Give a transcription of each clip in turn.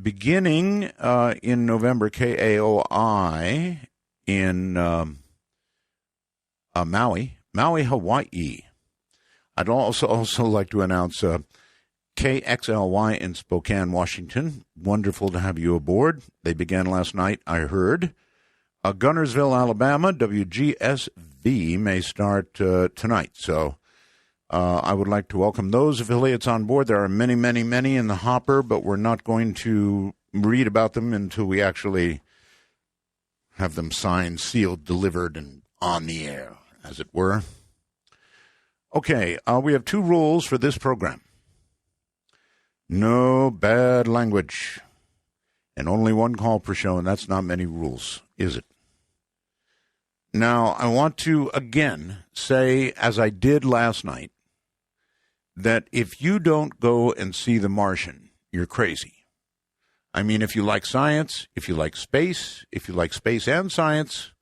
beginning in November, KAOI in Maui, Hawaii. I'd also like to announce KXLY in Spokane, Washington. Wonderful to have you aboard. They began last night, I heard. Gunnersville, Alabama, WGSV may start tonight. So I would like to welcome those affiliates on board. There are many, many, many in the hopper, but we're not going to read about them until we actually have them signed, sealed, delivered, and on the air, as it were. Okay, we have 2 rules for this program. No bad language. And only 1 call per show, and that's not many rules, is it? Now, I want to, again, say, as I did last night, that if you don't go and see The Martian, you're crazy. I mean, if you like science, if you like space and science,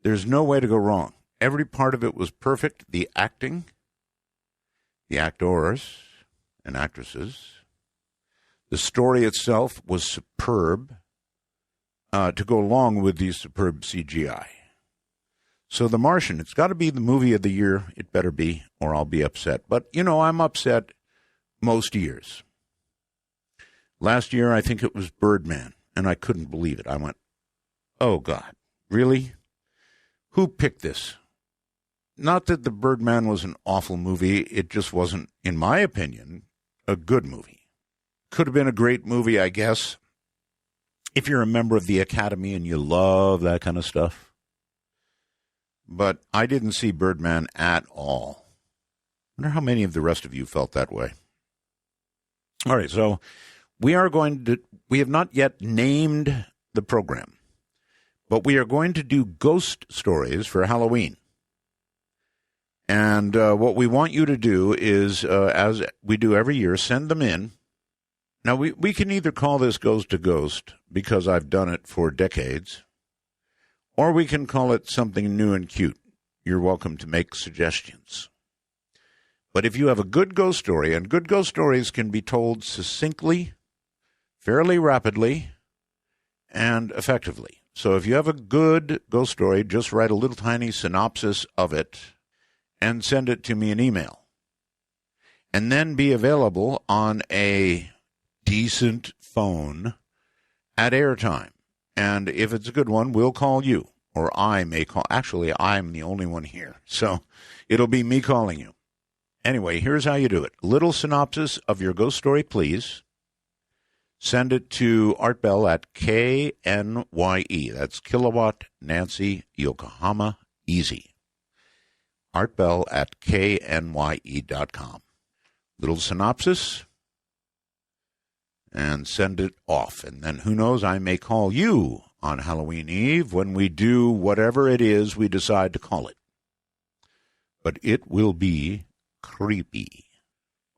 there's no way to go wrong. Every part of it was perfect. The acting, the actors and actresses, the story itself was superb to go along with the superb CGI. So The Martian, it's got to be the movie of the year. It better be, or I'll be upset. But, you know, I'm upset most years. Last year, I think it was Birdman, and I couldn't believe it. I went, oh, God, really? Who picked this? Not that the Birdman was an awful movie. It just wasn't, in my opinion, a good movie. Could have been a great movie, I guess, if you're a member of the Academy and you love that kind of stuff. But I didn't see Birdman at all. I wonder how many of the rest of you felt that way. All right, so we have not yet named the program, but we are going to do ghost stories for Halloween. And what we want you to do is, as we do every year, send them in. Now, we can either call this Ghost to Ghost, because I've done it for decades, or we can call it something new and cute. You're welcome to make suggestions. But if you have a good ghost story, and good ghost stories can be told succinctly, fairly rapidly, and effectively. So if you have a good ghost story, just write a little tiny synopsis of it and send it to me in email. And then be available on a decent phone at airtime. And if it's a good one, we'll call you, or I may call. Actually, I'm the only one here, so it'll be me calling you. Anyway, here's how you do it. Little synopsis of your ghost story, please. Send it to Art Bell at KNYE. That's Kilowatt Nancy Yokohama Easy. Art Bell at knye.com. Little synopsis. And send it off. And then who knows, I may call you on Halloween Eve when we do whatever it is we decide to call it. But it will be creepy.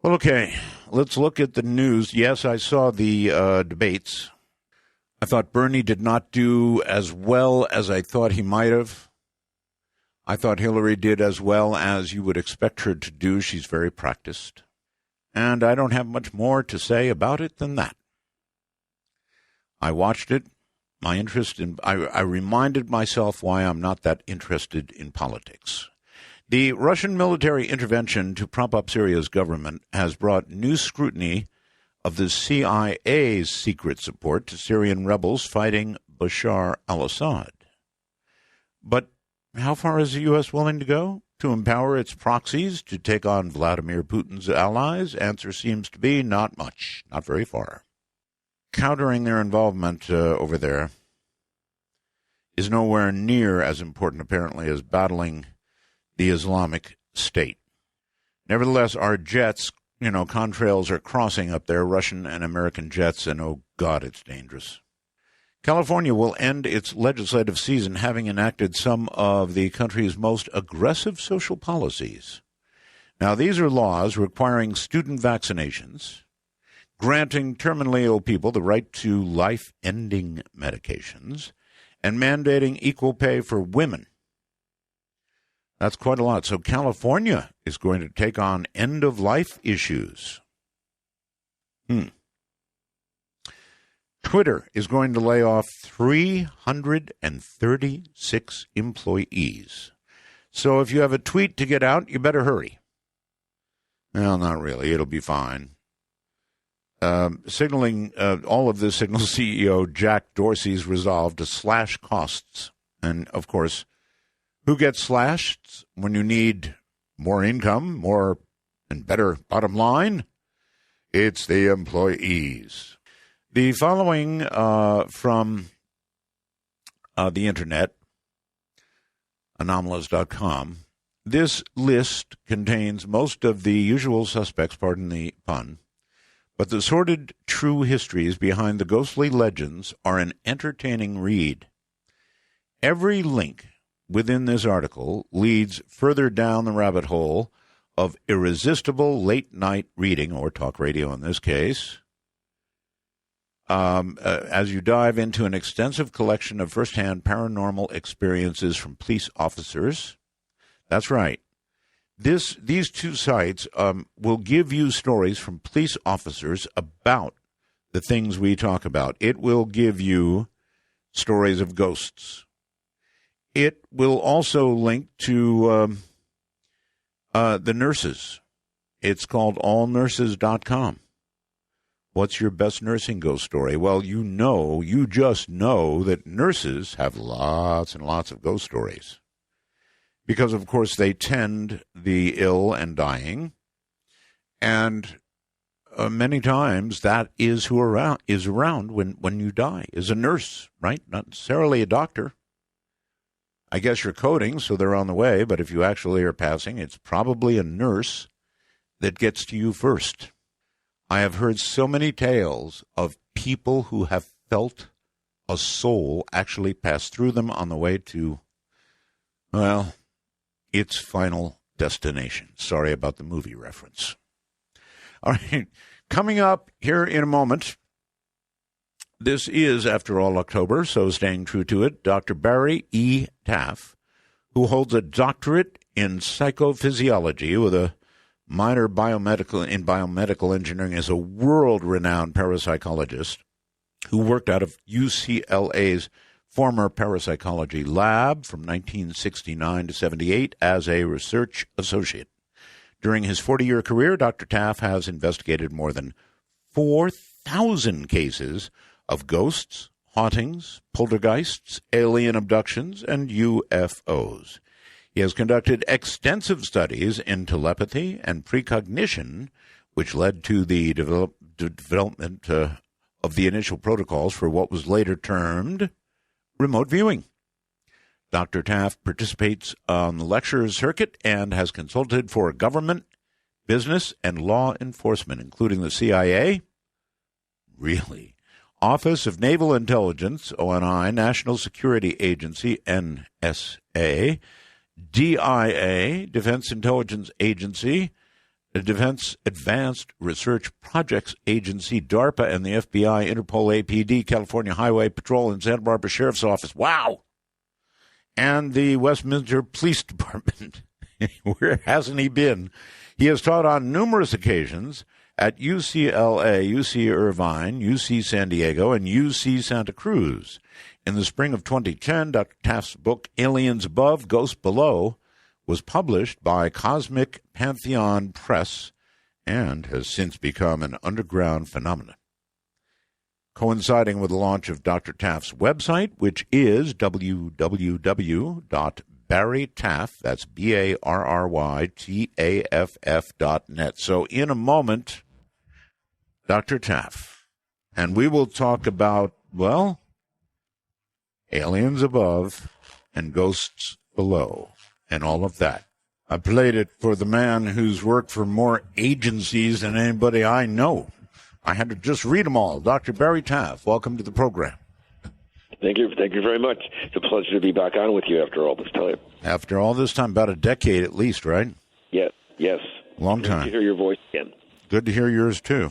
Well, okay, let's look at the news. Yes, I saw the debates. I thought Bernie did not do as well as I thought he might have. I thought Hillary did as well as you would expect her to do. She's very practiced. And I don't have much more to say about it than that. I watched it. I reminded myself why I'm not that interested in politics. The Russian military intervention to prop up Syria's government has brought new scrutiny of the CIA's secret support to Syrian rebels fighting Bashar al-Assad. But how far is the U.S. willing to go to empower its proxies to take on Vladimir Putin's allies? Answer seems to be not much, not very far. Countering their involvement over there is nowhere near as important, apparently, as battling the Islamic State. Nevertheless, our jets, contrails are crossing up there, Russian and American jets, and oh God, it's dangerous. California will end its legislative season having enacted some of the country's most aggressive social policies. Now, these are laws requiring student vaccinations, granting terminally ill people the right to life-ending medications, and mandating equal pay for women. That's quite a lot. So California is going to take on end-of-life issues. Twitter is going to lay off 336 employees. So if you have a tweet to get out, you better hurry. Well, not really. It'll be fine. Signaling all of this signals CEO Jack Dorsey's resolve to slash costs. And, of course, who gets slashed when you need more income, more and better bottom line? It's the employees. The following from the internet, anomalous.com. This list contains most of the usual suspects, pardon the pun, but the sordid true histories behind the ghostly legends are an entertaining read. Every link within this article leads further down the rabbit hole of irresistible late-night reading, or talk radio in this case, as you dive into an extensive collection of first-hand paranormal experiences from police officers. That's right. These two sites will give you stories from police officers about the things we talk about. It will give you stories of ghosts. It will also link to the nurses. It's called allnurses.com. What's your best nursing ghost story? Well, you just know that nurses have lots and lots of ghost stories. Because, of course, they tend the ill and dying. And many times that is who is around when you die, is a nurse, right? Not necessarily a doctor. I guess you're coding, so they're on the way. But if you actually are passing, it's probably a nurse that gets to you first. I have heard so many tales of people who have felt a soul actually pass through them on the way to, well, its final destination. Sorry about the movie reference. All right, coming up here in a moment, this is, after all, October, so staying true to it, Dr. Barry E. Taff, who holds a doctorate in psychophysiology with a minor in biomedical engineering, is a world-renowned parapsychologist who worked out of UCLA's former parapsychology lab from 1969 to 78 as a research associate. During his 40-year career, Dr. Taff has investigated more than 4,000 cases of ghosts, hauntings, poltergeists, alien abductions, and UFOs. He has conducted extensive studies in telepathy and precognition, which led to the development of the initial protocols for what was later termed remote viewing. Dr. Taff participates on the lecture circuit and has consulted for government, business, and law enforcement, including the CIA. Really? Office of Naval Intelligence, ONI, National Security Agency, NSA, DIA, Defense Intelligence Agency, the Defense Advanced Research Projects Agency, DARPA, and the FBI, Interpol, APD, California Highway Patrol, and Santa Barbara Sheriff's Office. Wow! And the Westminster Police Department. Where hasn't he been? He has taught on numerous occasions at UCLA, UC Irvine, UC San Diego, and UC Santa Cruz. In the spring of 2010, Dr. Taff's book, Aliens Above, Ghosts Below, was published by Cosmic Pantheon Press and has since become an underground phenomenon. Coinciding with the launch of Dr. Taff's website, which is www.barrytaff, that's BARRYTAFF.net. So in a moment, Dr. Taff, and we will talk about, well, aliens above and ghosts below and all of that. I played it for the man who's worked for more agencies than anybody I know. I had to just read them all. Dr. Barry Taff, welcome to the program. Thank you very much. It's a pleasure to be back on with you after all this time. After all this time, about a decade at least, right? Yes. Long time. Good to hear your voice again. Good to hear yours, too.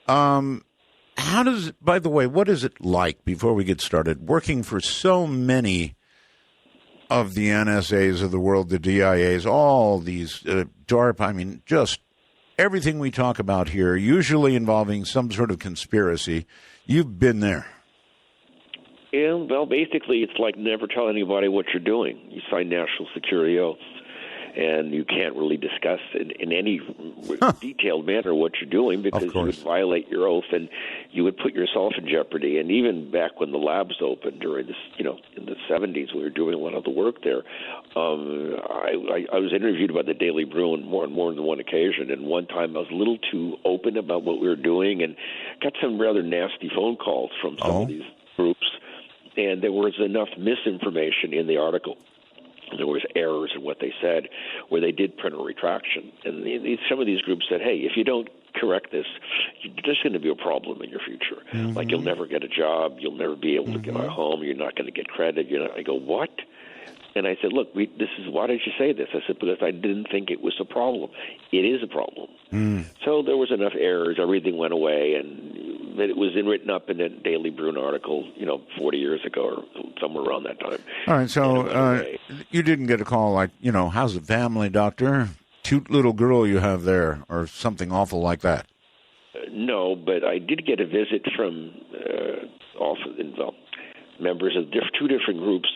How does, by the way, what is it like, before we get started, working for so many of the NSAs of the world, the DIAs, all these, DARPA, I mean, just everything we talk about here, usually involving some sort of conspiracy You've been there. Yeah, well, basically, it's like never tell anybody what you're doing. You sign national security oaths, and you can't really discuss in any detailed manner what you're doing because you would violate your oath and you would put yourself in jeopardy. And even back when the labs opened during this, in the 70s, we were doing a lot of the work there. I was interviewed by the Daily Bruin more than one occasion, and one time I was a little too open about what we were doing and got some rather nasty phone calls from some of these groups, and there was enough misinformation in the article. There was errors in what they said, where they did print a retraction. And some of these groups said, hey, if you don't correct this, there's going to be a problem in your future. Mm-hmm. Like you'll never get a job, you'll never be able to get a home, you're not going to get credit. I go, what? And I said, look, why did you say this? I said, because I didn't think it was a problem. It is a problem. So there was enough errors, everything went away, and it was written up in a Daily Bruin article, 40 years ago or somewhere around that time. All right, so you didn't get a call like, how's the family, doctor? Cute little girl you have there, or something awful like that. No, but I did get a visit from members of two different groups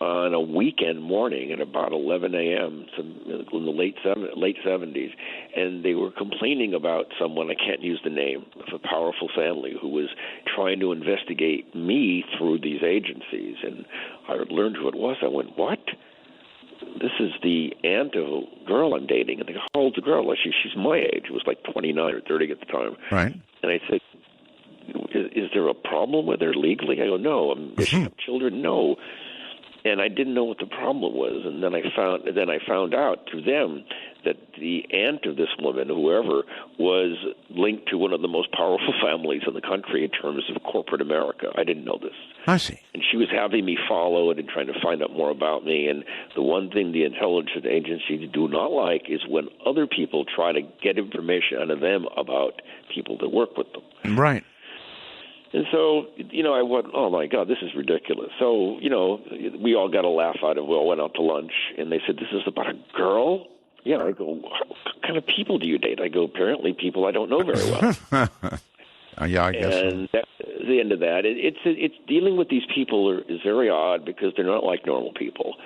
on a weekend morning at about 11 a.m. in the late 70s, and they were complaining about someone, I can't use the name, of a powerful family who was trying to investigate me through these agencies. And I learned who it was. I went, what? This is the aunt of a girl I'm dating. And they go, how old's the girl? She's my age. It was like 29 or 30 at the time. Right. And I said, is there a problem with her legally? I go, no. Does she have children? No. And I didn't know what the problem was, and then I found out through them that the aunt of this woman, whoever, was linked to one of the most powerful families in the country in terms of corporate America. I didn't know this. I see. And she was having me follow it and trying to find out more about me. And the one thing the intelligence agencies do not like is when other people try to get information out of them about people that work with them. Right. And so, I went, oh, my God, this is ridiculous. So, we all got a laugh out of it. We all went out to lunch, and they said, this is about a girl? Yeah, I go, what kind of people do you date? I go, apparently people I don't know very well. Yeah, I guess. And that's the end of that. It's dealing with these people is very odd because they're not like normal people.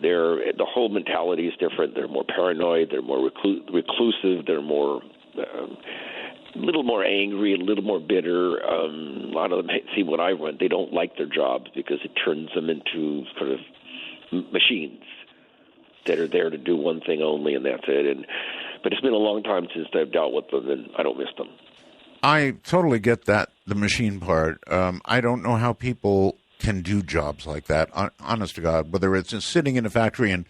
The whole mentality is different. They're more paranoid. They're more reclusive. They're more... a little more angry, a little more bitter. A lot of them see what I run. They don't like their jobs because it turns them into sort of machines that are there to do one thing only, and that's it. But it's been a long time since I've dealt with them, and I don't miss them. I totally get that, the machine part. I don't know how people can do jobs like that, honest to God, whether it's just sitting in a factory and,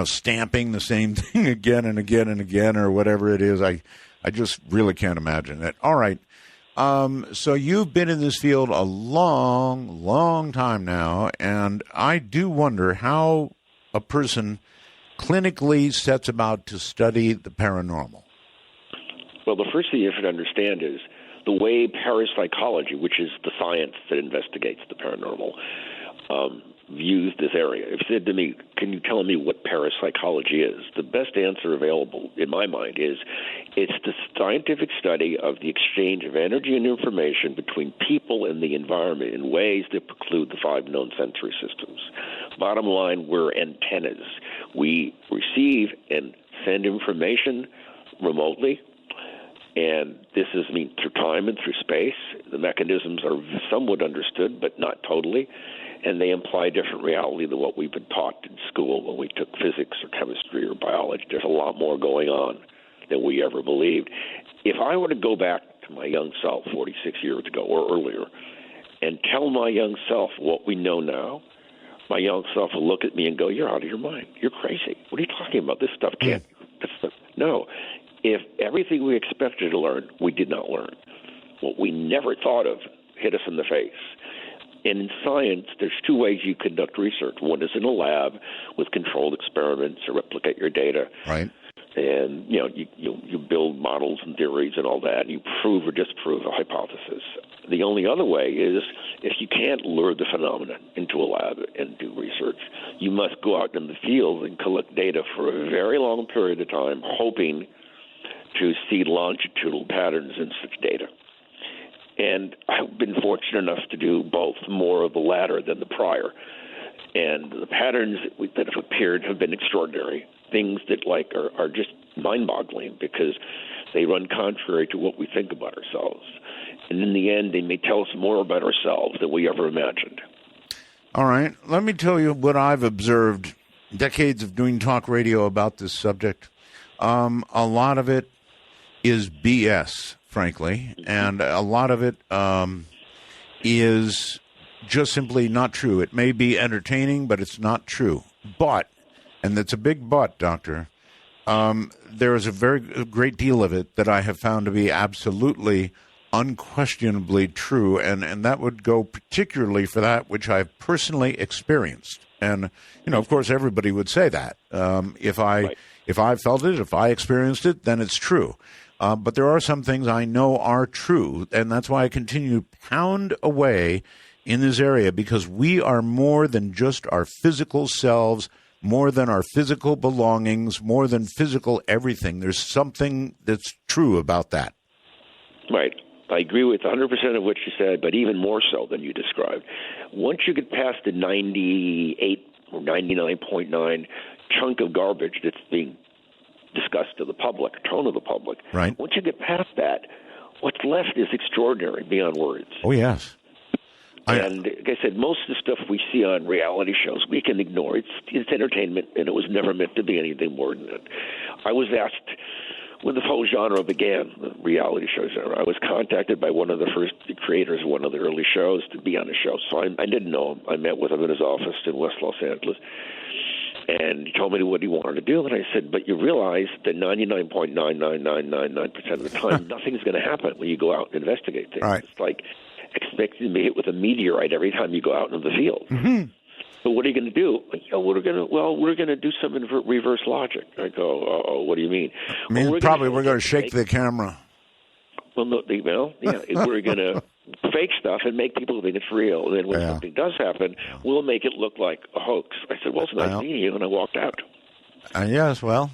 stamping the same thing again and again and again or whatever it is. I just really can't imagine it. All right. So you've been in this field a long, long time now, and I do wonder how a person clinically sets about to study the paranormal. Well, the first thing you have to understand is the way parapsychology, which is the science that investigates the paranormal, views this area. If you said to me, can you tell me what parapsychology is? The best answer available, in my mind, is it's the scientific study of the exchange of energy and information between people and the environment in ways that preclude the 5 known sensory systems. Bottom line, we're antennas. We receive and send information remotely, and this is through time and through space. The mechanisms are somewhat understood, but not totally. And they imply a different reality than what we've been taught in school when we took physics or chemistry or biology. There's a lot more going on than we ever believed. If I were to go back to my young self 46 years ago or earlier and tell my young self what we know now, my young self will look at me and go, you're out of your mind. You're crazy. What are you talking about? This stuff can't. No. If everything we expected to learn, we did not learn. What we never thought of hit us in the face. And in science, there's 2 ways you conduct research. One is in a lab with controlled experiments to replicate your data. Right. And, you build models and theories and all that, and you prove or disprove a hypothesis. The only other way is if you can't lure the phenomenon into a lab and do research, you must go out in the field and collect data for a very long period of time, hoping to see longitudinal patterns in such data. And I've been fortunate enough to do both, more of the latter than the prior. And the patterns that have appeared have been extraordinary, things that are just mind-boggling because they run contrary to what we think about ourselves. And in the end, they may tell us more about ourselves than we ever imagined. All right. Let me tell you what I've observed, decades of doing talk radio about this subject. A lot of it is BS, frankly, and a lot of it is just simply not true. It may be entertaining, but it's not true. But, and it's a big but, Doctor, there is a very great deal of it that I have found to be absolutely, unquestionably true, and that would go particularly for that which I've personally experienced. And, of course, everybody would say that. If I felt it, if I experienced it, then it's true. But there are some things I know are true, and that's why I continue to pound away in this area, because we are more than just our physical selves, more than our physical belongings, more than physical everything. There's something that's true about that. Right. I agree with 100% of what you said, but even more so than you described. Once you get past the 98 or 99.9 chunk of garbage that's being discussed to the public, tone of the public, right. Once you get past that, what's left is extraordinary beyond words. Oh, yes. And like I said, most of the stuff we see on reality shows, we can ignore. It's entertainment, and it was never meant to be anything more than that. I was asked, when the whole genre began, the reality show genre, I was contacted by one of the first creators of one of the early shows to be on the show. So I didn't know him. I met with him in his office in West Los Angeles. And he told me what he wanted to do. And I said, but you realize that 99.99999% of the time, nothing's going to happen when you go out and investigate things. Right. It's like expecting to be hit with a meteorite every time you go out into the field. Mm-hmm. So what are you going to do? We're going to do some reverse logic. I go, what do you mean? I mean, we're going to shake the camera. Well, no, we're going to fake stuff and make people think it's real. And then when something does happen, we'll make it look like a hoax. I said, well, it's nice meeting you, and I walked out. Yes, well,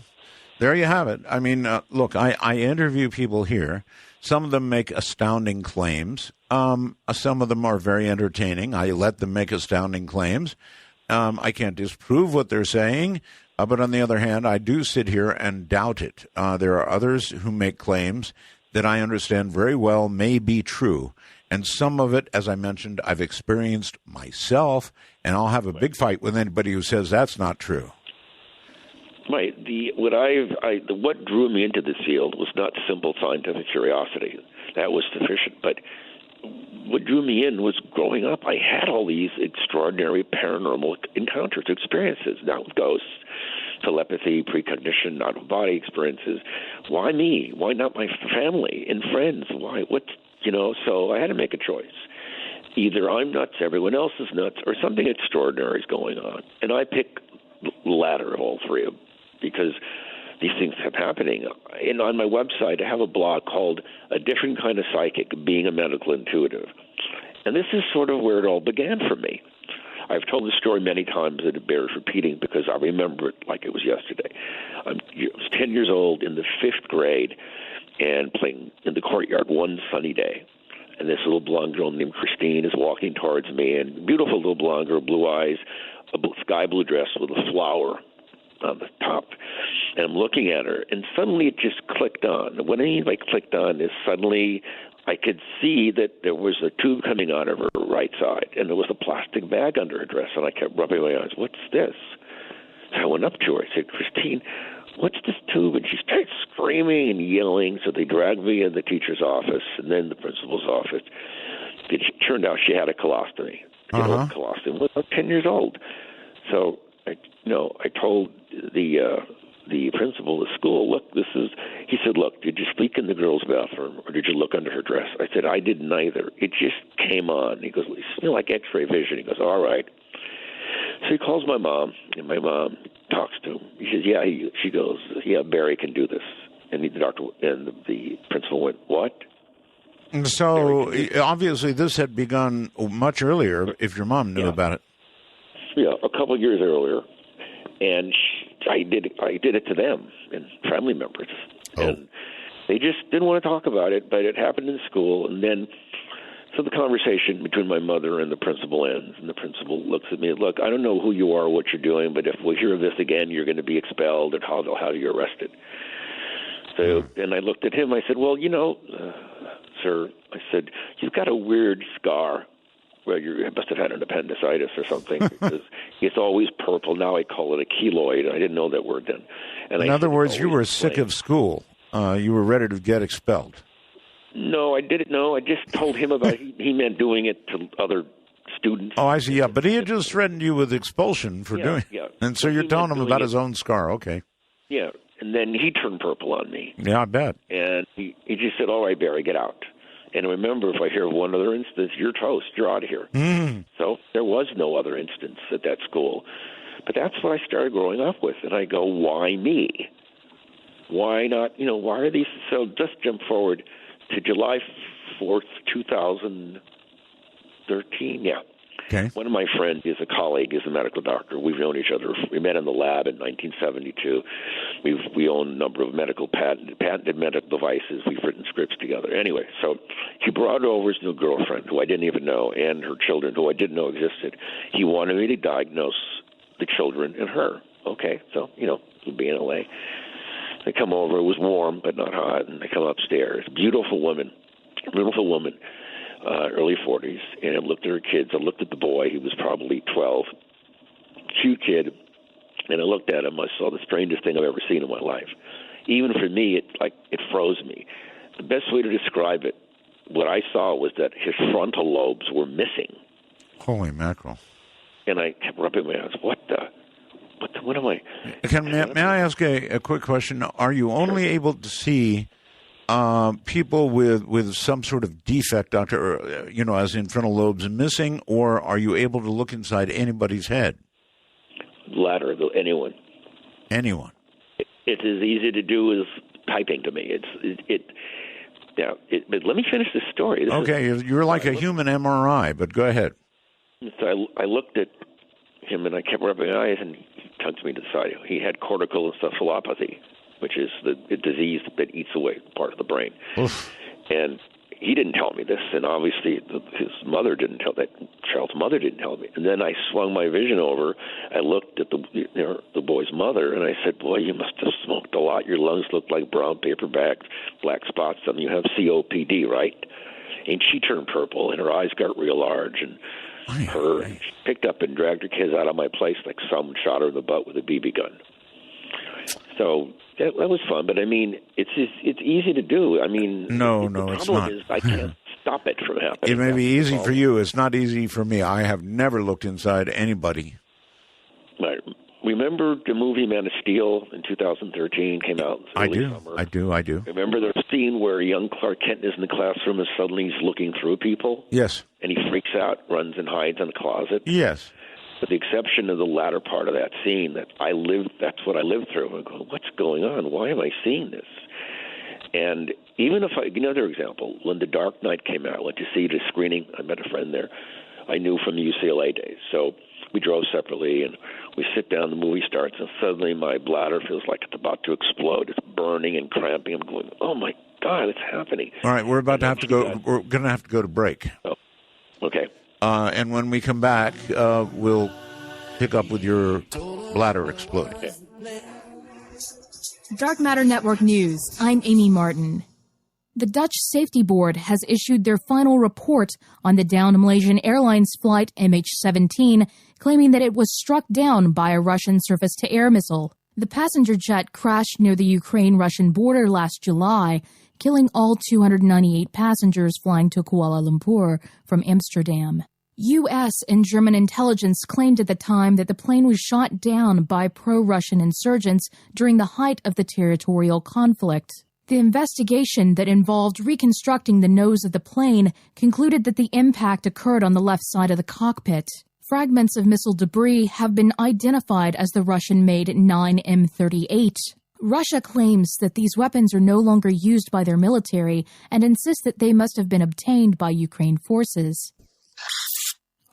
there you have it. I mean, look, I interview people here. Some of them make astounding claims. Some of them are very entertaining. I let them make astounding claims. I can't disprove what they're saying, but on the other hand, I do sit here and doubt it. There are others who make claims that I understand very well may be true. And some of it, as I mentioned, I've experienced myself, and I'll have a big fight with anybody who says that's not true. Right. What drew me into this field was not simple scientific curiosity. That was sufficient. But what drew me in was growing up, I had all these extraordinary paranormal encounters, experiences, now ghosts, telepathy, precognition, out-of-body experiences. Why me? Why not my family and friends? Why? So I had to make a choice. Either I'm nuts, everyone else is nuts, or something extraordinary is going on. And I pick the latter of all three of them because these things kept happening. And on my website, I have a blog called A Different Kind of Psychic, Being a Medical Intuitive. And this is sort of where it all began for me. I've told the story many times, and it bears repeating because I remember it like it was yesterday. I was 10 years old in the 5th grade and playing in the courtyard one sunny day. And this little blonde girl named Christine is walking towards me, and beautiful little blonde girl, blue eyes, a sky blue dress with a flower on the top. And I'm looking at her, and suddenly it just clicked on. What I mean by clicked on is suddenly I could see that there was a tube coming out of her right side, and there was a plastic bag under her dress, and I kept rubbing my eyes. What's this? So I went up to her. I said, Christine, what's this tube? And she started screaming and yelling, so they dragged me in the teacher's office and then the principal's office. It turned out she had a colostomy. Colostomy. I was 10 years old. So I told the principal of the school, look, he said, look, did you speak in the girls' bathroom or did you look under her dress? I said, I did neither. It just came on. He goes, well, you smell like x-ray vision. He goes, all right. So he calls my mom, and my mom talks to him. He says, she goes, Barry can do this. And the principal went, what? So obviously this had begun much earlier if your mom knew about it. Yeah, a couple of years earlier. And I did it to them and family members. Oh. And they just didn't want to talk about it, but it happened in school. And then So the conversation between my mother and the principal ends, and the principal looks at me, look, I don't know who you are or what you're doing, but if we hear of this again, you're going to be expelled, and how are you arrested? So, and I looked at him, I said, well, sir, I said, you've got a weird scar where you must have had an appendicitis or something, because it's always purple. Now I call it a keloid. I didn't know that word then. And in other words, you were sick of school. You were ready to get expelled. No, I didn't know. I just told him about he meant doing it to other students. Oh, I see. Yeah, but he had just threatened you with expulsion for doing it. Yeah. And so you're telling him about his own scar. Okay. Yeah, and then he turned purple on me. Yeah, I bet. And he just said, all right, Barry, get out. And remember, if I hear of one other instance, you're toast. You're out of here. So there was no other instance at that school. But that's what I started growing up with. And I go, why me? Why not? Why are these? So just jump forward to July 4th, 2013. Yeah. Okay. One of my friends is a colleague, is a medical doctor. We've known each other. We met in the lab in 1972. We own a number of patented medical devices. We've written scripts together. Anyway, so he brought over his new girlfriend, who I didn't even know, and her children, who I didn't know existed. He wanted me to diagnose the children and her. Okay, so, we'll be in L.A. They come over. It was warm, but not hot, and they come upstairs. Beautiful woman, early 40s, and I looked at her kids. I looked at the boy. He was probably 12. Cute kid. And I looked at him. I saw the strangest thing I've ever seen in my life. Even for me, it froze me. The best way to describe it, what I saw was that his frontal lobes were missing. Holy mackerel. And I kept rubbing my eyes. What am I? May I ask a quick question? Are you only able to see people with some sort of defect, doctor, as in frontal lobes missing, or are you able to look inside anybody's head? Latter, anyone. Anyone. It's as easy to do as typing to me. But let me finish this story. You're like a human MRI, but go ahead. So I looked at him, and I kept rubbing my eyes, and he tugged me to the side. He had cortical encephalopathy, which is the disease that eats away part of the brain. Oof. And he didn't tell me this, and obviously his mother didn't tell that. Child's mother didn't tell me. And then I swung my vision over. I looked at the boy's mother, and I said, "Boy, you must have smoked a lot. Your lungs look like brown paper bags, black spots, and you have COPD, right?" And she turned purple, and her eyes got real large, and she picked up and dragged her kids out of my place like someone shot her in the butt with a BB gun. So that was fun, but I mean, it's easy to do. I mean, no, it's not. The problem is I can't stop it from happening. It may be easy for you. It's not easy for me. I have never looked inside anybody. Right. Remember the movie Man of Steel in 2013 came out? I do. Summer. I do. Remember the scene where young Clark Kent is in the classroom and suddenly he's looking through people? Yes. And he freaks out, runs and hides in a closet? Yes. With the exception of the latter part of that scene that's what I lived through. I go, what's going on? Why am I seeing this? And even if another example, when The Dark Knight came out, I went to see the screening. I met a friend there I knew from the UCLA days. So we drove separately, and we sit down, the movie starts, and suddenly my bladder feels like it's about to explode. It's burning and cramping. I'm going, oh, my God, it's happening. All right, we're about to have to go. We're going to have to go to break. Oh, okay. And when we come back, we'll pick up with your bladder exploding. Okay. Dark Matter Network News. I'm Amy Martin. The Dutch Safety Board has issued their final report on the downed Malaysian Airlines flight MH17, claiming that it was struck down by a Russian surface-to-air missile. The passenger jet crashed near the Ukraine-Russian border last July, killing all 298 passengers flying to Kuala Lumpur from Amsterdam. U.S. and German intelligence claimed at the time that the plane was shot down by pro-Russian insurgents during the height of the territorial conflict. The investigation that involved reconstructing the nose of the plane concluded that the impact occurred on the left side of the cockpit. Fragments of missile debris have been identified as the Russian-made 9M38. Russia claims that these weapons are no longer used by their military and insists that they must have been obtained by Ukraine forces.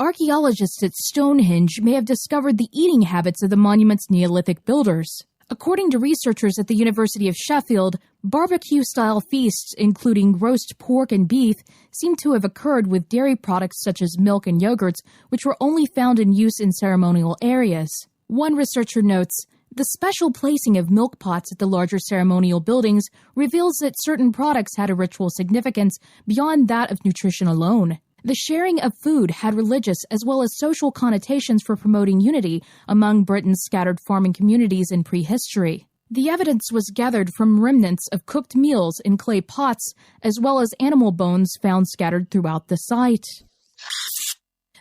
Archaeologists at Stonehenge may have discovered the eating habits of the monument's Neolithic builders. A According to researchers at the University of Sheffield, barbecue-style feasts, including roast pork and beef, seem to have occurred with dairy products such as milk and yogurts, which were only found in use in ceremonial areas. One researcher notes, the special placing of milk pots at the larger ceremonial buildings reveals that certain products had a ritual significance beyond that of nutrition alone. The sharing of food had religious as well as social connotations for promoting unity among Britain's scattered farming communities in prehistory. The evidence was gathered from remnants of cooked meals in clay pots, as well as animal bones found scattered throughout the site.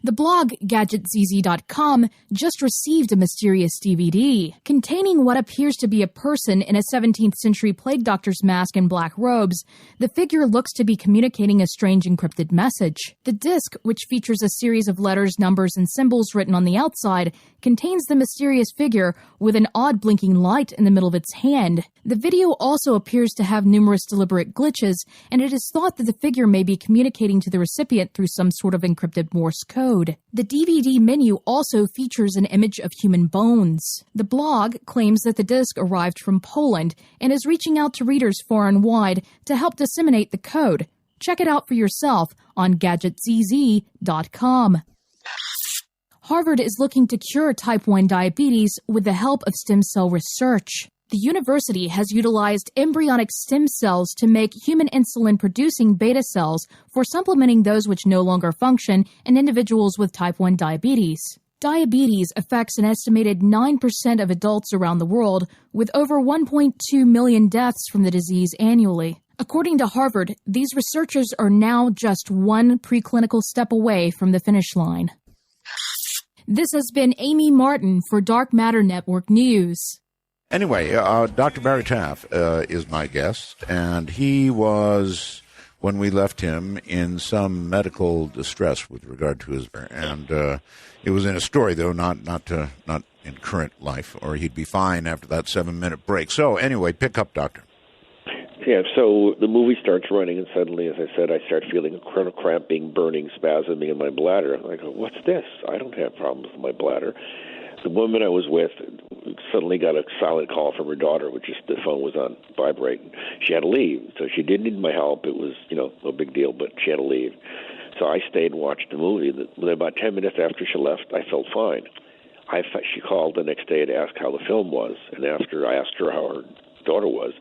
The blog GadgetZZ.com just received a mysterious DVD containing what appears to be a person in a 17th century plague doctor's mask and black robes. The figure looks to be communicating a strange encrypted message. The disc, which features a series of letters, numbers, and symbols written on the outside, contains the mysterious figure with an odd blinking light in the middle of its hand. The video also appears to have numerous deliberate glitches, and it is thought that the figure may be communicating to the recipient through some sort of encrypted Morse code. The DVD menu also features an image of human bones. The blog claims that the disc arrived from Poland and is reaching out to readers far and wide to help disseminate the code. Check it out for yourself on GadgetZZ.com. Harvard is looking to cure type 1 diabetes with the help of stem cell research. The university has utilized embryonic stem cells to make human insulin-producing beta cells for supplementing those which no longer function in individuals with type 1 diabetes. Diabetes affects an estimated 9% of adults around the world, with over 1.2 million deaths from the disease annually. According to Harvard, these researchers are now just one preclinical step away from the finish line. This has been Amy Martin for Dark Matter Network News. Anyway, Dr. Barry Taff is my guest, and he was, when we left him, in some medical distress with regard to his, and it was in a story, though, not in current life, or he'd be fine after that 7-minute break. So anyway, pick up, Doctor. Yeah, so the movie starts running, and suddenly, as I said, I start feeling a cramping, burning, spasming in my bladder. I go, what's this? I don't have problems with my bladder. The woman I was with suddenly got a silent call from her daughter, which is the phone was on vibrate. She had to leave, so she didn't need my help. It was, no big deal, but she had to leave. So I stayed and watched the movie. About 10 minutes after she left, I felt fine. She called the next day to ask how the film was, and after I asked her how her daughter was,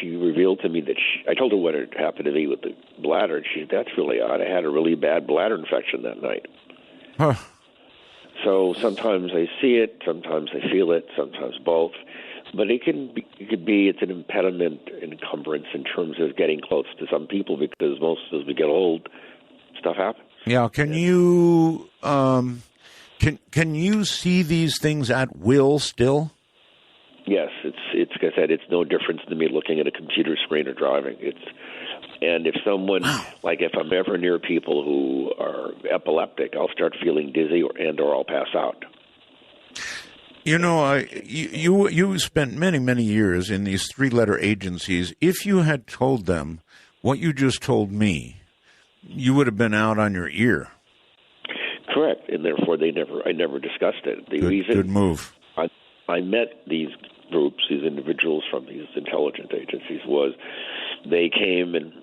she revealed to me that I told her what had happened to me with the bladder, and she said, that's really odd. I had a really bad bladder infection that night. Huh. So sometimes I see it, sometimes I feel it, sometimes both. But it's an impediment, an encumbrance in terms of getting close to some people, because as we get old, stuff happens. Yeah, can you see these things at will still? Yes, it's like I said, it's no difference to me looking at a computer screen or driving. And if someone, like if I'm ever near people who are epileptic, I'll start feeling dizzy or I'll pass out. You spent many years in these 3-letter agencies. If you had told them what you just told me, you would have been out on your ear. Correct, and therefore I never discussed it. Good move. I met these groups, these individuals from these intelligence agencies, was they came and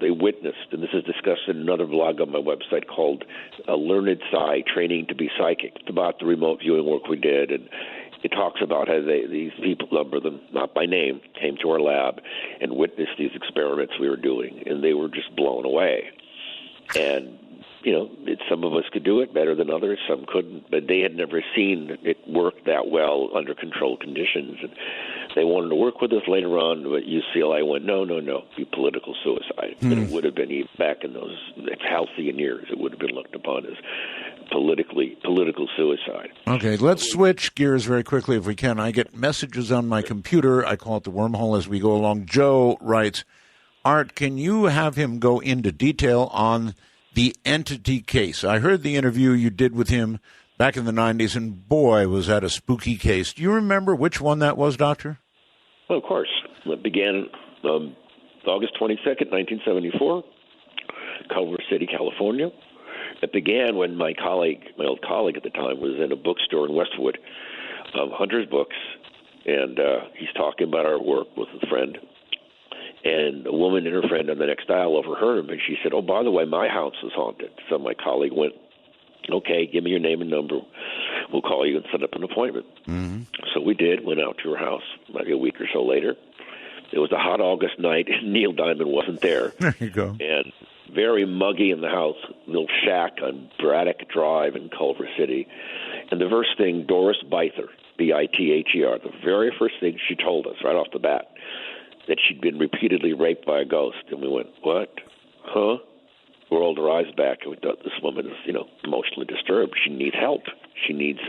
they witnessed, and this is discussed in another blog on my website called Learned Psy, Training to be Psychic. It's about the remote viewing work we did, and it talks about how these people, number them, not by name, came to our lab and witnessed these experiments we were doing, and they were just blown away. And some of us could do it better than others, some couldn't, but they had never seen it work that well under controlled conditions. And they wanted to work with us later on, but UCLA went, no, be political suicide. And it would have been, back in those halcyon years, it would have been looked upon as political suicide. Okay, let's switch gears very quickly if we can. I get messages on my computer. I call it the wormhole as we go along. Joe writes, Art, can you have him go into detail on the entity case? I heard the interview you did with him back in the 90s, and boy, was that a spooky case. Do you remember which one that was, Doctor? Well, of course. It began August 22nd, 1974, Culver City, California. It began when my old colleague at the time, was in a bookstore in Westwood, Hunter's Books, and he's talking about our work with a friend. And a woman and her friend on the next aisle overheard him, and she said, "Oh, by the way, my house is haunted." So my colleague went, "Okay, give me your name and number. We'll call you and set up an appointment." Mm-hmm. So we did, went out to her house maybe a week or so later. It was a hot August night, and Neil Diamond wasn't there. There you go. And very muggy in the house, little shack on Braddock Drive in Culver City. And the first thing, Doris Bither, B-I-T-H-E-R, the very first thing she told us right off the bat, that she'd been repeatedly raped by a ghost. And we went, "What? Huh?" We rolled our eyes back, and we thought, this woman is, emotionally disturbed. She needs help. She needs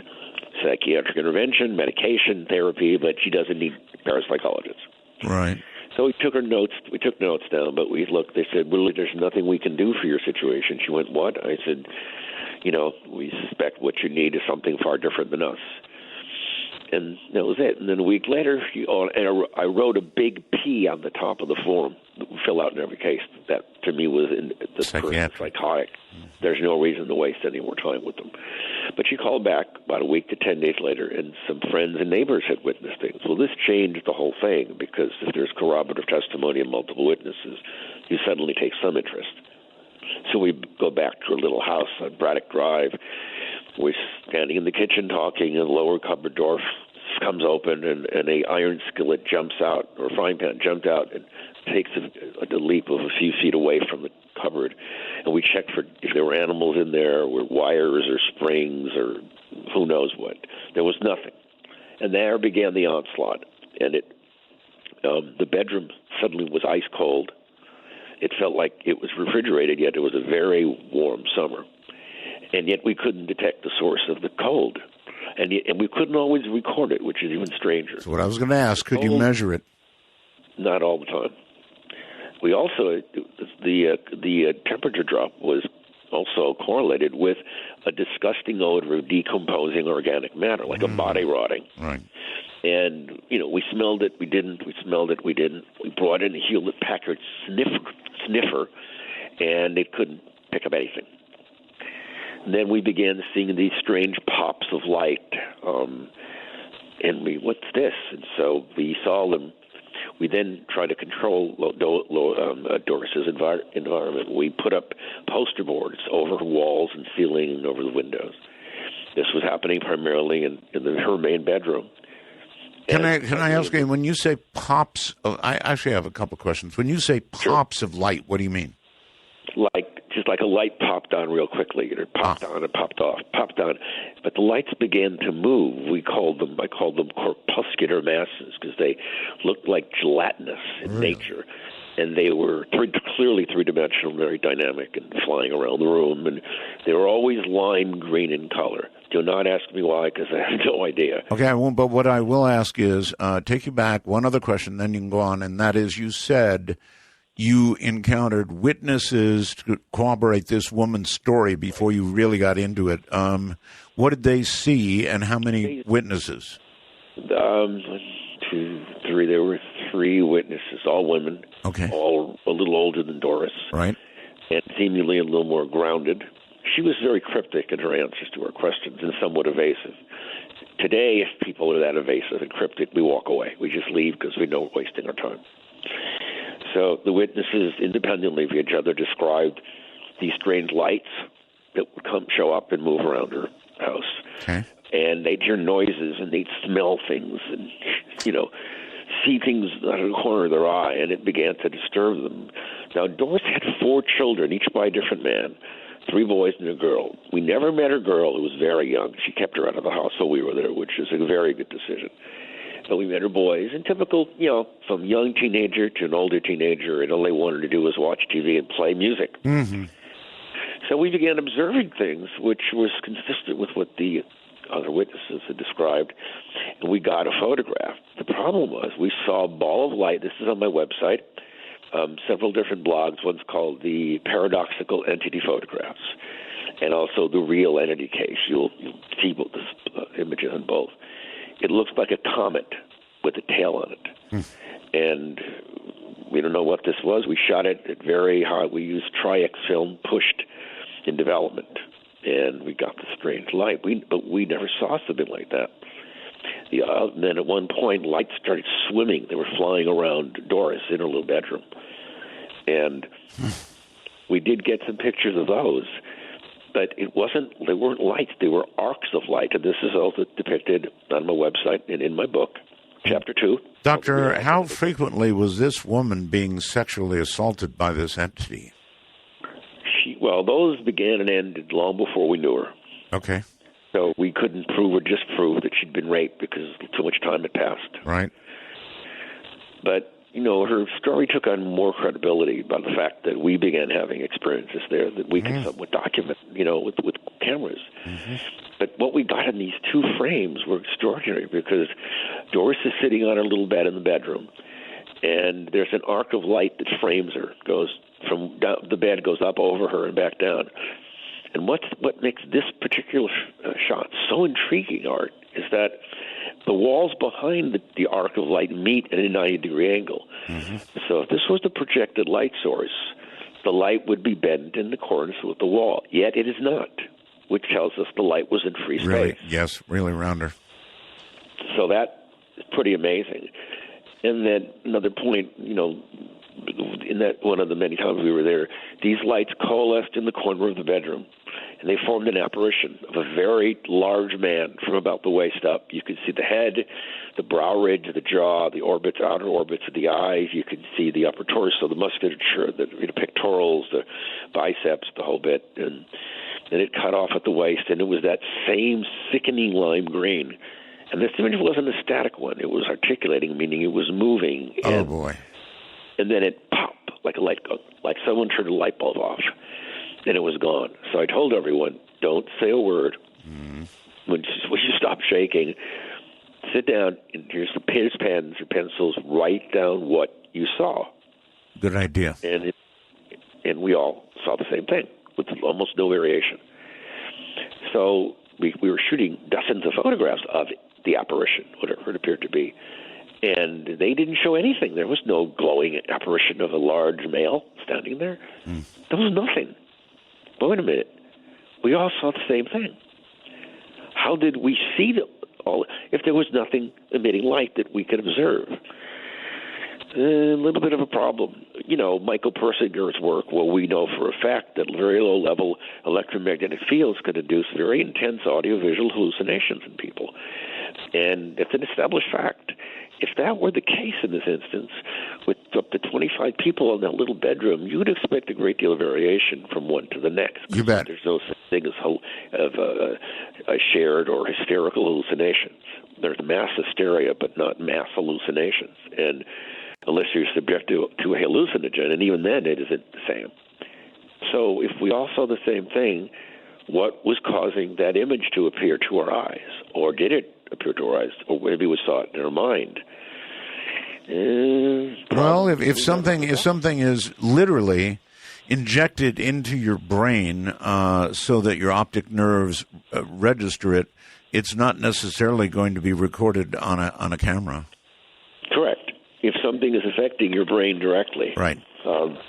psychiatric intervention, medication, therapy, but she doesn't need parapsychologists. Right. So we took notes down, but they said, "Really, there's nothing we can do for your situation." She went, "What?" I said, "We suspect what you need is something far different than us." And that was it. And then a week later, I wrote a big P on the top of the form that we fill out in every case. That, to me, was in the person psychotic. There's no reason to waste any more time with them. But she called back about a week to 10 days later, and some friends and neighbors had witnessed things. Well, this changed the whole thing, because if there's corroborative testimony and multiple witnesses, you suddenly take some interest. So we go back to her little house on Braddock Drive. We're standing in the kitchen talking, and the lower cupboard door comes open, and a iron skillet jumps out, or a frying pan jumped out, and takes a leap of a few feet away from the cupboard. And we checked for if there were animals in there, or wires or springs or who knows what. There was nothing. And there began the onslaught. And the bedroom suddenly was ice cold. It felt like it was refrigerated, yet it was a very warm summer. And yet we couldn't detect the source of the cold. And we couldn't always record it, which is even stranger. So what I was going to ask, could you measure it? Not all the time. We also, the temperature drop was also correlated with a disgusting odor of decomposing organic matter, like a body rotting. Right. And, we smelled it, we didn't. We smelled it, we didn't. We brought in a Hewlett-Packard sniffer, and it couldn't pick up anything. And then we began seeing these strange pops of light, and what's this? And so we saw them. We then tried to control Doris's environment. We put up poster boards over her walls and ceiling and over the windows. This was happening primarily in her main bedroom. Can I ask you, when you say pops, I actually have a couple of questions. When you say pops of light, what do you mean? Just like a light popped on real quickly. It popped on and popped off, popped on. But the lights began to move. I called them corpuscular masses, because they looked like gelatinous in nature. And they were clearly three-dimensional, very dynamic, and flying around the room. And they were always lime green in color. Do not ask me why, because I have no idea. Okay, I won't, but what I will ask is, take you back, one other question, then you can go on, and that is, you said you encountered witnesses to corroborate this woman's story before you really got into it. What did they see, and how many witnesses? 1, 2, 3. There were 3 witnesses, all women. Okay. All a little older than Doris. Right. And seemingly a little more grounded. She was very cryptic in her answers to our questions and somewhat evasive. Today, if people are that evasive and cryptic, we walk away. We just leave because we know we're wasting our time. So the witnesses, independently of each other, described these strange lights that would show up and move around her house. Okay. And they'd hear noises, and they'd smell things, and, see things out of the corner of their eye, and it began to disturb them. Now, Doris had 4 children, each by a different man, 3 boys and a girl. We never met her girl, who was very young. She kept her out of the house while we were there, which is a very good decision. But we met her boys, and typical, from young teenager to an older teenager, and all they wanted to do was watch TV and play music. Mm-hmm. So we began observing things which was consistent with what the other witnesses had described, and we got a photograph. The problem was we saw a ball of light. This is on my website, several different blogs. One's called the Paradoxical Entity Photographs, and also the Real Entity Case. You'll see both images on both. It looks like a comet with a tail on it. And we don't know what this was. We shot it at very high. We used Tri-X film pushed in development, and we got the strange light. But we never saw something like that. And then at one point, lights started swimming. They were flying around Doris in her little bedroom. And we did get some pictures of those, but they weren't lights. They were arcs of light. And this is also depicted on my website and in my book, Chapter 2. Doctor, how frequently was this woman being sexually assaulted by this entity? Well, those began and ended long before we knew her. Okay. So we couldn't prove or disprove that she'd been raped because too much time had passed. Right. But, her story took on more credibility by the fact that we began having experiences there that we could somewhat document, with cameras. Mm-hmm. But what we got in these two frames were extraordinary because Doris is sitting on her little bed in the bedroom, and there's an arc of light that frames her, goes from down, the bed goes up over her and back down. And what makes this particular shot so intriguing, Art, is that the walls behind the arc of light meet at a 90-degree angle. Mm-hmm. So if this was the projected light source, the light would be bent in accordance with the wall. Yet it is not, which tells us the light was in free space. Really, yes, really rounder. So that is pretty amazing. And then another point, in that one of the many times we were there, these lights coalesced in the corner of the bedroom, and they formed an apparition of a very large man from about the waist up. You could see the head, the brow ridge, the jaw, the orbits, outer orbits of the eyes. You could see the upper torso, the musculature, the pectorals, the biceps, the whole bit, and it cut off at the waist, and it was that same sickening lime green. And this image wasn't a static one. It was articulating, meaning it was moving. Oh, boy. And then it popped like a light, like someone turned a light bulb off, and it was gone. So I told everyone, don't say a word. Mm. When you stop shaking, sit down, and here's the pens or pencils, write down what you saw. Good idea. And we all saw the same thing with almost no variation. So we were shooting dozens of photographs of the apparition, whatever it appeared to be. And they didn't show anything. There was no glowing apparition of a large male standing there. Mm. There was nothing. But wait a minute. We all saw the same thing. How did we see all if there was nothing emitting light that we could observe? A little bit of a problem. Michael Persinger's work, well, we know for a fact that very low-level electromagnetic fields can induce very intense audiovisual hallucinations in people. And it's an established fact. If that were the case in this instance, with up to 25 people in that little bedroom, you would expect a great deal of variation from one to the next. You bet. There's no such thing as a shared or hysterical hallucinations. There's mass hysteria, but not mass hallucinations. And unless you're subject to a hallucinogen, and even then it isn't the same. So if we all saw the same thing, what was causing that image to appear to our eyes? Or did it appear to our eyes? Or maybe we saw it in our mind? Well, if something is literally injected into your brain so that your optic nerves register it, it's not necessarily going to be recorded on a camera. Correct. If something is affecting your brain directly, right?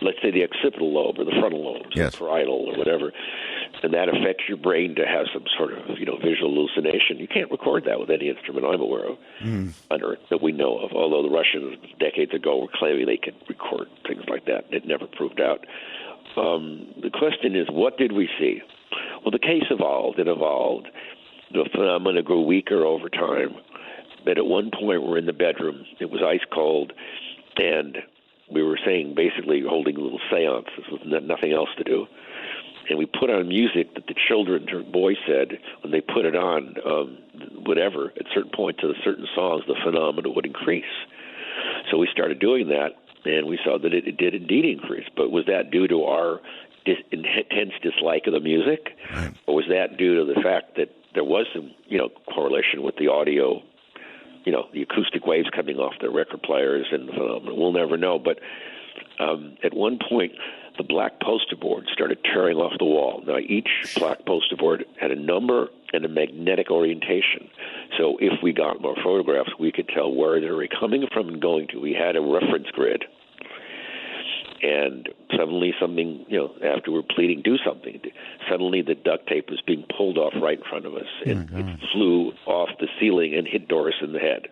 Let's say the occipital lobe or the frontal lobe, yes, or parietal or whatever, and that affects your brain to have some sort of visual hallucination. You can't record that with any instrument I'm aware of on Earth that we know of. Although the Russians decades ago were claiming they could record things like that, it never proved out. The question is, what did we see? Well, the case evolved. It evolved. The phenomena grew weaker over time. But at one point, we're in the bedroom. It was ice cold, and we were saying basically holding little seances with nothing else to do. And we put on music that the children or boys said when they put it on, whatever, at certain points of certain songs, the phenomena would increase. So we started doing that, and we saw that it did indeed increase. But was that due to our intense dislike of the music, or was that due to the fact that there was some, correlation with the audio? The acoustic waves coming off their record players and the phenomenon. We'll never know. But at one point, the black poster board started tearing off the wall. Now, each black poster board had a number and a magnetic orientation. So if we got more photographs, we could tell where they were coming from and going to. We had a reference grid. And suddenly something, after we're pleading, do something. Suddenly the duct tape was being pulled off right in front of us, and it flew off the ceiling and hit Doris in the head.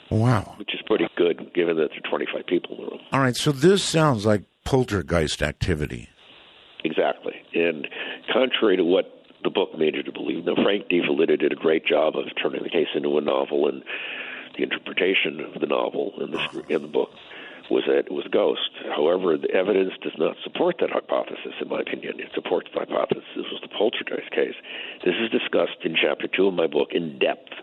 Wow. Which is pretty good, given that there are 25 people in the room. All right, so this sounds like poltergeist activity. Exactly. And contrary to what the book made you to believe, now Frank D. Valletta did a great job of turning the case into a novel, and the interpretation of the novel in the book was that it was a ghost. However, the evidence does not support that hypothesis, in my opinion. It supports the hypothesis. This was the poltergeist case. This is discussed in Chapter 2 of my book in depth.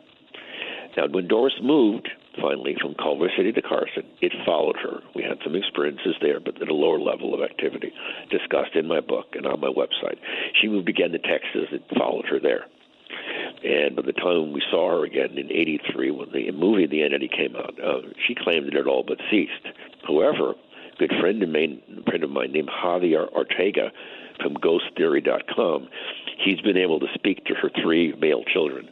Now, when Doris moved, finally, from Culver City to Carson, it followed her. We had some experiences there, but at a lower level of activity, discussed in my book and on my website. She moved again to Texas. It followed her there. And by the time we saw her again in '83, when the movie The Entity came out, she claimed that it all but ceased. However, a good friend of mine named Javier Ortega from GhostTheory.com, he's been able to speak to her 3 male children.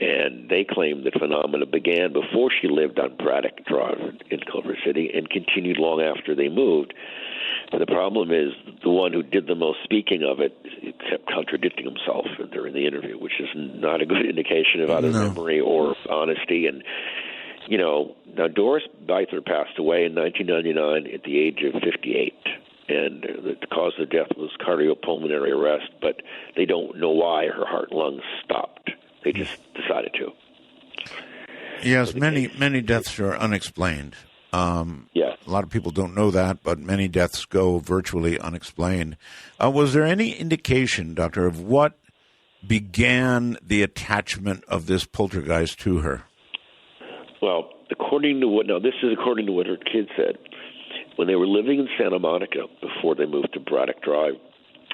And they claim that phenomena began before she lived on Braddock Drive in Culver City and continued long after they moved. And the problem is the one who did the most speaking of it kept contradicting himself during the interview, which is not a good indication of either memory or honesty. And, now Doris Beither passed away in 1999 at the age of 58. And the cause of death was cardiopulmonary arrest, but they don't know why her heart and lungs stopped. They just decided to. Yes, many deaths are unexplained. Yeah. A lot of people don't know that, but many deaths go virtually unexplained. Was there any indication, Doctor, of what began the attachment of this poltergeist to her? Well, according to what her kids said. When they were living in Santa Monica before they moved to Braddock Drive,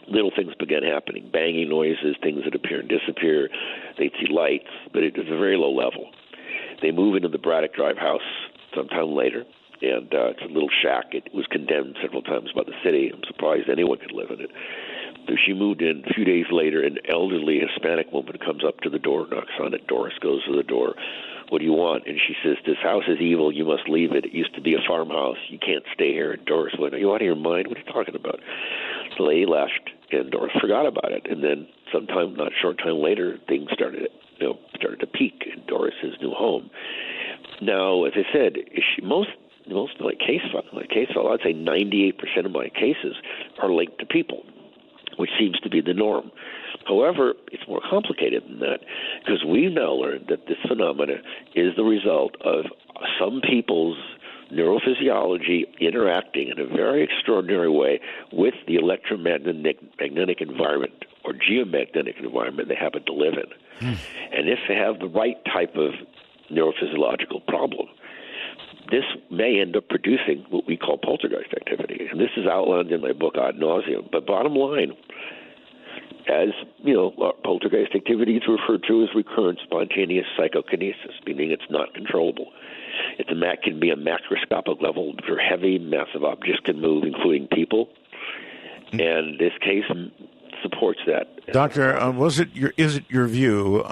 little things began happening, banging noises, things that appear and disappear. They'd see lights, but it was a very low level. They move into the Braddock Drive house sometime later, and it's a little shack. It was condemned several times by the city. I'm surprised anyone could live in it. So she moved in. A few days later, an elderly Hispanic woman comes up to the door, knocks on it. Doris goes to the door. What do you want? And she says, this house is evil. You must leave it. It used to be a farmhouse. You can't stay here. And Doris went, are you out of your mind? What are you talking about? The lady left, and Doris forgot about it. And then not a short time later, things started to peak in Doris's new home. Now, as I said, most of my case file, I'd say 98% of my cases are linked to people, which seems to be the norm. However, it's more complicated than that, because we've now learned that this phenomena is the result of some people's neurophysiology interacting in a very extraordinary way with the electromagnetic environment or geomagnetic environment they happen to live in. And if they have the right type of neurophysiological problem, this may end up producing what we call poltergeist activity. And this is outlined in my book ad nauseum. But bottom line, as poltergeist activity is referred to as recurrent spontaneous psychokinesis, meaning it's not controllable. It can be a macroscopic level where heavy, massive objects can move, including people. And this case supports that. Doctor, is it your view,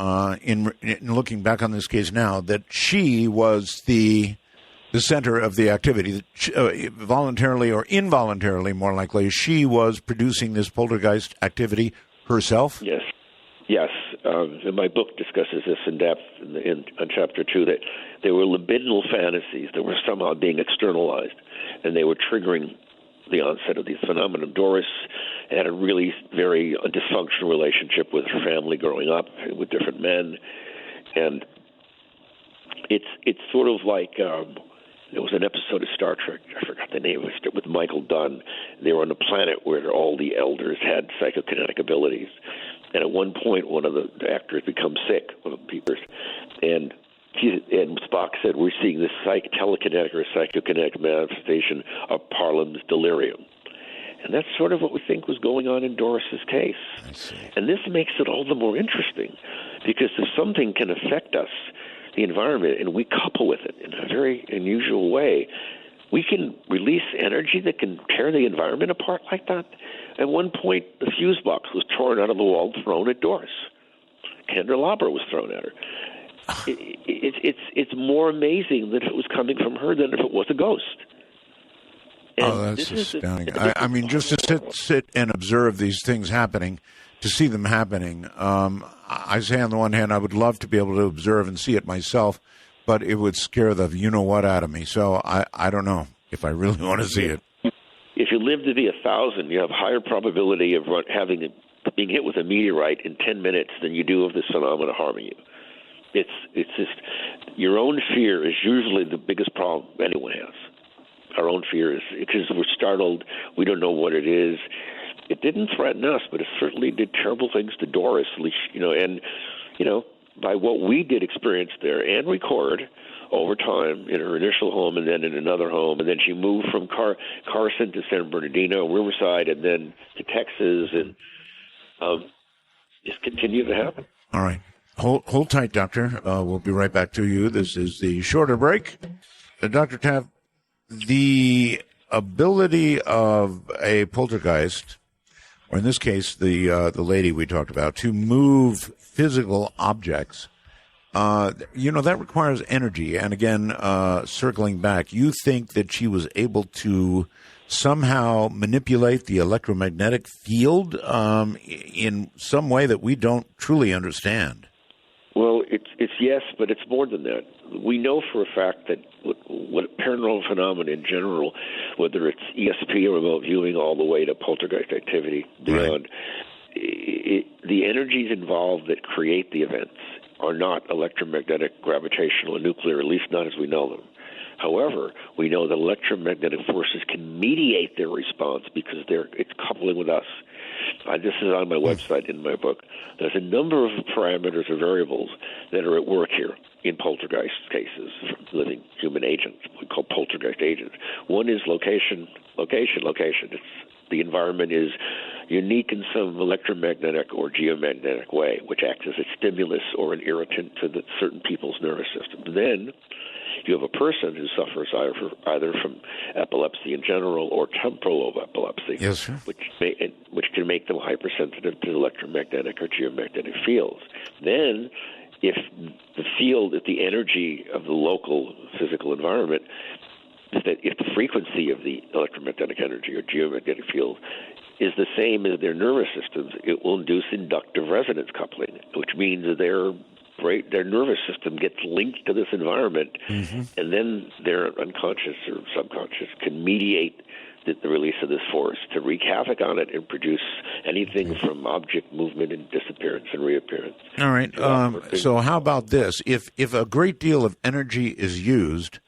in looking back on this case now, that she was the center of the activity, that voluntarily or involuntarily, more likely, she was producing this poltergeist activity herself? Yes. And my book discusses this in depth on Chapter 2, that there were libidinal fantasies that were somehow being externalized, and they were triggering the onset of these phenomena. Doris had a really very dysfunctional relationship with her family growing up, with different men, and it's sort of like there was an episode of Star Trek, I forgot the name of it, with Michael Dunn. They were on a planet where all the elders had psychokinetic abilities. And at one point, one of the actors becomes sick, one of the people, and Spock said, we're seeing this telekinetic or psychokinetic manifestation of Parlam's delirium. And that's sort of what we think was going on in Doris's case. I see. And this makes it all the more interesting, because if something can affect us, the environment, and we couple with it in a very unusual way, we can release energy that can tear the environment apart like that. At one point, the fuse box was torn out of the wall and thrown at Doris. Candelabra was thrown at her. It's more amazing that if it was coming from her than if it was a ghost. Oh, that's astounding. I mean, just to sit and observe these things happening, to see them happening, I say on the one hand, I would love to be able to observe and see it myself, but it would scare the you-know-what out of me. So I don't know if I really want to see it. If you live to be 1,000, you have higher probability of being hit with a meteorite in 10 minutes than you do of this phenomena harming you. It's just your own fear is usually the biggest problem anyone has. Our own fear is because we're startled, we don't know what it is. It didn't threaten us, but it certainly did terrible things to Doris, at least, by what we did experience there and record over time in her initial home and then in another home. And then she moved from Carson to San Bernardino, Riverside, and then to Texas, and just continued to happen. All right. Hold tight, Doctor. We'll be right back to you. This is the shorter break. Dr. Taff, the ability of a poltergeist, or in this case, the lady we talked about, to move physical objects, that requires energy. And again, circling back, you think that she was able to somehow manipulate the electromagnetic field in some way that we don't truly understand? Well, it's yes, but it's more than that. We know for a fact that what paranormal phenomena in general, whether it's ESP or remote viewing all the way to poltergeist activity beyond, the energies involved that create the events are not electromagnetic, gravitational, or nuclear, at least not as we know them. However, we know that electromagnetic forces can mediate their response because it's coupling with us. This is on my website in my book. There's a number of parameters or variables that are at work here in poltergeist cases, living human agents, we call poltergeist agents. One is location. The environment is unique in some electromagnetic or geomagnetic way, which acts as a stimulus or an irritant to certain people's nervous system. Then you have a person who suffers either from epilepsy in general or temporal lobe epilepsy, yes, sir. which can make them hypersensitive to electromagnetic or geomagnetic fields. Then, if the energy of the local physical environment is that if the frequency of the electromagnetic energy or geomagnetic field is the same as their nervous systems, it will induce inductive resonance coupling, which means that their nervous system gets linked to this environment, and then their unconscious or subconscious can mediate the release of this force to wreak havoc on it and produce anything from object movement and disappearance and reappearance. All right. So how about this? If a great deal of energy is used,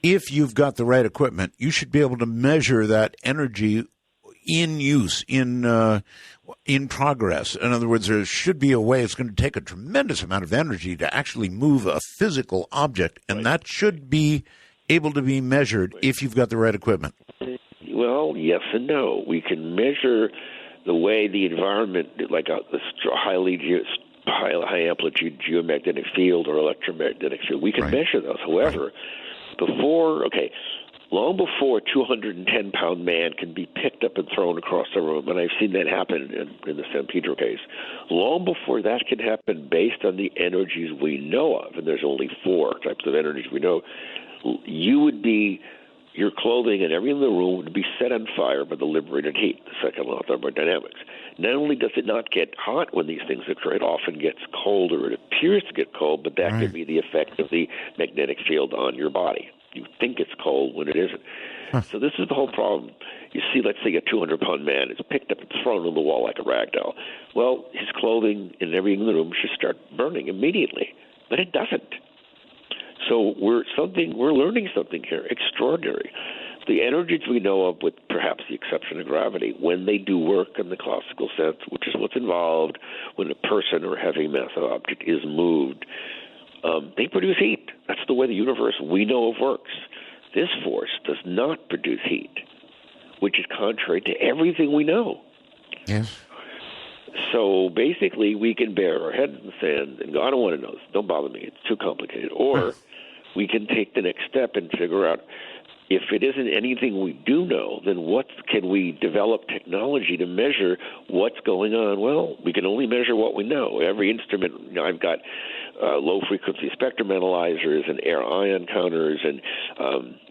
if you've got the right equipment, you should be able to measure that energy in use, in progress. In other words, there should be a way. It's going to take a tremendous amount of energy to actually move a physical object, and that should be able to be measured if you've got the right equipment. Well, yes and no. We can measure the way the environment, like a high amplitude geomagnetic field or electromagnetic field, we can measure those. However, long before a 210-pound man can be picked up and thrown across the room, and I've seen that happen in the San Pedro case, long before that can happen based on the energies we know of, and there's only 4 types of energies we know, your clothing and everything in the room would be set on fire by the liberated heat, the second law of thermodynamics. Not only does it not get hot when these things occur, it often gets cold, or it appears to get cold, but that could be the effect of the magnetic field on your body. You think it's cold when it isn't. So this is the whole problem. You see, let's say a 200-pound man is picked up and thrown on the wall like a rag doll. Well, his clothing and everything in the room should start burning immediately, but it doesn't. So we're learning something here extraordinary. The energies we know of, with perhaps the exception of gravity, when they do work in the classical sense, which is what's involved when a person or heavy massive object is moved, they produce heat. That's the way the universe we know of works. This force does not produce heat, which is contrary to everything we know. Yes. So basically, we can bury our head in the sand and go, I don't want to know this. Don't bother me. It's too complicated. Or we can take the next step and figure out, if it isn't anything we do know, then what can we develop technology to measure what's going on? Well, we can only measure what we know. Every instrument, I've got low-frequency spectrum analyzers and air ion counters and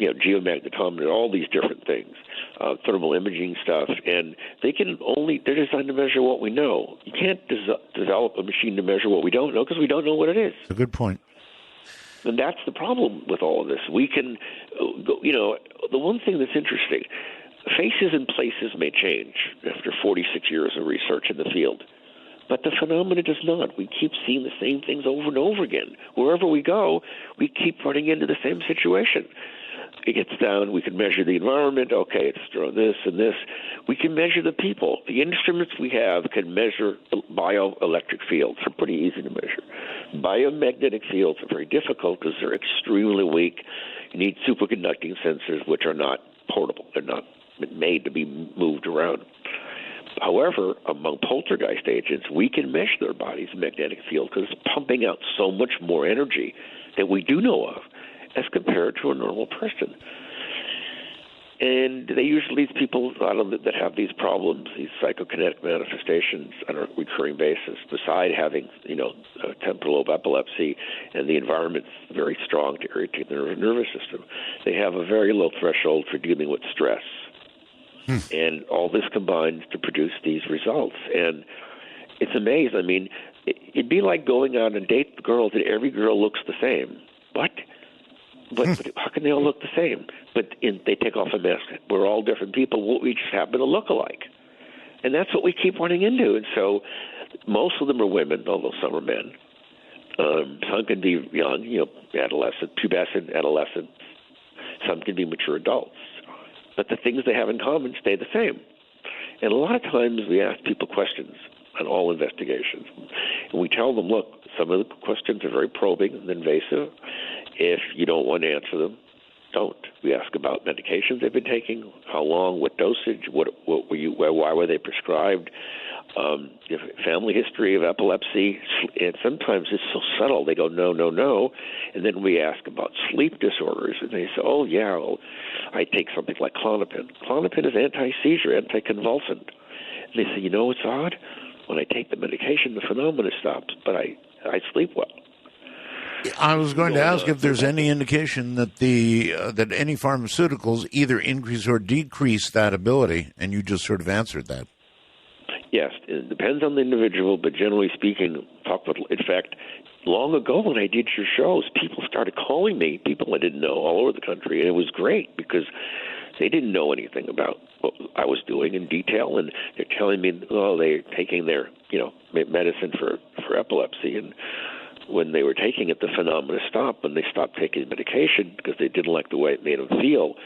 geomagnetometers, all these different things. thermal imaging stuff, and they're designed to measure what we know. You can't develop a machine to measure what we don't know because we don't know what it is. That's a good point. And that's the problem with all of this. We can, the one thing that's interesting, faces and places may change after 46 years of research in the field, but the phenomena does not. We keep seeing the same things over and over again. Wherever we go, we keep running into the same situation. It gets down, we can measure the environment. Okay, it's this and this. We can measure the people. The instruments we have can measure bioelectric fields. They're pretty easy to measure. Biomagnetic fields are very difficult because they're extremely weak. You need superconducting sensors, which are not portable. They're not made to be moved around. However, among poltergeist agents, we can measure their body's magnetic field because it's pumping out so much more energy that we do know of as compared to a normal person. And they usually, these people that have these problems, these psychokinetic manifestations on a recurring basis, beside having, temporal lobe epilepsy and the environment's very strong to irritate the nervous system, they have a very low threshold for dealing with stress. And all this combines to produce these results. And it's amazing. I mean, it'd be like going out and date the girls and every girl looks the same. What? But how can they all look the same? But they take off a mask. We're all different people. We just happen to look alike. And that's what we keep running into. And so most of them are women, although some are men. Some can be young, adolescent, pubescent, adolescent. Some can be mature adults. But the things they have in common stay the same. And a lot of times we ask people questions on all investigations. And we tell them, look, some of the questions are very probing and invasive. If you don't want to answer them, don't. We ask about medications they've been taking, how long, what dosage, why were they prescribed, family history of epilepsy. And sometimes it's so subtle. They go, no, no, no. And then we ask about sleep disorders. And they say, oh, yeah, well, I take something like Klonopin. Klonopin is anti-seizure, anti-convulsant. And they say, it's odd. When I take the medication, the phenomena stops, but I sleep well. I was going to ask if there's any indication that that any pharmaceuticals either increase or decrease that ability, and you just sort of answered that. Yes, it depends on the individual, but generally speaking, in fact, long ago when I did your shows, people started calling me, people I didn't know all over the country, and it was great because they didn't know anything about what I was doing in detail, and they're telling me, they're taking their, medicine for epilepsy, and when they were taking it, the phenomena stopped. When they stopped taking the medication because they didn't like the way it made them feel,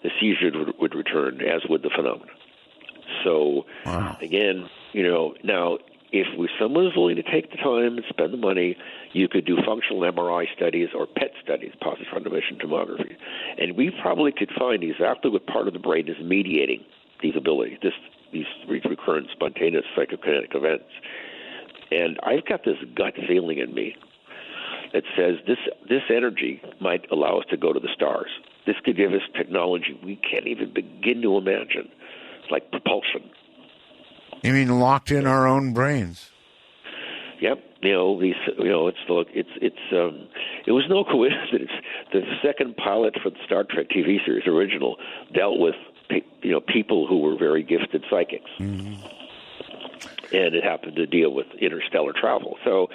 the seizure would return, as would the phenomena. So, Again, now, if someone is willing to take the time and spend the money, you could do functional MRI studies or PET studies, positive frontal emission tomography. And we probably could find exactly what part of the brain is mediating these abilities, these recurrent spontaneous psychokinetic events. And I've got this gut feeling in me that says this energy might allow us to go to the stars. This could give us technology we can't even begin to imagine, like propulsion. You mean locked in our own brains? Yep. It was no coincidence. The second pilot for the Star Trek TV series original dealt with people who were very gifted psychics. Mm-hmm. And it happened to deal with interstellar travel. So,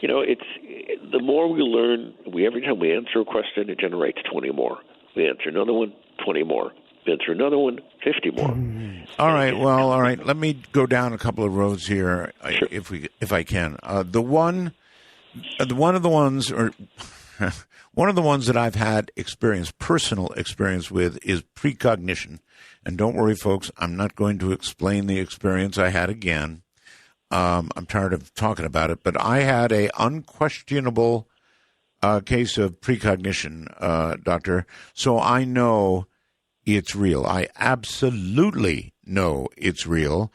it's the more we learn, every time we answer a question, it generates 20 more. We answer another one, 20 more. We answer another one, 50 more. All right. Let me go down a couple of roads here, sure. if I can. One of the ones that I've had personal experience with, is precognition. And don't worry, folks, I'm not going to explain the experience I had again. I'm tired of talking about it, but I had a unquestionable case of precognition, Doctor, so I know it's real. I absolutely know it's real.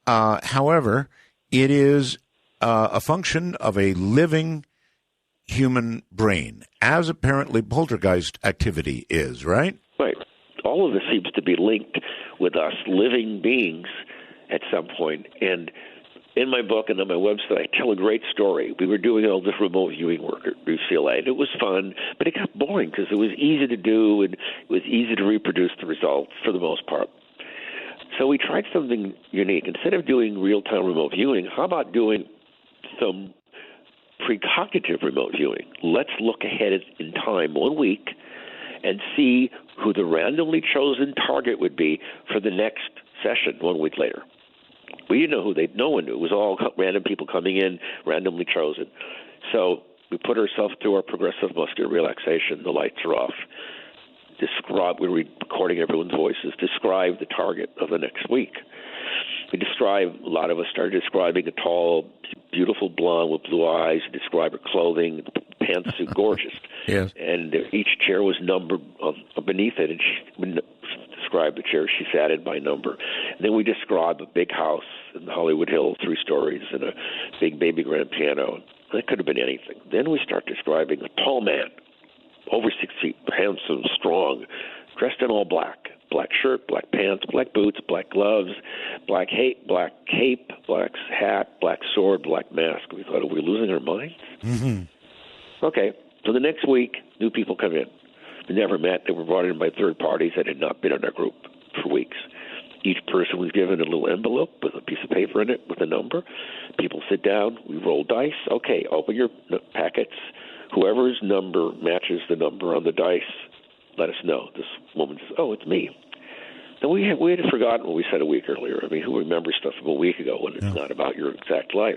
However, it is a function of a living human brain, as apparently poltergeist activity is, right? Right. All of this seems to be linked with us living beings at some point. And in my book and on my website, I tell a great story. We were doing all this remote viewing work at UCLA, and it was fun, but it got boring because it was easy to do and it was easy to reproduce the results for the most part. So we tried something unique. Instead of doing real-time remote viewing, how about doing some precognitive remote viewing? Let's look ahead in time 1 week and see who the randomly chosen target would be for the next session 1 week later. We didn't know no one knew. It was all random people coming in, randomly chosen. So we put ourselves through our progressive muscular relaxation. The lights are off. We're recording everyone's voices. Describe the target of the next week. A lot of us started describing a tall, beautiful blonde with blue eyes. Describe her clothing, pantsuit, gorgeous. Yes. And each chair was numbered beneath it, and she described the chair she sat in by number. And then we described a big house in the Hollywood Hills, 3 stories, and a big baby grand piano. That could have been anything. Then we start describing a tall man, over 6 feet, handsome, strong, dressed in all black. Black shirt, black pants, black boots, black gloves, black cape, black hat, black sword, black mask. We thought, are we losing our minds? Mm-hmm. Okay, so the next week, new people come in. We never met. They were brought in by third parties that had not been in our group for weeks. Each person was given a little envelope with a piece of paper in it with a number. People sit down. We roll dice. Okay, open your packets. Whoever's number matches the number on the dice, let us know. This woman says, oh, it's me. Then we had forgotten what we said a week earlier. I mean, who remembers stuff from a week ago when it's not about your exact life?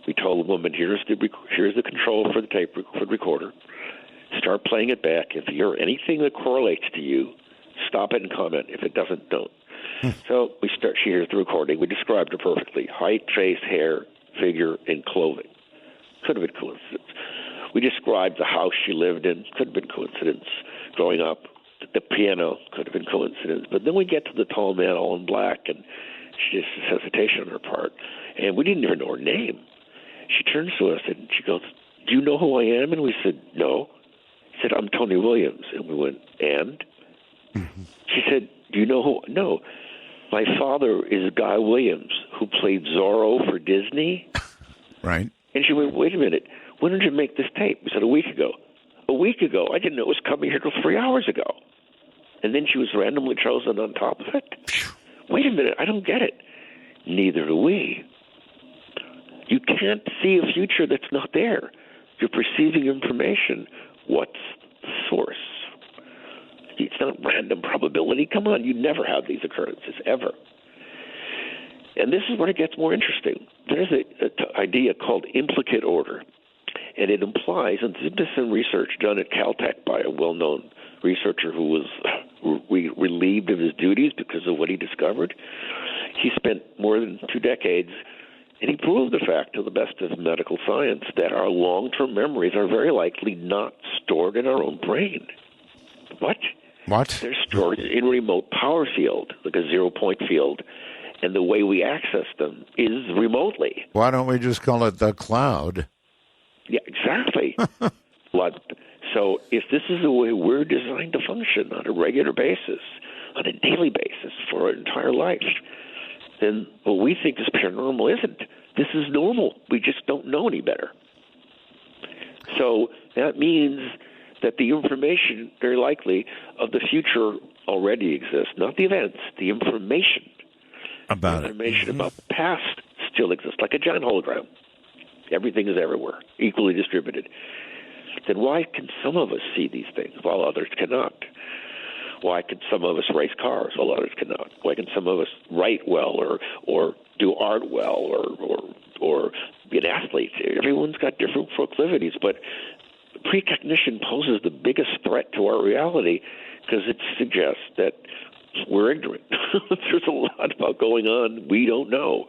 We told the woman, here's the control for the tape recorder. Start playing it back. If you hear anything that correlates to you, stop it and comment. If it doesn't, don't. So she hears the recording. We described her perfectly. Height, face, hair, figure, and clothing. Could have been coincidence. We described the house she lived in. Could have been coincidence. Growing up, the piano could have been coincidence. But then we get to the tall man all in black, and she just has hesitation on her part. And we didn't even know her name. She turns to us, and she goes, do you know who I am? And we said, no. She said, I'm Tony Williams. And we went, and? Mm-hmm. She said, do you know who? No. My father is Guy Williams, who played Zorro for Disney. Right. And she went, wait a minute. When did you make this tape? We said, a week ago. A week ago? I didn't know it was coming here till 3 hours ago. And then she was randomly chosen on top of it? Wait a minute. I don't get it. Neither do we. You can't see a future that's not there. You're perceiving information. What's the source? It's not random probability. Come on, you never have these occurrences, ever. And this is where it gets more interesting. There's an idea called implicate order, and it implies, and there's been some research done at Caltech by a well-known researcher who was relieved of his duties because of what he discovered. He spent more than 2 decades, and he proved the fact, to the best of medical science, that our long-term memories are very likely not stored in our own brain. What? They're stored in a remote power field, like a zero-point field, and the way we access them is remotely. Why don't we just call it the cloud? Yeah, exactly. So if this is the way we're designed to function on a regular basis, on a daily basis for our entire life, then what we think is paranormal isn't. This is normal. We just don't know any better. So that means that the information, very likely, of the future already exists. Not the events, the information. About about the past still exists, like a giant hologram. Everything is everywhere, equally distributed. Then why can some of us see these things while others cannot? Why can some of us race cars while others cannot? Why can some of us write well or do art well or be an athlete? Everyone's got different proclivities, but precognition poses the biggest threat to our reality because it suggests that we're ignorant. There's a lot about going on we don't know.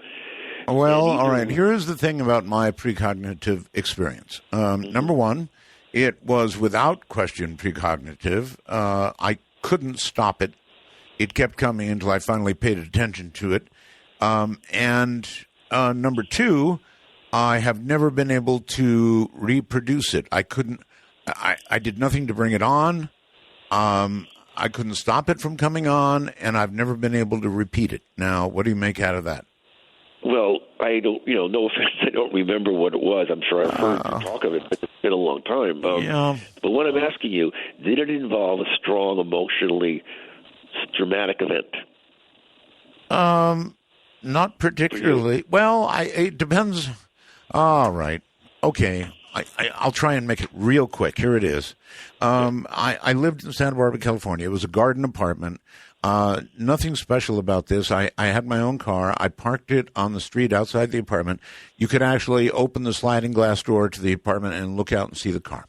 Well, all right. Here's the thing about my precognitive experience. Number one, it was without question precognitive. I couldn't stop it. It kept coming until I finally paid attention to it. And number two, I have never been able to reproduce it. I couldn't. I did nothing to bring it on. I couldn't stop it from coming on, and I've never been able to repeat it. Now, what do you make out of that? Well, I don't, no offense, I don't remember what it was. I'm sure I've heard talk of it, but it's been a long time. Yeah. But what I'm asking you, did it involve a strong, emotionally dramatic event? Not particularly. Well, it depends. All right. Okay. I'll try and make it real quick. Here it is. I lived in Santa Barbara, California. It was a garden apartment. Nothing special about this. I had my own car. I parked it on the street outside the apartment. You could actually open the sliding glass door to the apartment and look out and see the car.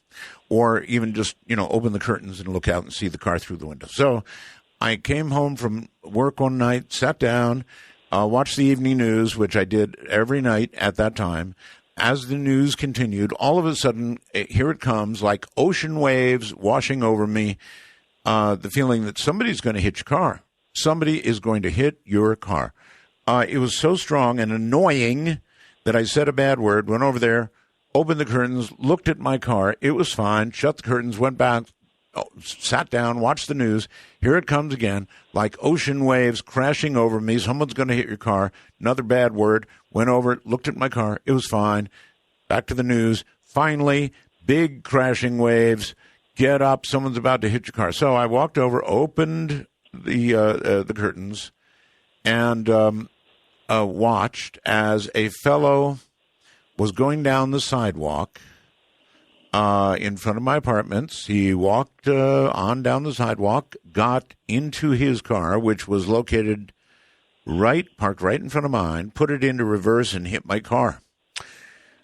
Or even just, open the curtains and look out and see the car through the window. So I came home from work one night, sat down, watched the evening news, which I did every night at that time. As the news continued, all of a sudden, here it comes, like ocean waves washing over me, the feeling that somebody's going to hit your car. Somebody is going to hit your car. It was so strong and annoying that I said a bad word, went over there, opened the curtains, looked at my car. It was fine, shut the curtains, went back, sat down, watched the news. Here it comes again, like ocean waves crashing over me. Someone's going to hit your car. Another bad word. Went over, looked at my car. It was fine. Back to the news. Finally, big crashing waves. Get up. Someone's about to hit your car. So I walked over, opened the curtains, and watched as a fellow was going down the sidewalk in front of my apartments. He walked on down the sidewalk, got into his car, which was located parked right in front of mine, put it into reverse and hit my car.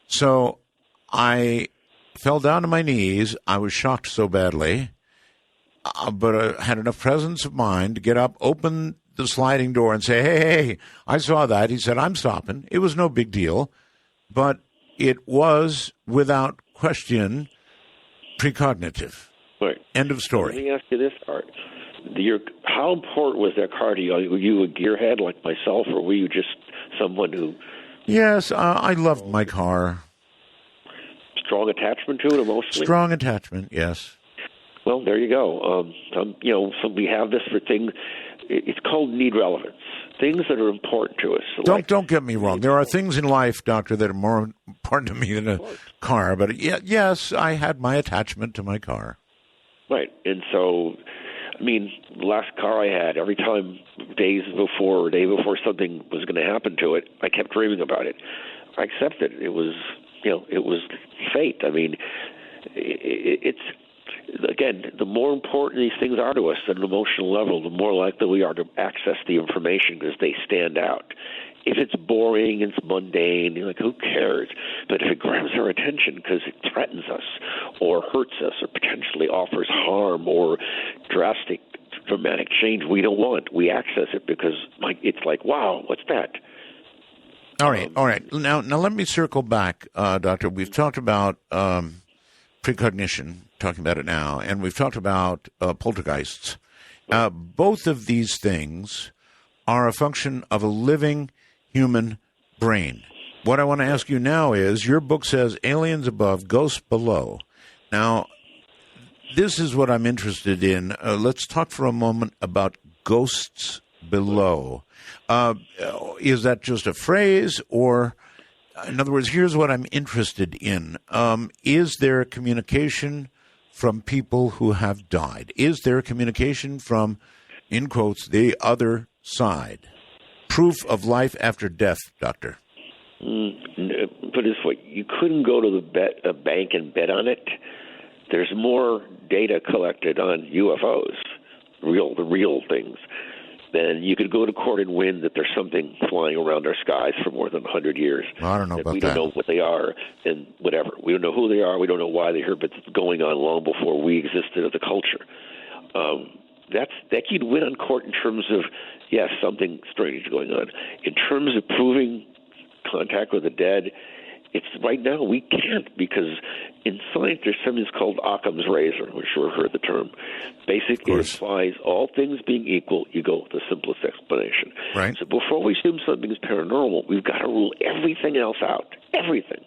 So I fell down to my knees. I was shocked so badly, but I had enough presence of mind to get up, open the sliding door and say, hey, I saw that. He said, I'm stopping. It was no big deal, but it was without question precognitive. Right. End of story. Let me ask you this, Art. How important was that car to you? Were you a gearhead like myself, or were you just someone who... Yes, I loved my car. Strong attachment to it emotionally? Strong attachment, yes. Well, there you go. So we have this for things. It's called need relevance. Things that are important to us. Don't get me wrong. There are things in life, Doctor, that are more important to me than a car. But yes, I had my attachment to my car. Right. And so, the last car I had, every time day before something was going to happen to it, I kept dreaming about it. I accepted it. It was fate. It's... Again, the more important these things are to us at an emotional level, the more likely we are to access the information because they stand out. If it's boring, it's mundane, you're like, who cares? But if it grabs our attention because it threatens us or hurts us or potentially offers harm or dramatic change we don't want, we access it because it's like, wow, what's that? All right. Now let me circle back, Doctor. We've talked about precognition, talking about it now, and we've talked about poltergeists. Both of these things are a function of a living human brain. What I want to ask you now is, your book says aliens above, ghosts below. Now, this is what I'm interested in. Let's talk for a moment about ghosts below. Is that just a phrase, or... In other words, here's what I'm interested in. Is there communication from people who have died? Is there communication from, in quotes, the other side? Proof of life after death, Doctor. Put it this way, you couldn't go to a bank and bet on it. There's more data collected on UFOs, the real things, then you could go to court and win that there's something flying around our skies for more than 100 years. Well, I don't know about that. We don't know what they are and whatever. We don't know who they are. We don't know why they're here, but it's going on long before we existed as a culture. That you'd win on court in terms of, yes, something strange is going on. In terms of proving contact with the dead, it's right now we can't, because in science there's something that's called Occam's razor. I'm sure you've heard the term. Basically, it implies all things being equal, you go with the simplest explanation. Right. So before we assume something is paranormal, we've got to rule everything else out. Everything.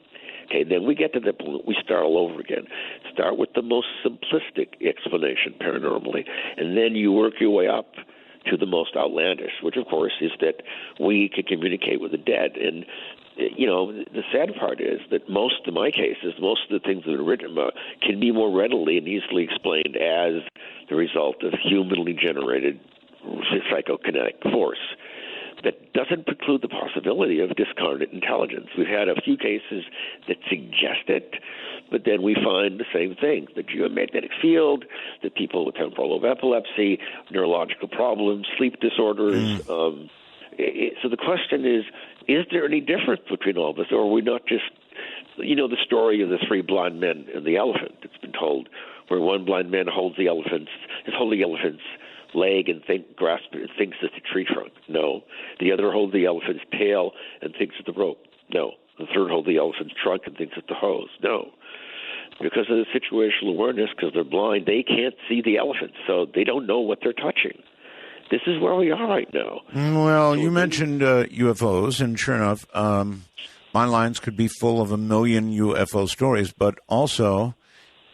Okay, then we get to the point, we start all over again. Start with the most simplistic explanation paranormally, and then you work your way up to the most outlandish, which, of course, is that we can communicate with the dead. And, the sad part is that most of my cases, most of the things that are written about can be more readily and easily explained as the result of humanly generated psychokinetic force. That doesn't preclude the possibility of discarnate intelligence. We've had a few cases that suggest it, but then we find the same thing, the geomagnetic field, the people with temporal lobe epilepsy, neurological problems, sleep disorders. So the question is there any difference between all this, or are we not just, the story of the three blind men and the elephant that's been told, where one blind man holds the elephant's leg and thinks it's a tree trunk. No. The other holds the elephant's tail and thinks it's the rope. No. The third holds the elephant's trunk and thinks it's the hose. No. Because of the situational awareness, because they're blind, they can't see the elephant, so they don't know what they're touching. This is where we are right now. Well, you mentioned UFOs, and sure enough, my lines could be full of 1 million UFO stories, but also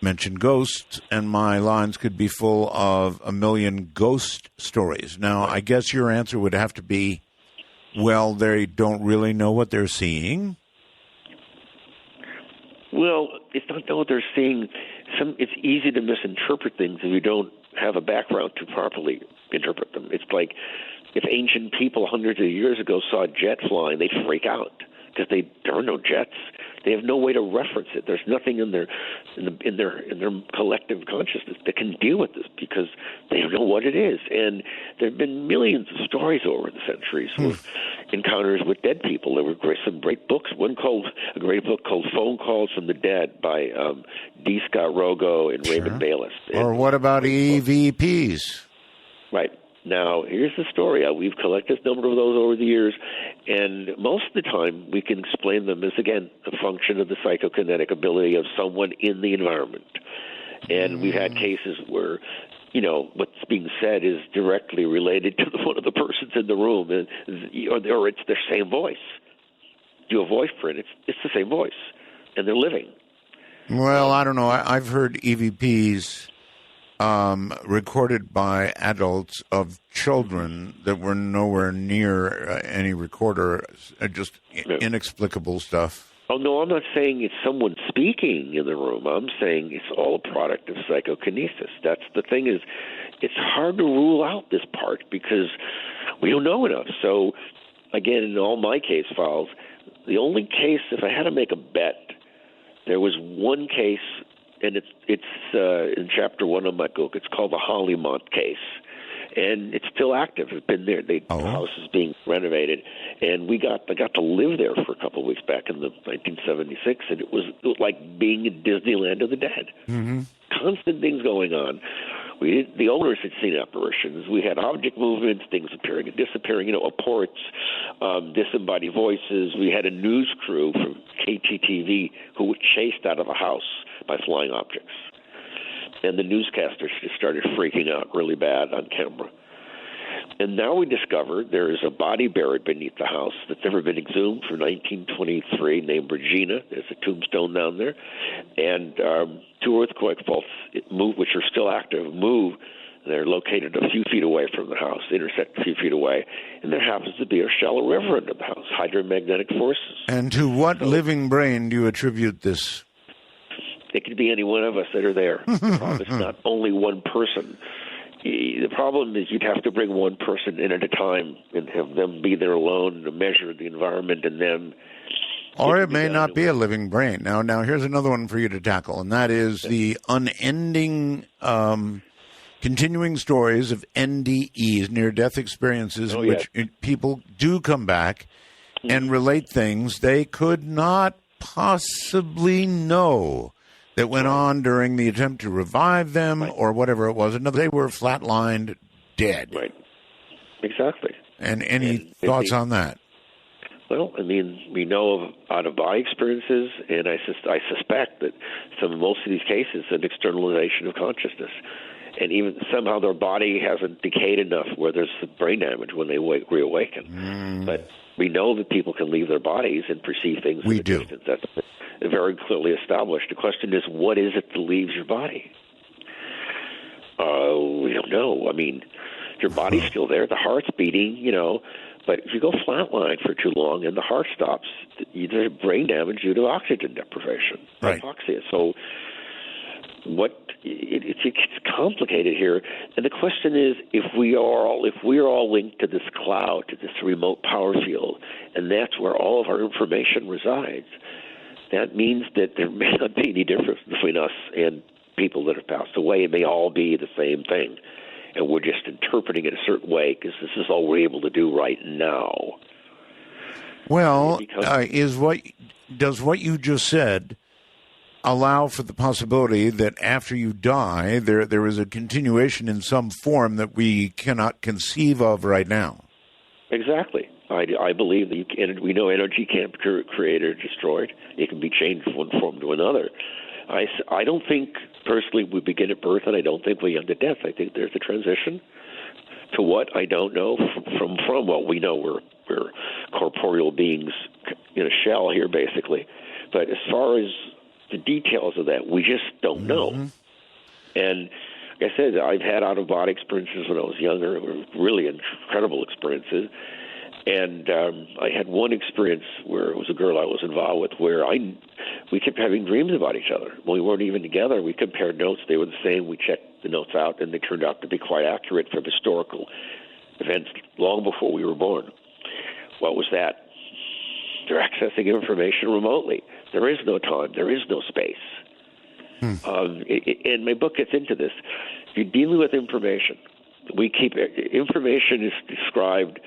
mentioned ghosts, and my lines could be full of 1 million ghost stories. Now, I guess your answer would have to be, well, they don't really know what they're seeing. Well, it's not know what they're seeing. It's easy to misinterpret things if you don't have a background to properly interpret them. It's like if ancient people hundreds of years ago saw a jet flying, they'd freak out because there are no jets. They have no way to reference it. There's nothing in their collective consciousness that can deal with this because they don't know what it is. And there have been millions of stories over the centuries of encounters with dead people. There were some great books. A great book called Phone Calls from the Dead by D. Scott Rogo and Raymond Bayless. Or what about EVPs? Right. Now, here's the story. We've collected a number of those over the years, and most of the time we can explain them as, again, a function of the psychokinetic ability of someone in the environment. And we've had cases where, what's being said is directly related to one of the persons in the room, or it's their same voice. Do a voice print, it's the same voice, and they're living. Well, I don't know. I've heard EVPs recorded by adults of children that were nowhere near any recorder, just inexplicable stuff. Oh, no, I'm not saying it's someone speaking in the room. I'm saying it's all a product of psychokinesis. That's the thing is, it's hard to rule out this part because we don't know enough. So, again, in all my case files, the only case, if I had to make a bet, there was one case, and it's in Chapter 1 of my book. It's called the Hollymont case, and it's still active. It's been there. The house is being renovated, and I got to live there for a couple of weeks back in 1976, and it was like being in Disneyland of the dead. Mm-hmm. Constant things going on. The owners had seen apparitions. We had object movements, things appearing and disappearing, apports, disembodied voices. We had a news crew from KTTV who were chased out of a house by flying objects. And the newscasters just started freaking out really bad on camera. And now we discover there is a body buried beneath the house that's never been exhumed from 1923 named Regina. There's a tombstone down there. And 2 earthquake faults, which are still active, move. They're located a few feet away from the house, intersect a few feet away. And there happens to be a shallow river under the house, hydromagnetic forces. And to what living brain do you attribute this? It could be any one of us that are there. The problem is not only one person. The problem is you'd have to bring one person in at a time and have them be there alone to measure the environment and them. Or it may not be a living brain. Now here's another one for you to tackle, and that is the unending, continuing stories of NDEs, near-death experiences, in which people do come back and relate things they could not possibly know that went on during the attempt to revive them or whatever it was. They were flatlined, dead. Right. Exactly. And any thoughts on that? Well, we know of out-of-body experiences, and I suspect that most of these cases an externalization of consciousness. And even somehow their body hasn't decayed enough where there's brain damage when they reawaken. But we know that people can leave their bodies and perceive things in the distance. That's very clearly established. The question is, what is it that leaves your body? We don't know. Your body's still there. The heart's beating, But if you go flatline for too long and the heart stops, there's brain damage due to oxygen deprivation, right. hypoxia. So it's complicated here. And the question is, if we are all linked to this cloud, to this remote power field, and that's where all of our information resides, that means that there may not be any difference between us and people that have passed away. It may all be the same thing. And we're just interpreting it a certain way because this is all we're able to do right now. Well, does what you just said allow for the possibility that after you die, there is a continuation in some form that we cannot conceive of right now? Exactly. I believe that we know energy can't be created or destroyed. It can be changed from one form to another. I don't think, personally, we begin at birth, and I don't think we end at death. I think there's a transition to what I don't know from what we know. We're corporeal beings in a shell here, basically. But as far as the details of that, we just don't know. Mm-hmm. And like I said, I've had out-of-body experiences when I was younger. It were really incredible experiences. And I had one experience where it was a girl I was involved with where we kept having dreams about each other. When we weren't even together, we compared notes. They were the same. We checked the notes out, and they turned out to be quite accurate from historical events long before we were born. What was that? They're accessing information remotely. There is no time. There is no space. And my book gets into this. If you're dealing with information, information is described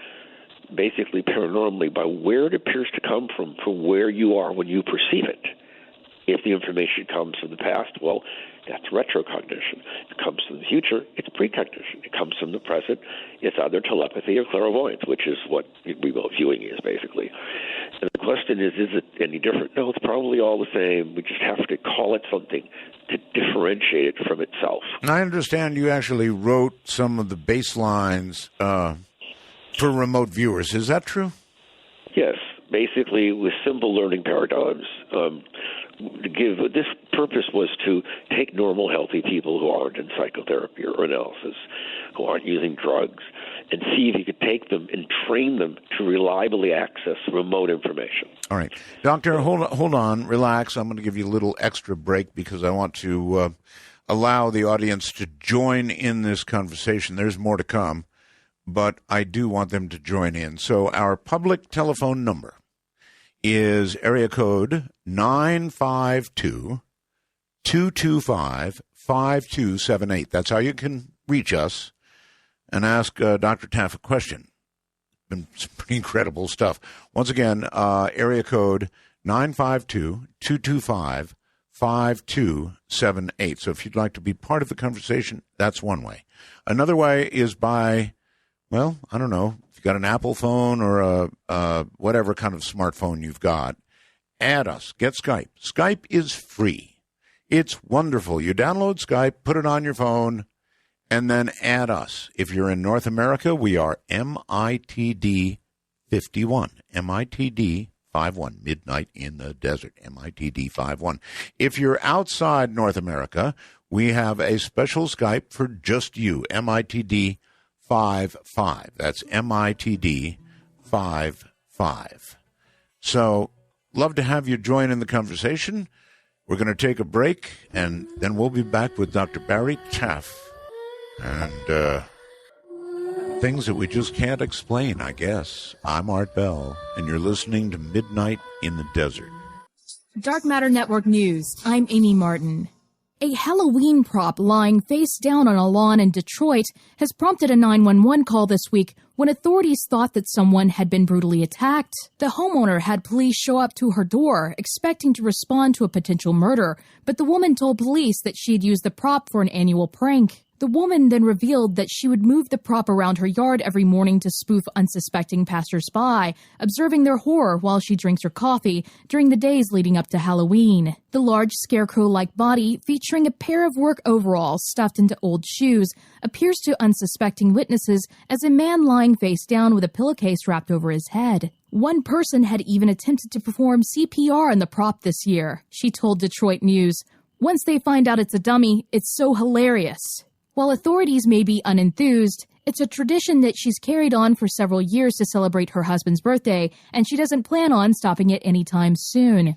basically paranormally by where it appears to come from where you are when you perceive it. If the information comes from the past, well, that's retrocognition. If it comes from the future, it's precognition. If it comes from the present, it's either telepathy or clairvoyance, which is what remote viewing is, basically. And the question is it any different? No, it's probably all the same. We just have to call it something to differentiate it from itself. And I understand you actually wrote some of the baselines for remote viewers. Is that true? Yes. Basically, with simple learning paradigms, this purpose was to take normal, healthy people who aren't in psychotherapy or analysis, who aren't using drugs, and see if you could take them and train them to reliably access remote information. All right. Doctor, hold on. Relax. I'm going to give you a little extra break because I want to allow the audience to join in this conversation. There's more to come, but I do want them to join in. So our public telephone number is area code 952-225-5278. That's how you can reach us and ask Dr. Taff a question. Been some pretty incredible stuff. Once again, area code 952-225-5278. So if you'd like to be part of the conversation, that's one way. Another way is by, well, I don't know, if you've got an Apple phone or a whatever kind of smartphone you've got, add us. Get Skype. Skype is free. It's wonderful. You download Skype, put it on your phone, and then add us. If you're in North America, we are MITD 51. MITD 51. Midnight in the Desert. MITD 51. If you're outside North America, we have a special Skype for just you. MITD 55. That's MITD 55. So, love to have you join in the conversation. We're going to take a break, and then we'll be back with Dr. Barry Taff. And things that we just can't explain, I guess. I'm Art Bell, and you're listening to Midnight in the Desert. Dark Matter Network News. I'm Amy Martin. A Halloween prop lying face down on a lawn in Detroit has prompted a 911 call this week when authorities thought that someone had been brutally attacked. The homeowner had police show up to her door, expecting to respond to a potential murder, but the woman told police that she had used the prop for an annual prank. The woman then revealed that she would move the prop around her yard every morning to spoof unsuspecting passersby, observing their horror while she drinks her coffee during the days leading up to Halloween. The large scarecrow-like body, featuring a pair of work overalls stuffed into old shoes, appears to unsuspecting witnesses as a man lying face down with a pillowcase wrapped over his head. One person had even attempted to perform CPR on the prop this year, she told Detroit News. Once they find out it's a dummy, it's so hilarious. While authorities may be unenthused, It's a tradition that she's carried on for several years to celebrate her husband's birthday, and she doesn't plan on stopping it anytime soon.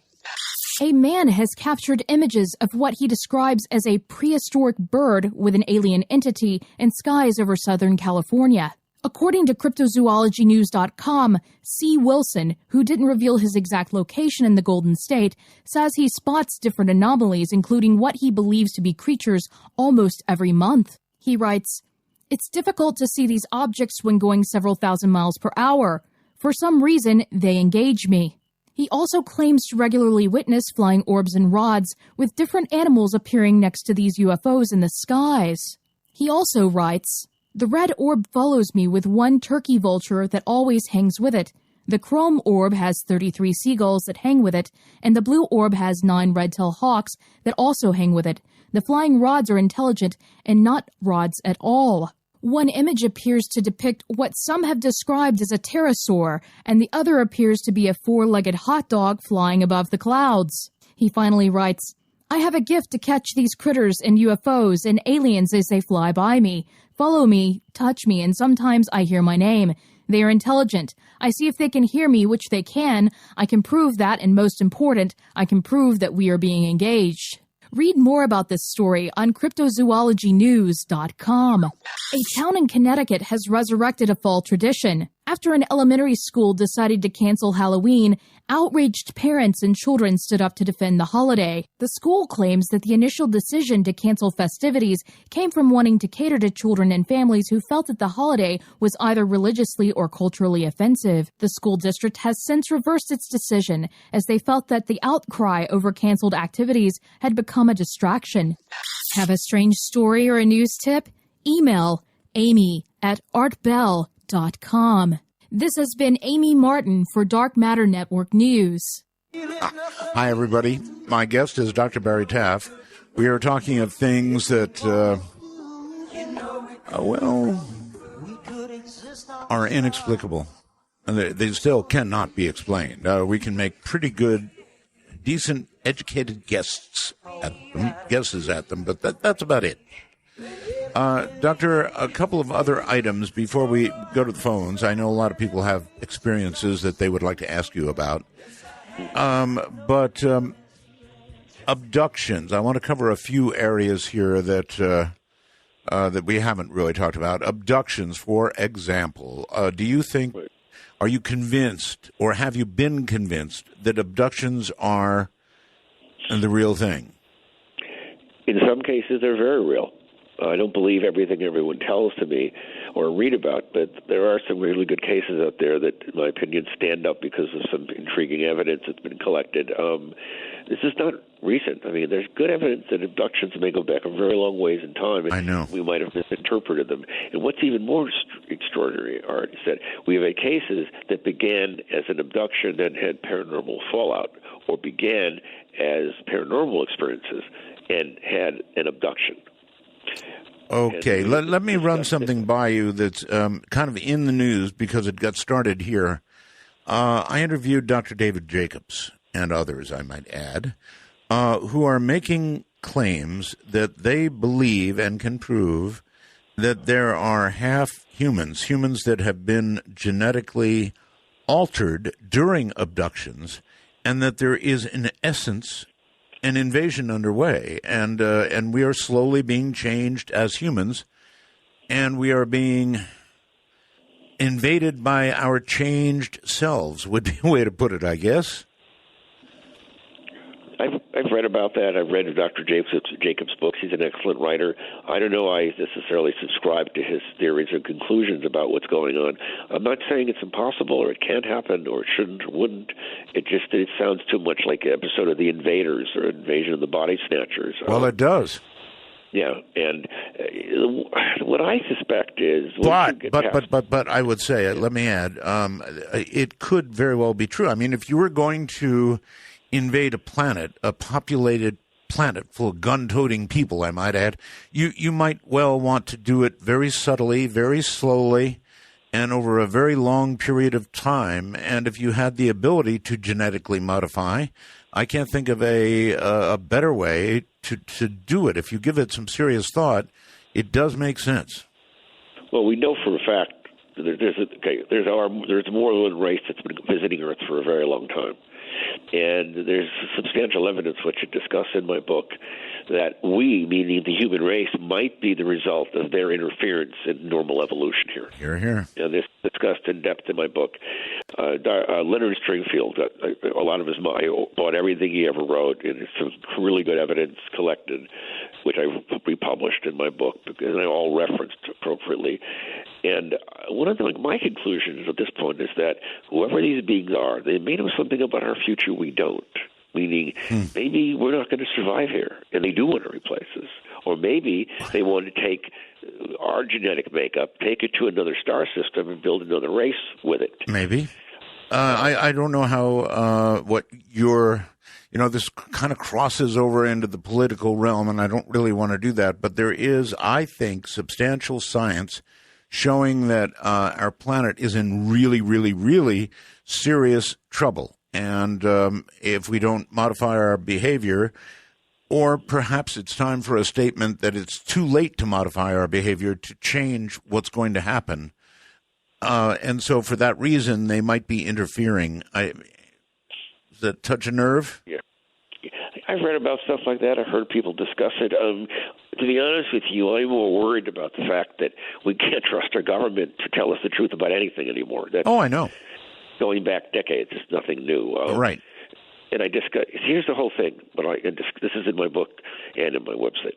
A man has captured images of what he describes as a prehistoric bird with an alien entity in skies over Southern California. According to cryptozoologynews.com, C. Wilson, who didn't reveal his exact location in the Golden State, says he spots different anomalies, including what he believes to be creatures, almost every month. He writes, "It's difficult to see these objects when going several thousand miles per hour. For some reason, they engage me." He also claims to regularly witness flying orbs and rods, with different animals appearing next to these UFOs in the skies. He also writes, "The red orb follows me with one turkey vulture that always hangs with it. The chrome orb has 33 seagulls that hang with it, and the blue orb has 9 red-tailed hawks that also hang with it. The flying rods are intelligent and not rods at all." One image appears to depict what some have described as a pterosaur, and the other appears to be a 4-legged hot dog flying above the clouds. He finally writes, "I have a gift to catch these critters and UFOs and aliens as they fly by me, follow me, touch me, and sometimes I hear my name. They are intelligent. I see if they can hear me, which they can. I can prove that, and most important, I can prove that we are being engaged." Read more about this story on cryptozoologynews.com. A town in Connecticut has resurrected a fall tradition. After an elementary school decided to cancel Halloween, outraged parents and children stood up to defend the holiday. The school claims that the initial decision to cancel festivities came from wanting to cater to children and families who felt that the holiday was either religiously or culturally offensive. The school district has since reversed its decision, as they felt that the outcry over canceled activities had become a distraction. Have a strange story or a news tip? Email amy@artbell.com. This has been Amy Martin for Dark Matter Network News. Hi, everybody. My guest is Dr. Barry Taff. We are talking of things that, are inexplicable. And they still cannot be explained. We can make pretty good, decent, educated guesses at them, but that's about it. Doctor, a couple of other items before we go to the phones. I know a lot of people have experiences that they would like to ask you about. But abductions. I want to cover a few areas here that we haven't really talked about. Abductions, for example. Are you convinced, or have you been convinced, that abductions are the real thing? In some cases, they're very real. I don't believe everything everyone tells to me or read about, but there are some really good cases out there that, in my opinion, stand up because of some intriguing evidence that's been collected. This is not recent. I mean, there's good evidence that abductions may go back a very long ways in time. I know. We might have misinterpreted them. And what's even more extraordinary, Art, is that we have cases that began as an abduction and had paranormal fallout, or began as paranormal experiences and had an abduction. Okay, let me run something by you that's kind of in the news because it got started here. I interviewed Dr. David Jacobs and others, I might add, who are making claims that they believe and can prove that there are humans that have been genetically altered during abductions, and that there is, in essence, an invasion underway, and we are slowly being changed as humans, and we are being invaded by our changed selves, would be a way to put it, I guess. I've read about that. I've read Dr. Jacobs' books. He's an excellent writer. I don't know I necessarily subscribe to his theories or conclusions about what's going on. I'm not saying it's impossible or it can't happen or it shouldn't or wouldn't. It sounds too much like an episode of The Invaders or Invasion of the Body Snatchers. Well, it does. Yeah, and what I suspect is... But I would say, let me add, it could very well be true. I mean, if you were going to invade a populated planet full of gun-toting people, I might add, you might well want to do it very subtly, very slowly, and over a very long period of time. And if you had the ability to genetically modify, I can't think of a better way to do it. If you give it some serious thought, it does make sense. Well, we know for a fact that there's more than one race that's been visiting Earth for a very long time. And there's substantial evidence, which I discuss in my book, that we, meaning the human race, might be the result of their interference in normal evolution here. Hear, hear. And this is discussed in depth in my book. Leonard Stringfield, a lot of his I bought everything he ever wrote, and it's some really good evidence collected, which I republished in my book, and I all referenced appropriately. And one of my conclusions at this point is that whoever these beings are, they may know something about our future we don't. Meaning, maybe we're not going to survive here, and they do want to replace us. Or maybe they want to take our genetic makeup, take it to another star system, and build another race with it. Maybe. I don't know how what your, this kind of crosses over into the political realm, and I don't really want to do that. But there is, I think, substantial science showing that our planet is in really, really, really serious trouble. And if we don't modify our behavior, or perhaps it's time for a statement that it's too late to modify our behavior to change what's going to happen. And so for that reason, they might be interfering. Does that touch a nerve? Yeah. I've read about stuff like that. I've heard people discuss it. To be honest with you, I'm more worried about the fact that we can't trust our government to tell us the truth about anything anymore. I know. Going back decades, it's nothing new. Right. And I discuss. Here's the whole thing. But this is in my book and in my website.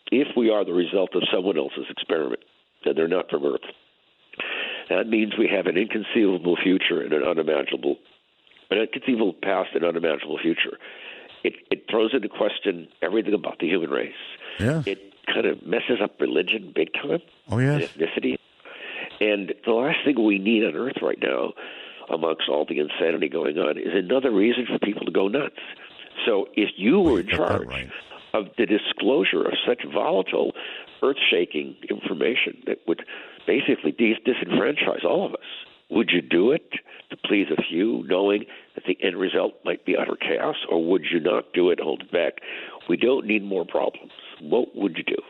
If we are the result of someone else's experiment, then they're not from Earth. That means we have an inconceivable future and an inconceivable past and unimaginable future. It throws into question everything about the human race. Yeah. It kind of messes up religion big time. Oh, yeah. Ethnicity. And the last thing we need on Earth right now, amongst all the insanity going on, is another reason for people to go nuts. So if you were in charge of the disclosure of such volatile, earth-shaking information that would basically disenfranchise all of us, would you do it to please a few, knowing that the end result might be utter chaos, or would you not do it, hold it back? We don't need more problems. What would you do?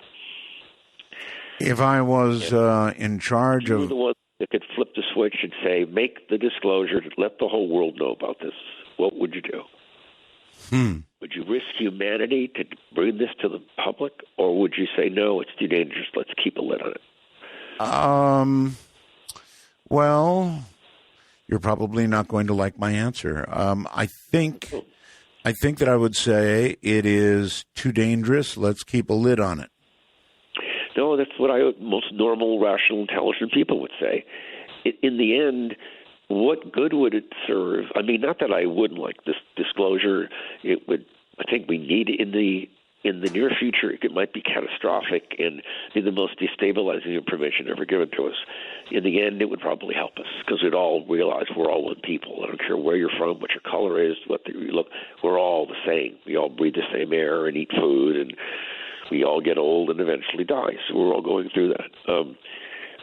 If I was in charge of... You're the one that could flip the switch and say, make the disclosure, let the whole world know about this. What would you do? Would you risk humanity to bring this to the public, or would you say, no, it's too dangerous, let's keep a lid on it? Well, you're probably not going to like my answer. I think that I would say it is too dangerous, let's keep a lid on it. No, that's what most normal, rational, intelligent people would say. In the end, what good would it serve? I mean, not that I wouldn't like this disclosure. It would. I think we need in the near future. It might be catastrophic and be the most destabilizing information ever given to us. In the end, it would probably help us because we'd all realize we're all one people. I don't care where you're from, what your color is, what you look. We're all the same. We all breathe the same air and eat food, and we all get old and eventually die. So we're all going through that.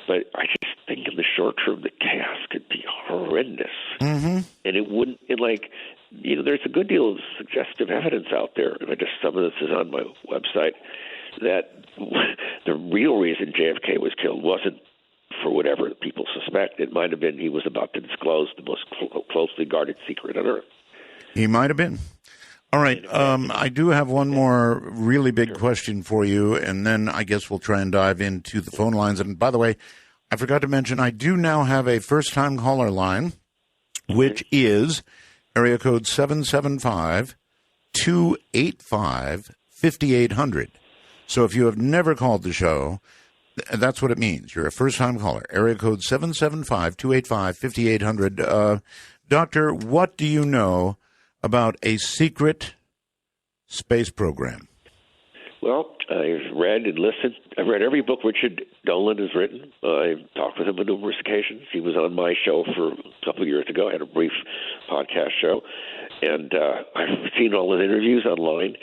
But I just think in the short term, the chaos could be horrendous. Mm-hmm. And it wouldn't, there's a good deal of suggestive evidence out there. And some of this is on my website, that the real reason JFK was killed wasn't for whatever people suspect. It might have been he was about to disclose the most closely guarded secret on Earth. He might have been. All right. I do have one more really big question for you, and then I guess we'll try and dive into the phone lines. And by the way, I forgot to mention, I do now have a first-time caller line, which is area code 775-285-5800. So if you have never called the show, that's what it means. You're a first-time caller. Area code 775-285-5800. Doctor, what do you know about a secret space program? Well, I've read and listened. I've read every book Richard Dolan has written. I've talked with him on numerous occasions. He was on my show for a couple of years ago. I had a brief podcast show. And I've seen all his interviews online.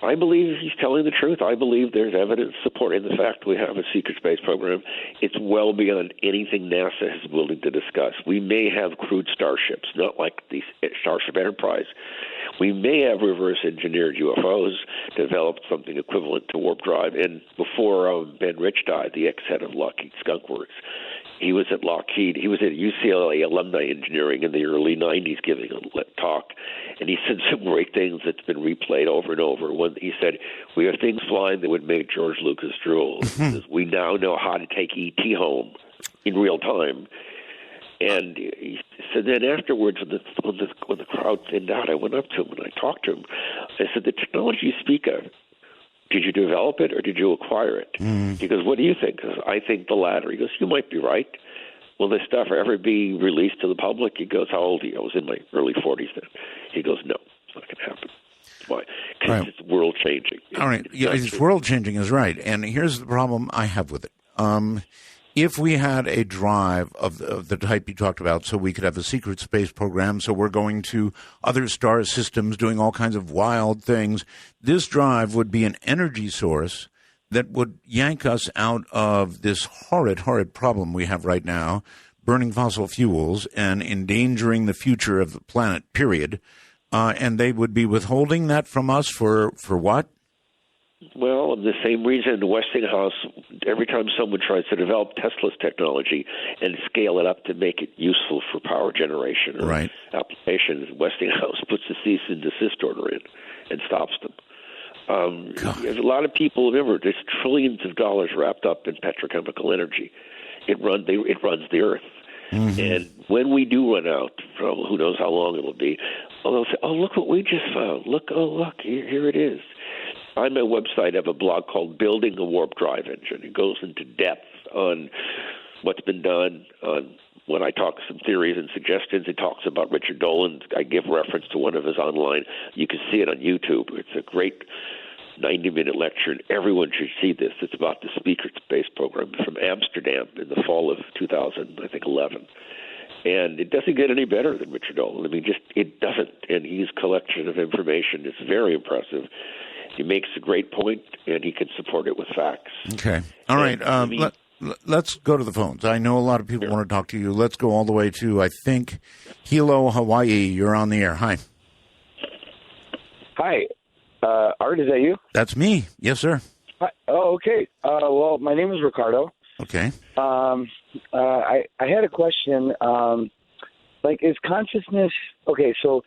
I believe he's telling the truth. I believe there's evidence supporting the fact we have a secret space program. It's well beyond anything NASA is willing to discuss. We may have crewed starships, not like the Starship Enterprise. We may have reverse-engineered UFOs, developed something equivalent to warp drive. And before Ben Rich died, the ex-head of Lockheed Skunk Works, he was at Lockheed. He was at UCLA Alumni Engineering in the early 90s giving a talk, and he said some great things that's been replayed over and over. One, he said, we have things flying that would make George Lucas drool. He says, we now know how to take E.T. home in real time. And he said then afterwards, when the crowd thinned out, I went up to him and I talked to him. I said, the technology you speak of, did you develop it or did you acquire it? He goes, what do you think? Because I think the latter. He goes, you might be right. Will this stuff ever be released to the public? He goes, how old are you? I was in my early 40s then. He goes, no, it's not going to happen. Why? Because it's world-changing. All right. Yeah, it's world-changing is right. And here's the problem I have with it. If we had a drive of the type you talked about, so we could have a secret space program, so we're going to other star systems doing all kinds of wild things, this drive would be an energy source that would yank us out of this horrid, horrid problem we have right now, burning fossil fuels and endangering the future of the planet, period. And they would be withholding that from us for what? Well, the same reason Westinghouse, every time someone tries to develop Tesla's technology and scale it up to make it useful for power generation or applications, Westinghouse puts a cease and desist order in and stops them. There's a lot of people, remember, there's trillions of dollars wrapped up in petrochemical energy. It runs the earth. And when we do run out, from who knows how long it'll be, they'll say, oh, look what we just found. Look, here it is. On my website, I have a blog called Building a Warp Drive Engine. It goes into depth on what's been done. When I talk some theories and suggestions, it talks about Richard Dolan. I give reference to one of his online. You can see it on YouTube. It's a great 90-minute lecture, and everyone should see this. It's about the secret space program from Amsterdam in the fall of 2011. And it doesn't get any better than Richard Dolan. I mean, it doesn't. And his collection of information is very impressive. He makes a great point, and he can support it with facts. Okay. All right. Let's go to the phones. I know a lot of people want to talk to you. Let's go all the way to, I think, Hilo, Hawaii. You're on the air. Hi. Hi. Art, is that you? That's me. Yes, sir. Hi. Oh, okay. Well, my name is Ricardo. Okay. I had a question. Is consciousness... Okay, so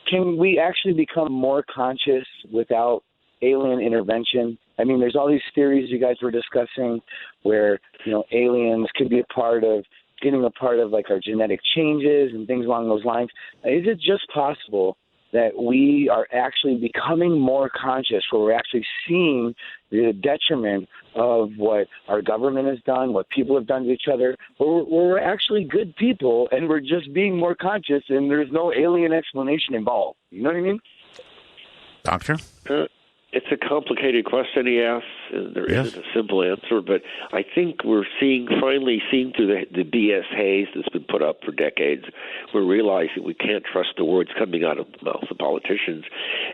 can we actually become more conscious without alien intervention? I mean, there's all these theories you guys were discussing where, aliens could be getting a part of our genetic changes and things along those lines. Is it just possible that we are actually becoming more conscious, where we're actually seeing the detriment of what our government has done, what people have done to each other, where we're actually good people and we're just being more conscious and there's no alien explanation involved? You know what I mean? Doctor? It's a complicated question he asks, and there isn't a simple answer, but I think we're finally seeing through the BS haze that's been put up for decades. We're realizing we can't trust the words coming out of the mouths of politicians,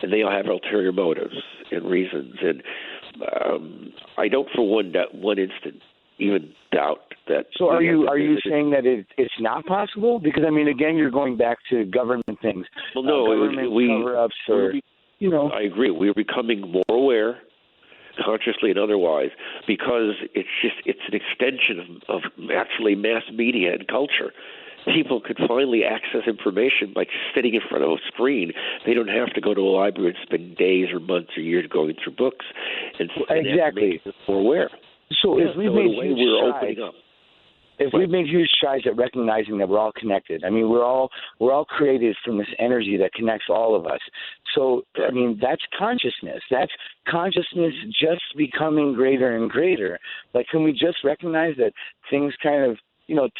and they all have ulterior motives and reasons. And I don't for one instant even doubt that. So are you saying that it's not possible? Because, I mean, again, you're going back to government things. Well, no, cover-ups or... I agree. We're becoming more aware, consciously and otherwise, because it's an extension of actually mass media and culture. People could finally access information by just sitting in front of a screen. They don't have to go to a library and spend days or months or years going through books. And exactly. More aware. So if we've made opening up. If we've made huge strides at recognizing that we're all connected, I mean, we're all created from this energy that connects all of us. So, I mean, that's consciousness. That's consciousness just becoming greater and greater. Can we just recognize that things kind of,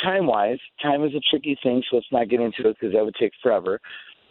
time-wise, time is a tricky thing, so let's not get into it because that would take forever.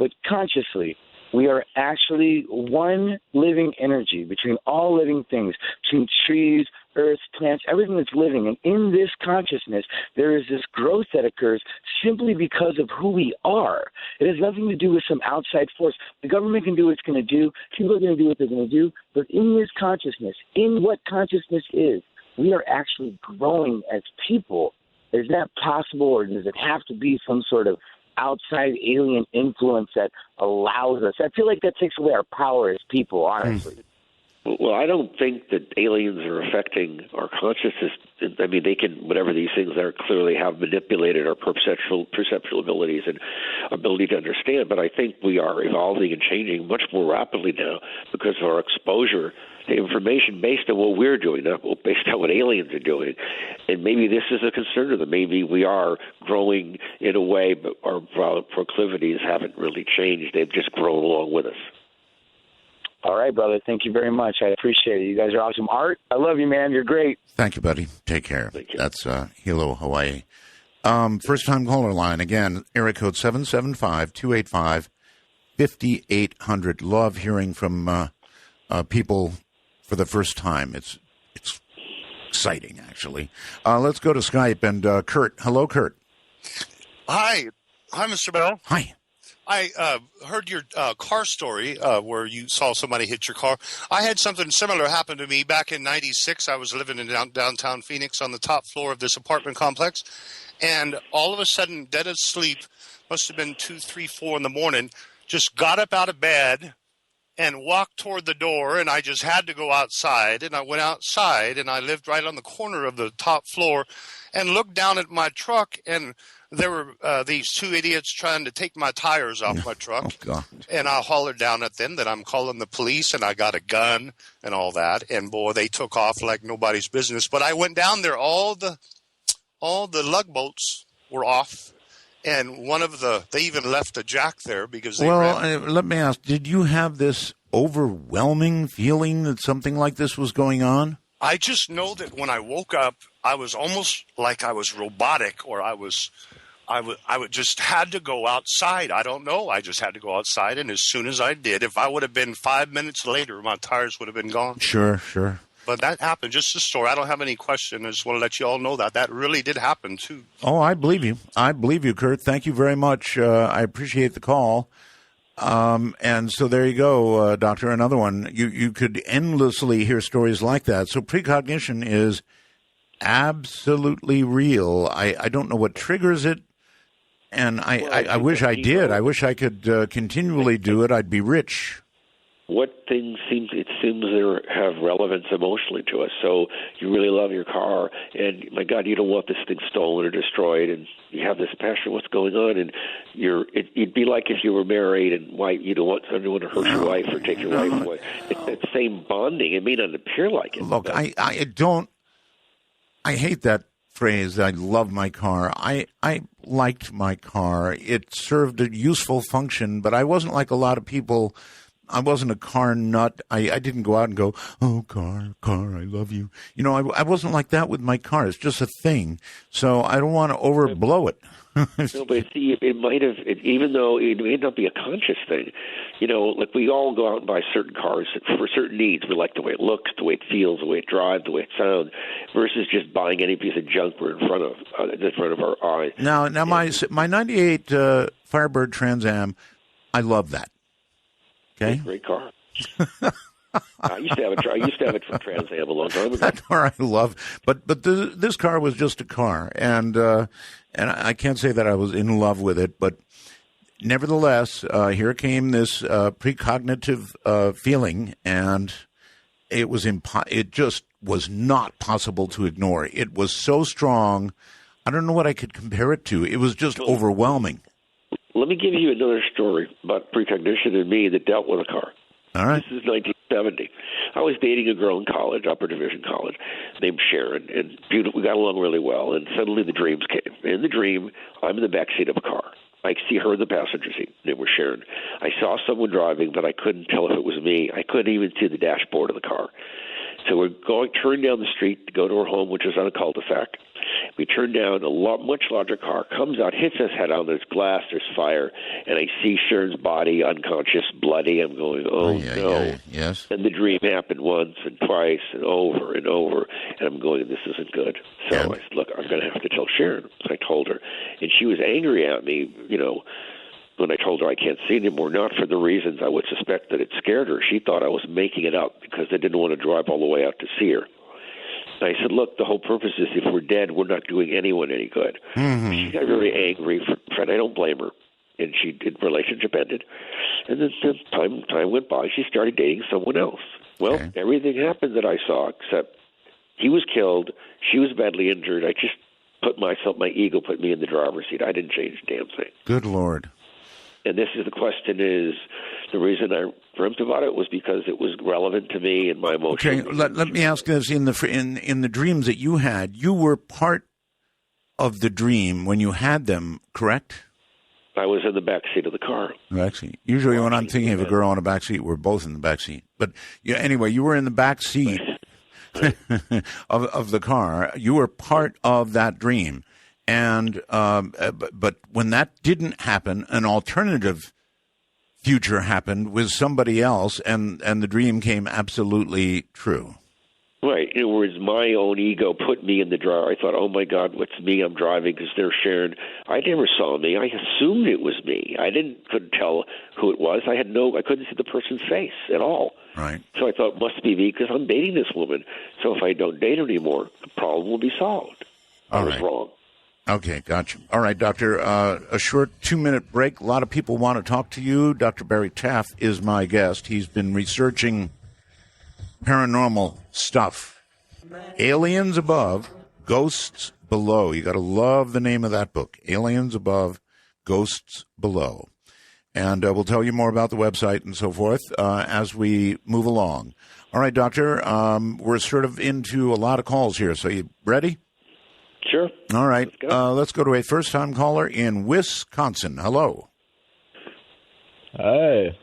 But consciously, we are actually one living energy between all living things, between trees, earth, plants, everything that's living. And in this consciousness, there is this growth that occurs simply because of who we are. It has nothing to do with some outside force. The government can do what it's going to do. People are going to do what they're going to do. But in this consciousness, in what consciousness is, we are actually growing as people. Is that possible, or does it have to be some sort of outside alien influence that allows us? I feel like that takes away our power as people, honestly. Well, I don't think that aliens are affecting our consciousness. I mean, they can, whatever these things are, clearly have manipulated our perceptual abilities and ability to understand. But I think we are evolving and changing much more rapidly now because of our exposure to information based on what we're doing, not based on what aliens are doing. And maybe this is a concern to them. Maybe we are growing in a way, but our proclivities haven't really changed. They've just grown along with us. All right, brother. Thank you very much. I appreciate it. You guys are awesome. Art, I love you, man. You're great. Thank you, buddy. Take care. Thank you. That's Hilo, Hawaii. First-time caller line. Again, area code 775-285-5800. Love hearing from people for the first time. It's exciting, actually. Let's go to Skype. And Kurt. Hello, Kurt. Hi. Hi, Mr. Bell. Hi. I heard your car story where you saw somebody hit your car. I had something similar happen to me back in '96. I was living in downtown Phoenix on the top floor of this apartment complex, and all of a sudden, dead asleep, must have been 2, 3, 4 in the morning, just got up out of bed and walked toward the door, and I just had to go outside, and I went outside, and I lived right on the corner of the top floor, and looked down at my truck, and there were these two idiots trying to take my tires off my truck. Oh, God. And I hollered down at them that I'm calling the police, and I got a gun and all that. And, boy, they took off like nobody's business. But I went down there. All the lug bolts were off. And they even left a jack there because they let me ask, did you have this overwhelming feeling that something like this was going on? I just know that when I woke up, I was almost like I was robotic, or I would just had to go outside. I don't know. I just had to go outside, and as soon as I did, if I would have been 5 minutes later, my tires would have been gone. Sure. But that happened. Just a story. I don't have any question. I just want to let you all know that really did happen, too. Oh, I believe you. Kurt. Thank you very much. I appreciate the call. And so there you go, Doctor. Another one. You could endlessly hear stories like that. So precognition is absolutely real. I don't know what triggers it, and I wish I did. I wish I could continually do it. I'd be rich. What things seems they have relevance emotionally to us. So you really love your car, and my God, you don't want this thing stolen or destroyed, and you have this passion. What's going on? And it'd be like if you were married and you don't want anyone to hurt your wife or take your wife away. It's that same bonding. It may not appear like it. Look, I hate that phrase. I love my car. I liked my car. It served a useful function, but I wasn't like a lot of people. I wasn't a car nut. I didn't go out and go, oh, car, I love you. You know, I wasn't like that with my car. It's just a thing. So I don't want to overblow it. No, but see, it might have, even though it may not be a conscious thing, you know, like we all go out and buy certain cars for certain needs. We like the way it looks, the way it feels, the way it drives, the way it sounds, versus just buying any piece of junk we're in front of our eyes. Now, my '98 Firebird Trans Am, I love that. Okay, great car. I used to have it from Trans Am a long time ago. That car I love, but this car was just a car, and I can't say that I was in love with it, but nevertheless, here came this precognitive feeling, and it just was not possible to ignore. It was so strong. I don't know what I could compare it to. It was just overwhelming. Let me give you another story about precognition and me that dealt with a car. All right. This is 1970. I was dating a girl in college, upper division college, named Sharon, and we got along really well, and suddenly the dreams came. In the dream, I'm in the back seat of a car. I see her in the passenger seat. Name was Sharon. I saw someone driving, but I couldn't tell if it was me. I couldn't even see the dashboard of the car. So we're turning down the street to go to her home, which is on a cul-de-sac. We turn down, much larger car comes out, hits us head on. There's glass, there's fire, and I see Sharon's body, unconscious, bloody. I'm going, no. Yes. And the dream happened once and twice and over, and I'm going, this isn't good. So I said, look, I'm going to have to tell Sharon. So I told her, and she was angry at me, when I told her I can't see anymore, not for the reasons I would suspect that it scared her. She thought I was making it up because I didn't want to drive all the way out to see her. And I said, look, the whole purpose is if we're dead, we're not doing anyone any good. Mm-hmm. She got very angry. Fred, I don't blame her. And the relationship ended. And then time went by. She started dating someone else. Well, everything happened that I saw, except he was killed. She was badly injured. I just my ego put me in the driver's seat. I didn't change a damn thing. Good Lord. And this is the question is, the reason I dreamt about it was because it was relevant to me and my emotions. Okay, let me ask this. In the dreams that you had, you were part of the dream when you had them, correct? I was in the back seat of the car. Back seat. Usually when I'm thinking of a girl in a back seat, we're both in the back seat. But anyway, you were in the back seat of the car. You were part of that dream. And but when that didn't happen, an alternative future happened with somebody else, and the dream came absolutely true. Right. It was my own ego put me in the driver. I thought, oh, my God, what's me? I'm driving because they're Sharon. I never saw me. I assumed it was me. I couldn't tell who it was. I couldn't see the person's face at all. Right. So I thought it must be me because I'm dating this woman. So if I don't date her anymore, the problem will be solved. I was wrong. Okay, gotcha. All right, Doctor, a short 2-minute break. A lot of people want to talk to you. Dr. Barry Taff is my guest. He's been researching paranormal stuff. Aliens Above, Ghosts Below. You got to love the name of that book, Aliens Above, Ghosts Below. And we'll tell you more about the website and so forth as we move along. All right, Doctor, we're sort of into a lot of calls here. So you ready? Sure. All right. Let's go to a first-time caller in Wisconsin. Hello. Hi.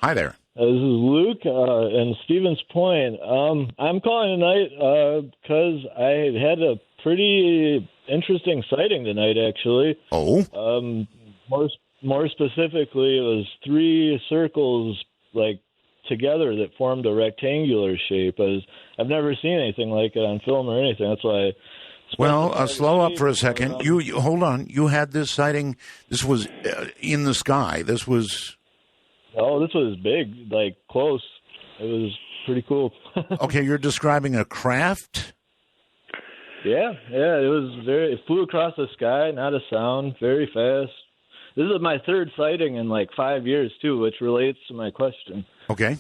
Hi there. This is Luke in Stevens Point. I'm calling tonight because I had a pretty interesting sighting tonight, actually. Oh? More specifically, it was 3 circles, together that formed a rectangular shape. I've never seen anything like it on film or anything. That's why Well, slow up for a second. You hold on. You had this sighting. This was in the sky. This was... Oh, this was big, close. It was pretty cool. Okay, you're describing a craft? Yeah. It flew across the sky, not a sound, very fast. This is my 3rd sighting in 5 years, too, which relates to my question. Okay.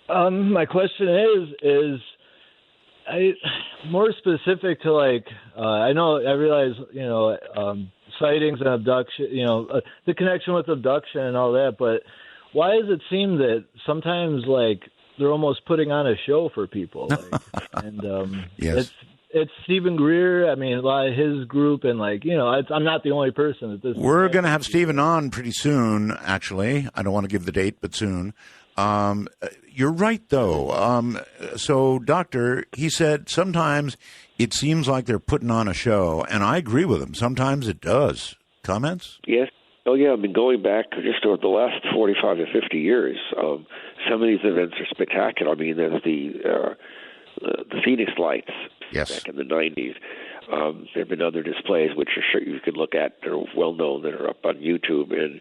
My question is more specific to I realize sightings and abduction, the connection with abduction and all that, but why does it seem that sometimes they're almost putting on a show for people? Yes. It's Stephen Greer. I mean, a lot of his group, and I'm not the only person that this. We're going to have Stephen on pretty soon. Actually, I don't want to give the date, but soon. You're right, though. So, Doctor, he said sometimes it seems like they're putting on a show, and I agree with him. Sometimes it does. Comments? Yes. Oh, yeah. I've been going back just over the last 45 to 50 years. Some of these events are spectacular. I mean, there's the Phoenix Lights back in the 90s. There have been other displays, which I'm sure you could look at. They're well-known. That are up on YouTube. And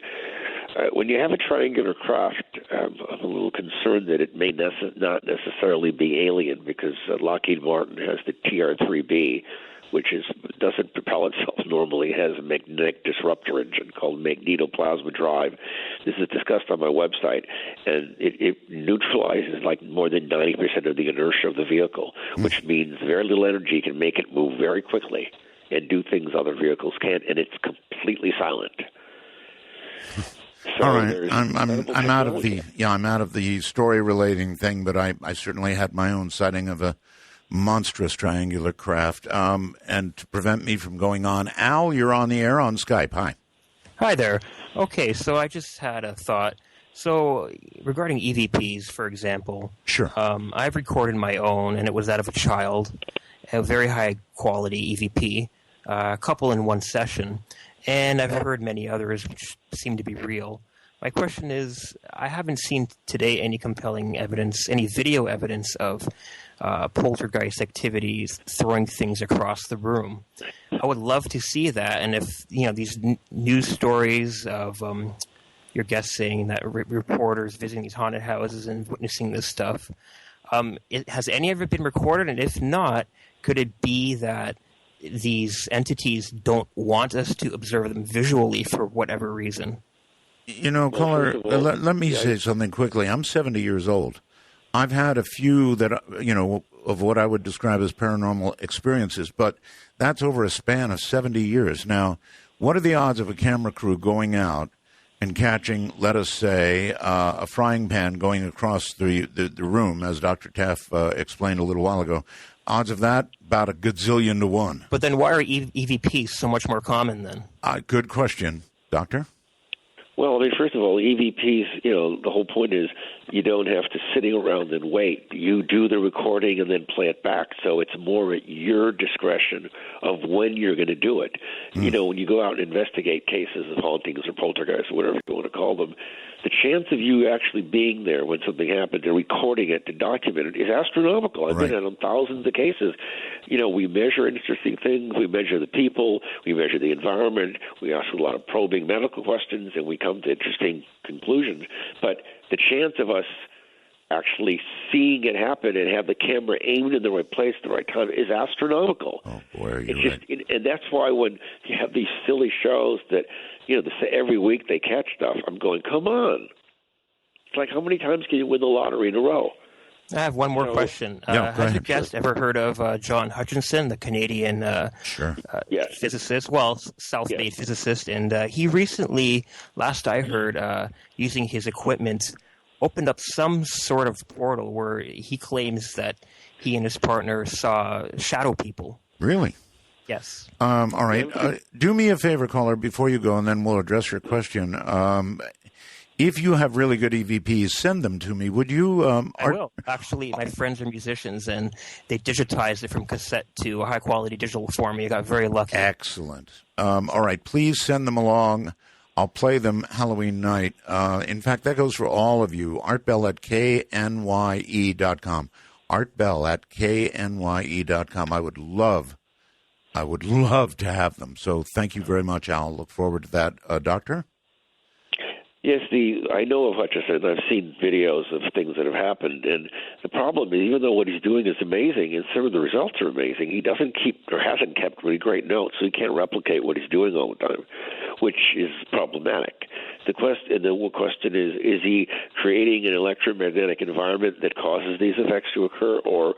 when you have a triangular craft, I'm a little concerned that it may not necessarily be alien because Lockheed Martin has the TR-3B, which doesn't propel itself normally. It has a magnetic disruptor engine called magnetoplasma drive. This is discussed on my website, and it neutralizes more than 90% of the inertia of the vehicle, which means very little energy can make it move very quickly and do things other vehicles can't, and it's completely silent. So all right, I'm out of the story relating thing, but I certainly had my own sighting of a monstrous triangular craft. And to prevent me from going on, Al, you're on the air on Skype. Hi there. Okay, so I just had a thought. So regarding EVPs, for example, sure. I've recorded my own, and it was that of a child. a very high quality EVP, a couple in one session, and I've heard many others which seem to be real. My question is, I haven't seen today any compelling evidence, any video evidence of poltergeist activities throwing things across the room. I would love to see that, and if these news stories of your guests saying that reporters visiting these haunted houses and witnessing this stuff, has any of it been recorded? And if not, could it be that these entities don't want us to observe them visually for whatever reason? Caller, let me say something quickly. I'm 70 years old. I've had a few that, of what I would describe as paranormal experiences, but that's over a span of 70 years. Now, what are the odds of a camera crew going out and catching, let us say, a frying pan going across the room, as Dr. Taff explained a little while ago? Odds of that, about a gazillion to one. But then why are EVPs so much more common then? Good question. Doctor? Well, I mean, first of all, EVPs, the whole point is you don't have to sitting around and wait. You do the recording and then play it back. So it's more at your discretion of when you're going to do it. When you go out and investigate cases of hauntings or poltergeists or whatever you want to call them, the chance of you actually being there when something happened and recording it to document it is astronomical. I've been on thousands of cases. We measure interesting things. We measure the people. We measure the environment. We ask a lot of probing medical questions, and we come to interesting conclusions. But the chance of us actually seeing it happen and have the camera aimed in the right place at the right time is astronomical. Oh, boy, and that's why when you have these silly shows that, every week they catch stuff, I'm going, come on. It's like, how many times can you win the lottery in a row? I have one more question. Has your guest ever heard of John Hutchinson, the Canadian physicist? Well, South Bay physicist. And he recently, last I heard, using his equipment, opened up some sort of portal where he claims that he and his partner saw shadow people. Really? Yes. All right. Do me a favor, caller, before you go, and then we'll address your question. If you have really good EVPs, send them to me. Would you? I will. Actually, my friends are musicians, and they digitized it from cassette to a high-quality digital form. You got very lucky. Excellent. All right. Please send them along. I'll play them Halloween night. In fact, that goes for all of you. artbell@knye.com. artbell@knye.com. I would love to have them. So thank you very much, Al. Look forward to that. Doctor? Yes, I know of Hutchison. I've seen videos of things that have happened, and the problem is, even though what he's doing is amazing and some of the results are amazing, he doesn't keep or hasn't kept really great notes, so he can't replicate what he's doing all the time, which is problematic. The question is he creating an electromagnetic environment that causes these effects to occur, or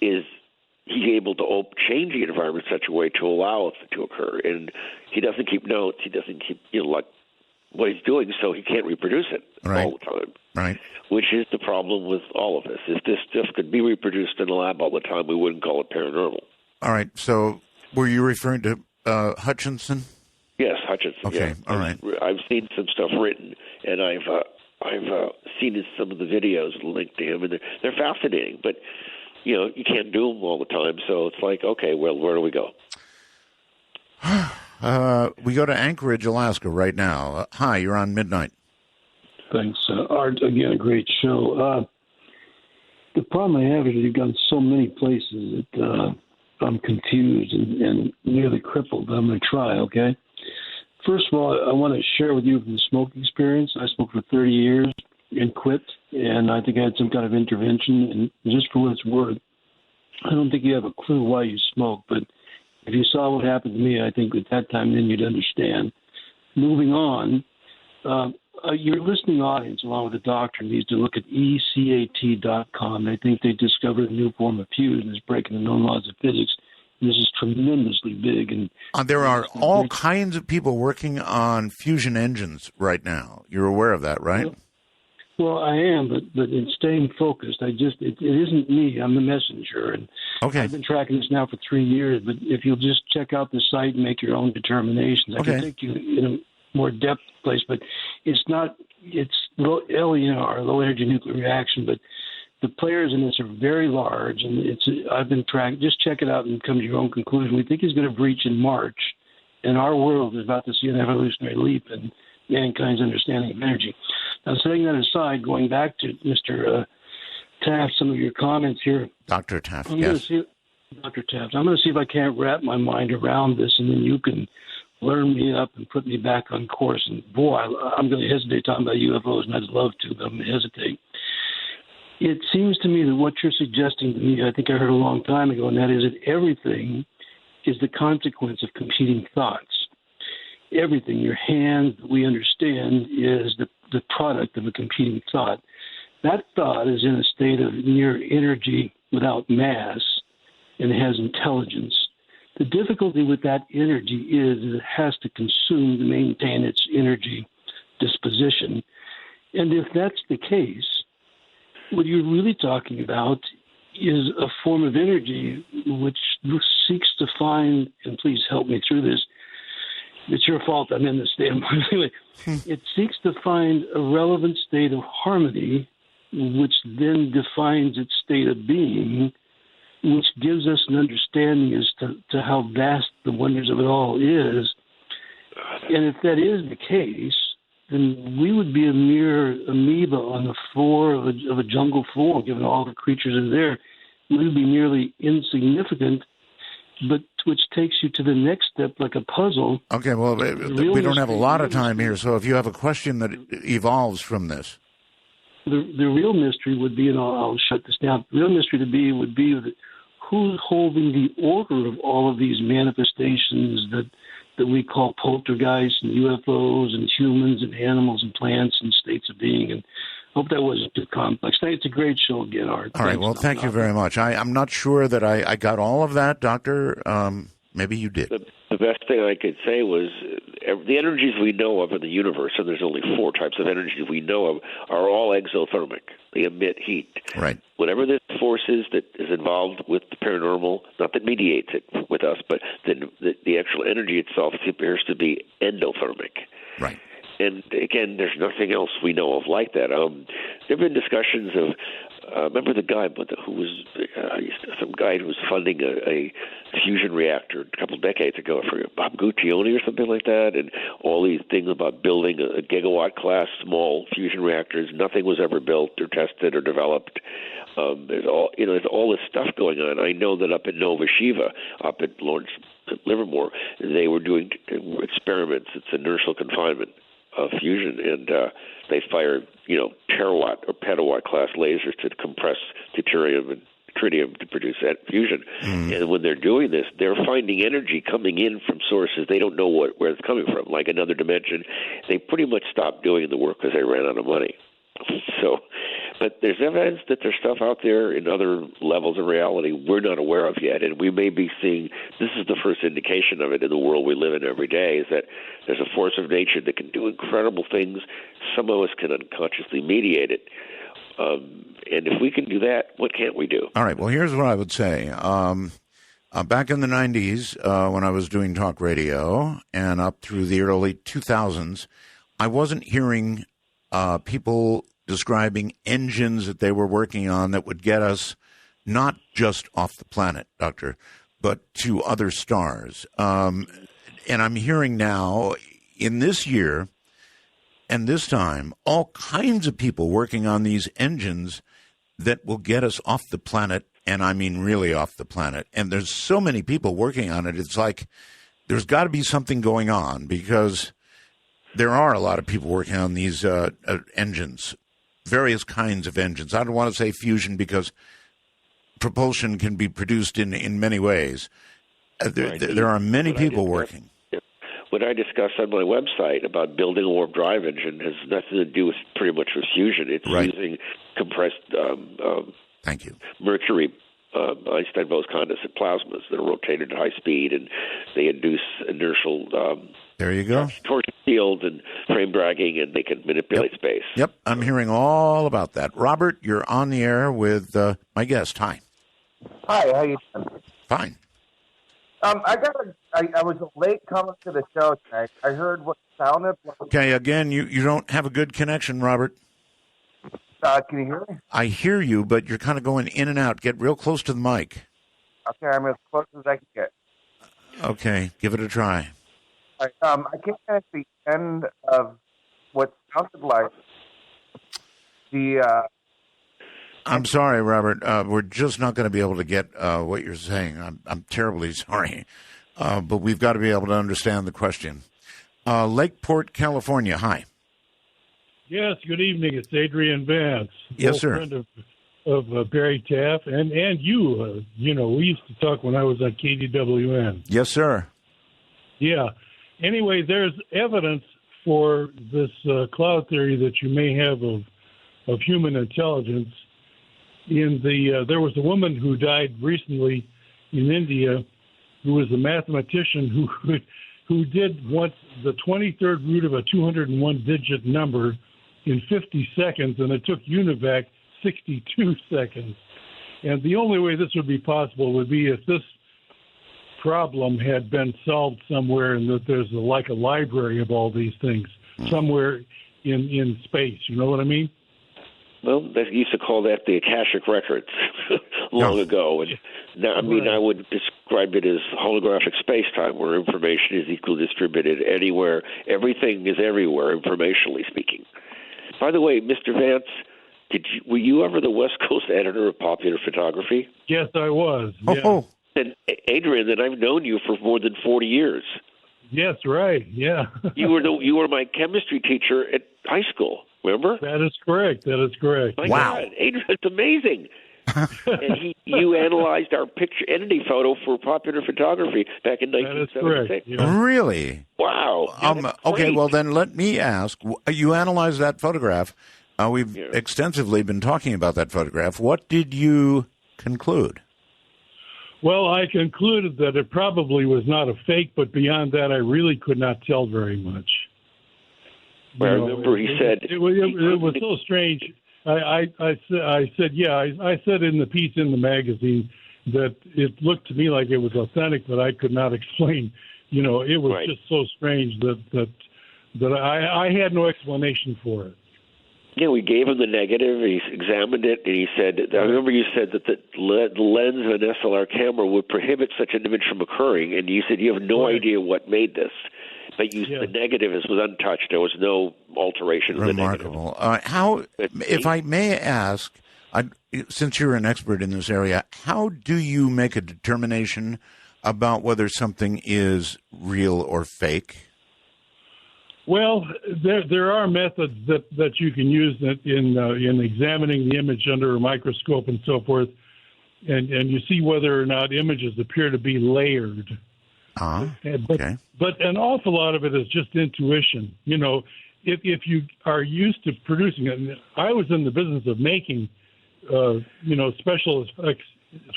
is he able to change the environment in such a way to allow it to occur? And he doesn't keep notes. He doesn't keep what he's doing, so he can't reproduce it all the time. Right. Which is the problem with all of this. If this stuff could be reproduced in a lab all the time, we wouldn't call it paranormal. All right. So were you referring to Hutchinson? Yes, Hutchinson. Okay. Yeah. All right. I've seen some stuff written, and I've seen some of the videos linked to him, and they're fascinating. But you can't do them all the time, so it's like, okay, well, where do we go? We go to Anchorage, Alaska right now. Hi, you're on Midnight. Thanks, Art. Again, a great show. The problem I have is you've gone so many places that I'm confused and nearly crippled. I'm going to try, okay? First of all, I want to share with you from the smoking experience. I smoked for 30 years and quit, and I think I had some kind of intervention. And just for what it's worth, I don't think you have a clue why you smoke, but if you saw what happened to me, I think at that time then you'd understand. Moving on, your listening audience, along with the doctor, needs to look at ECAT.com. I think they discovered a new form of fusion that's breaking the known laws of physics. And this is tremendously big. And there are all kinds of people working on fusion engines right now. You're aware of that, right? Well, I am, but in staying focused, it isn't me. I'm the messenger, and I've been tracking this now for 3 years. But if you'll just check out the site and make your own determinations, I can take you in a more depth place. But it's not. It's LENR, low energy nuclear reaction. But The players in this are very large, and I've been tracking. Just check it out and come to your own conclusion. We think he's going to breach in March, and our world is about to see an evolutionary leap in mankind's understanding of energy. Now, setting that aside, going back to Mr. Taff, some of your comments here. Dr. Taff, yes. Dr. Taft, I'm going to see if I can't wrap my mind around this, and then you can learn me up and put me back on course. And boy, I'm going to hesitate talking about UFOs, and I'd love to, but I'm going to hesitate. It seems to me that what you're suggesting to me, I think I heard a long time ago, and that is that everything is the consequence of competing thoughts. Everything, your hand, we understand, is the product of a competing thought. That thought is in a state of near energy without mass and has intelligence. The difficulty with that energy is that it has to consume to maintain its energy disposition. And if that's the case, what you're really talking about is a form of energy which seeks to find, and please help me through this, it's your fault I'm in this state of mind. Anyway, it seeks to find a relevant state of harmony, which then defines its state of being, which gives us an understanding as to how vast the wonders of it all is. And if that is the case, then we would be a mere amoeba on the floor of a jungle floor, given all the creatures that are there. We would be merely insignificant, but which takes you to the next step like a puzzle. Okay, well, we don't have a lot of time here, so if you have a question that evolves from this. The real mystery would be, and I'll shut this down, the real mystery would be who's holding the order of all of these manifestations that we call poltergeists and UFOs and humans and animals and plants and states of being. And I hope that wasn't too complex. It's a great show again, Art. All right, well, thank you very much. I'm not sure that I got all of that, Doctor. Maybe you did. The best thing I could say was the energies we know of in the universe, and there's only 4 types of energies we know of, are all exothermic. They emit heat. Right. Whatever this force is that is involved with the paranormal, not that mediates it with us, but the actual energy itself appears to be endothermic. Right. And again, there's nothing else we know of like that. There have been discussions of, remember the guy who was some guy who was funding a fusion reactor a couple of decades ago, I forget, Bob Guccione or something like that, and all these things about building a gigawatt-class small fusion reactors. Nothing was ever built or tested or developed. There's all this stuff going on. I know that up at Nova Shiva, up at Lawrence Livermore, they were doing experiments. It's inertial confinement fusion, and they fired, terawatt or petawatt class lasers to compress deuterium and tritium to produce that fusion. And when they're doing this, they're finding energy coming in from sources they don't know where it's coming from, like another dimension. They pretty much stopped doing the work because they ran out of money. So, but there's evidence that there's stuff out there in other levels of reality we're not aware of yet, and we may be seeing, this is the first indication of it in the world we live in every day, is that there's a force of nature that can do incredible things. Some of us can unconsciously mediate it. And if we can do that, what can't we do? All right, well, here's what I would say. Back in the 90s, when I was doing talk radio, and up through the early 2000s, I wasn't hearing people describing engines that they were working on that would get us not just off the planet, Doctor, but to other stars. And I'm hearing now, in this year and this time, all kinds of people working on these engines that will get us off the planet, and I mean really off the planet. And there's so many people working on it, it's like there's got to be something going on, because there are a lot of people working on these engines, various kinds of engines. I don't want to say fusion because propulsion can be produced in many ways. There are many people working. What I discussed on my website about building a warp drive engine has nothing to do with pretty much with fusion. It's using compressed Thank you. mercury Einstein-Bose condensate plasmas that are rotated at high speed, and they induce inertial there you go. torsion field and frame dragging, and they can manipulate space. Yep, I'm hearing all about that. Robert, you're on the air with my guest. Hi. Hi, how you doing? Fine. I was late coming to the show tonight. I heard what sounded like... Okay, again, you don't have a good connection, Robert. Can you hear me? I hear you, but you're kind of going in and out. Get real close to the mic. Okay, I'm as close as I can get. Okay, give it a try. All right, I came at the end of what sounded like the. I'm sorry, Robert. We're just not going to be able to get what you're saying. I'm terribly sorry, but we've got to be able to understand the question. Lakeport, California. Hi. Yes, good evening. It's Adrian Vance. Yes, sir. Friend of Barry Taff and you. We used to talk when I was at KDWN. Yes, sir. Yeah. Anyway, there's evidence for this cloud theory that you may have of human intelligence. There was a woman who died recently in India who was a mathematician who did once the 23rd root of a 201-digit number in 50 seconds, and it took UNIVAC 62 seconds. And the only way this would be possible would be if this problem had been solved somewhere and that there's like a library of all these things somewhere in space. You know what I mean? Well, they used to call that the Akashic Records long ago. And now, I would describe it as holographic space-time, where information is equally distributed anywhere. Everything is everywhere, informationally speaking. By the way, Mr. Vance, were you ever the West Coast editor of Popular Photography? Yes, I was. Yeah. Oh. And Adrian, that I've known you for more than 40 years. Yes, right. Yeah. You were my chemistry teacher at high school. Remember? That is correct. My God, Adrian, it's amazing. And you analyzed our picture entity photo for Popular Photography back in 1976. That is correct. Yeah. Really? Wow. Okay, well then let me ask. You analyzed that photograph. We've extensively been talking about that photograph. What did you conclude? Well, I concluded that it probably was not a fake, but beyond that, I really could not tell very much. Well, I remember he said it was so strange. I said in the piece in the magazine that it looked to me like it was authentic, but I could not explain. It was just so strange that I had no explanation for it. Yeah, we gave him the negative. He examined it, and he said, I remember you said that the lens of an SLR camera would prohibit such an image from occurring, and you said you have no idea what made this. But the negative was untouched. There was no alteration of the negative. Remarkable. If I may ask, since you're an expert in this area, how do you make a determination about whether something is real or fake? Well, there are methods that you can use in examining the image under a microscope and so forth, and you see whether or not images appear to be layered. Okay. But an awful lot of it is just intuition. If you are used to producing it, I was in the business of making, special effects,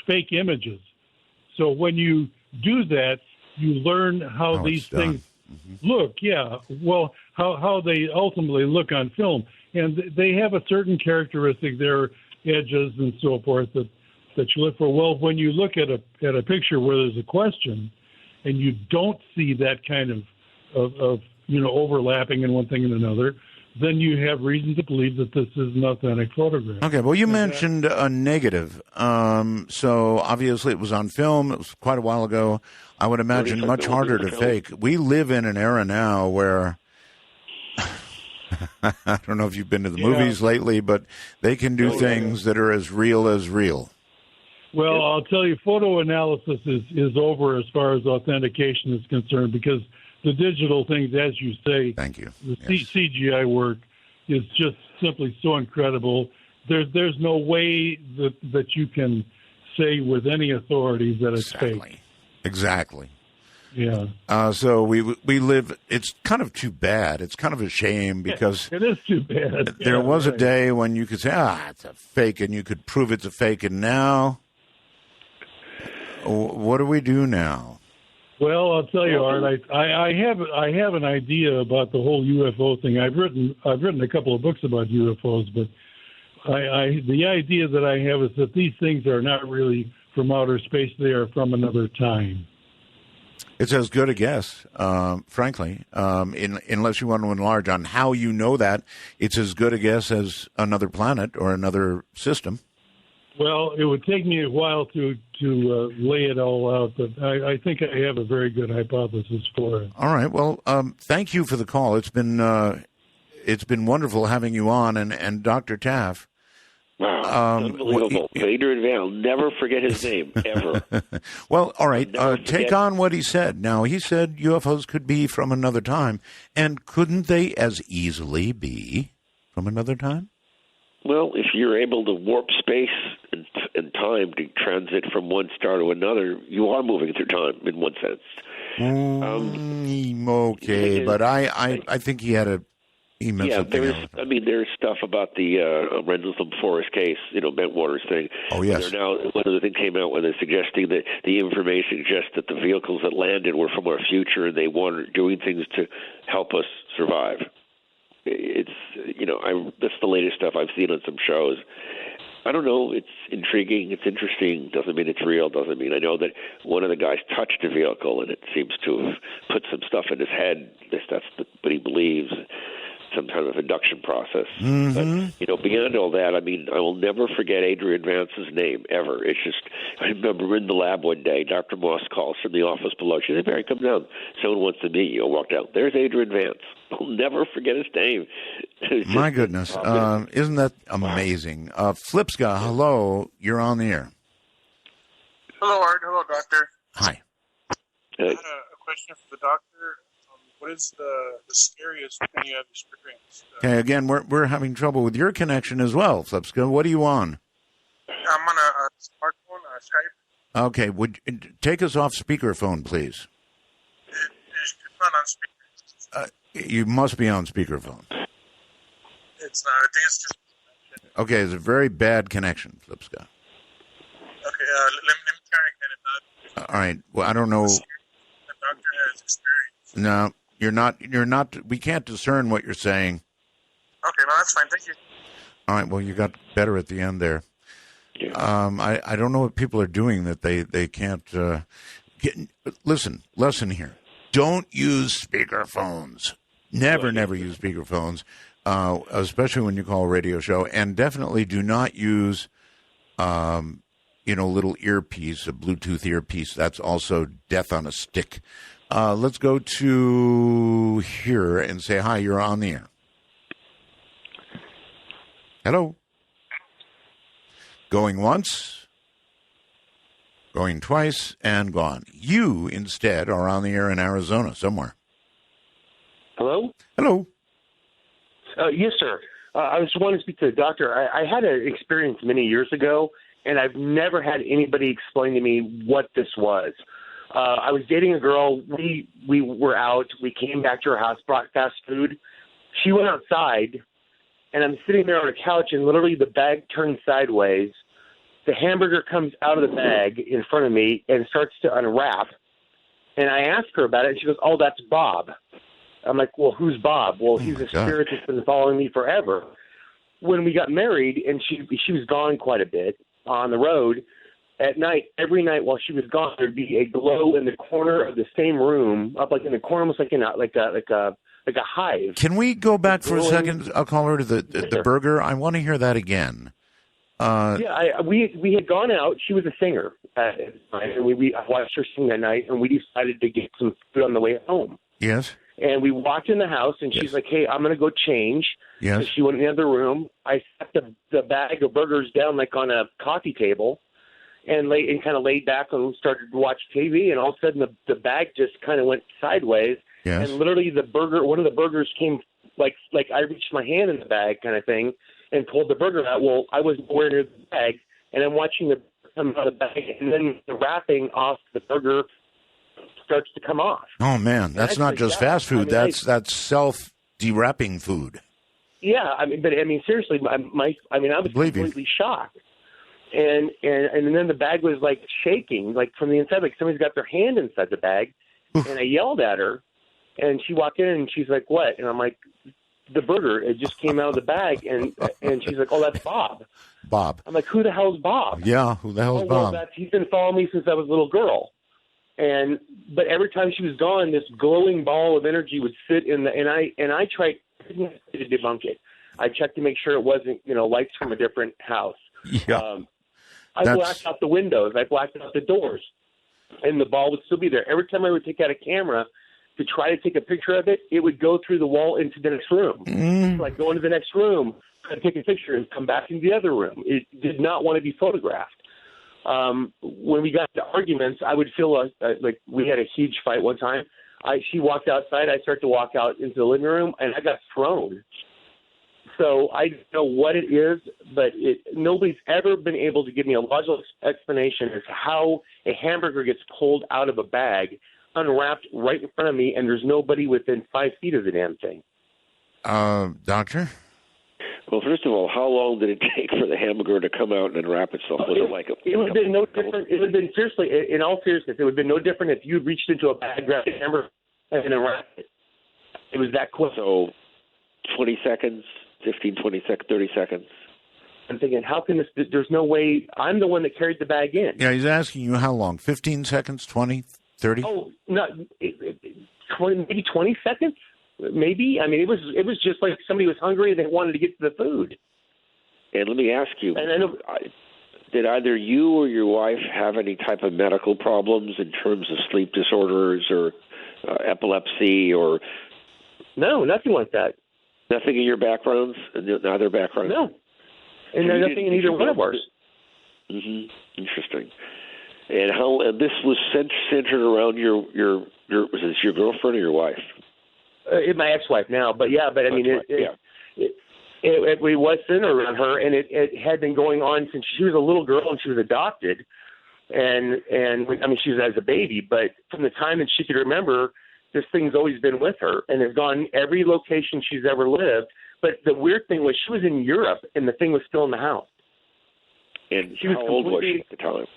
fake images. So when you do that, you learn how these things look. Yeah. Well, how they ultimately look on film, and they have a certain characteristic. Their edges and so forth that you look for. Well, when you look at a picture where there's a question, and you don't see that kind of overlapping in one thing and another, then you have reason to believe that this is an authentic photograph. Okay, well, you mentioned a negative. So obviously it was on film. It was quite a while ago. I would imagine much harder to fake. We live in an era now where I don't know if you've been to the movies lately, but they can do things that are as real as real. Well, I'll tell you, photo analysis is over as far as authentication is concerned, because the digital things, as you say, thank you, the CGI work is just simply so incredible. There's no way that you can say with any authority that it's fake. Exactly. Yeah. So we live. It's kind of too bad. It's kind of a shame because it is too bad. There was a day when you could say, it's a fake, and you could prove it's a fake, and now. What do we do now? Well, I'll tell you, Art. I have an idea about the whole UFO thing. I've written a couple of books about UFOs, but the idea that I have is that these things are not really from outer space; they are from another time. It's as good a guess, frankly, unless you want to enlarge on how you know that. It's as good a guess as another planet or another system. Well, it would take me a while to lay it all out, but I think I have a very good hypothesis for it. All right. Well, thank you for the call. It's been wonderful having you on, and Dr. Taff. Wow, unbelievable. Adrian Van, I'll never forget his name, ever. Well, all right, take on what he said. Now, he said UFOs could be from another time, and couldn't they as easily be from another time? Well, if you're able to warp space and time to transit from one star to another, you are moving through time in one sense. Okay, but I think he had a... there's stuff about the Rendlesham Forest case, Bentwater's thing. Oh, yes. One of the things came out when they're suggesting that the information suggests that the vehicles that landed were from our future and they were doing things to help us survive. It's, that's the latest stuff I've seen on some shows. I don't know. It's intriguing. It's interesting. Doesn't mean it's real. Doesn't mean I know that one of the guys touched a vehicle and it seems to have put some stuff in his head. That's what he believes. Some kind of induction process. Mm-hmm. But, beyond all that, I will never forget Adrian Vance's name, ever. It's just, I remember in the lab one day, Dr. Moss calls from the office below. She said, "Barry, come down. Someone wants to meet you." I walked out. There's Adrian Vance. I'll never forget his name. My goodness. Isn't that amazing? Flipska, hello. You're on the air. Hello, Art. Hello, Doctor. Hi. I had a question for the doctor. What is the scariest thing you have experienced? Okay, again, we're having trouble with your connection as well, Flipska. What are you on? I'm on a smartphone, Skype. Okay, would take us off speakerphone, please. It's not on speaker. You must be on speakerphone. It's not. I think it's just... Okay, it's a very bad connection, Flipska. Okay, let me try again. All right, well, I don't know. The doctor has experience. No. You're not, we can't discern what you're saying. Okay, no, that's fine. Thank you. All right, well, you got better at the end there. I don't know what people are doing that they can't listen, lesson here. Don't use speakerphones. Never use speakerphones, especially when you call a radio show. And definitely do not use, little earpiece, a Bluetooth earpiece. That's also death on a stick. Let's go to here and say hi. You're on the air. Hello. Going once, going twice, and gone. You, instead, are on the air in Arizona somewhere. Hello? Hello. Yes, sir. I just wanted to speak to the doctor. I had an experience many years ago, and I've never had anybody explain to me what this was. I was dating a girl. We were out. We came back to her house, brought fast food. She went outside, and I'm sitting there on a couch, and literally the bag turned sideways. The hamburger comes out of the bag in front of me and starts to unwrap. And I asked her about it, and she goes, "Oh, that's Bob." I'm like, "Well, who's Bob?" "Well, he's a spirit that's been following me forever." When we got married, and she was gone quite a bit on the road, at night, every night while she was gone, there'd be a glow in the corner of the same room, up like in the corner, almost like a hive. Can we go back for a second? I'll call her to the burger. I want to hear that again. We had gone out. She was a singer, and I watched her sing that night, and we decided to get some food on the way home. Yes. And we walked in the house, and she's like, "Hey, I'm going to go change." Yes. So she went in the other room. I set the bag of burgers down like on a coffee table, and kind of laid back and started to watch TV. And all of a sudden, the bag just kind of went sideways. Yes. And literally, one of the burgers came like I reached my hand in the bag, kind of thing, and pulled the burger out. Well, I was nowhere near the bag, and I'm watching the come out of the bag, and then the wrapping off the burger starts to come off. Oh man, that's not just fast food. That's self-dewrapping food. Yeah, seriously, I was completely shocked. And then the bag was like shaking, like from the inside, like somebody's got their hand inside the bag. And I yelled at her, and she walked in and she's like, "What?" And I'm like, "The burger, it just came out of the bag." And she's like, "Oh, that's Bob." Bob. I'm like, "Who the hell's Bob?" Yeah, who the hell's Bob? He's been following me since I was a little girl. But every time she was gone, this glowing ball of energy would sit in the, and I tried to debunk it. I checked to make sure it wasn't, lights from a different house. Yeah. I blacked out the windows. I blacked out the doors, and the ball would still be there. Every time I would take out a camera to try to take a picture of it, it would go through the wall into the next room. Like go into the next room, try to take a picture, and come back into the other room. It did not want to be photographed. When we got to arguments, I would feel like we had a huge fight one time. She walked outside. I started to walk out into the living room, and I got thrown. So I don't know what it is, but nobody's ever been able to give me a logical explanation as to how a hamburger gets pulled out of a bag, unwrapped right in front of me, and there's nobody within 5 feet of the damn thing. Doctor? Well, first of all, how long did it take for the hamburger to come out and unwrap itself? Was it like it would have been no different. It would have been, seriously, in all seriousness, it would have been no different if you reached into a bag, grabbed a hamburger, and unwrapped it. It was that quick. So 20 seconds, 15, 20 seconds, 30 seconds. I'm thinking, how can this? There's no way. I'm the one that carried the bag in. Yeah, he's asking you how long? 15 seconds, 20, 30? Oh, no, 20, maybe 20 seconds. Maybe. I mean, it was just like somebody was hungry and they wanted to get to the food. And let me ask you, and I know, did either you or your wife have any type of medical problems in terms of sleep disorders or epilepsy or? No, nothing like that. Nothing in your backgrounds? Neither background? No. And there's nothing in either one of ours. Mm-hmm. Interesting. And this was centered around your was this your girlfriend or your wife? My ex-wife now, but I mean, it was centered around her, and it had been going on since she was a little girl and she was adopted, and I mean, she was as a baby, but from the time that she could remember, this thing's always been with her, and has gone every location she's ever lived. But the weird thing was, she was in Europe, and the thing was still in the house. And how old was she at the time?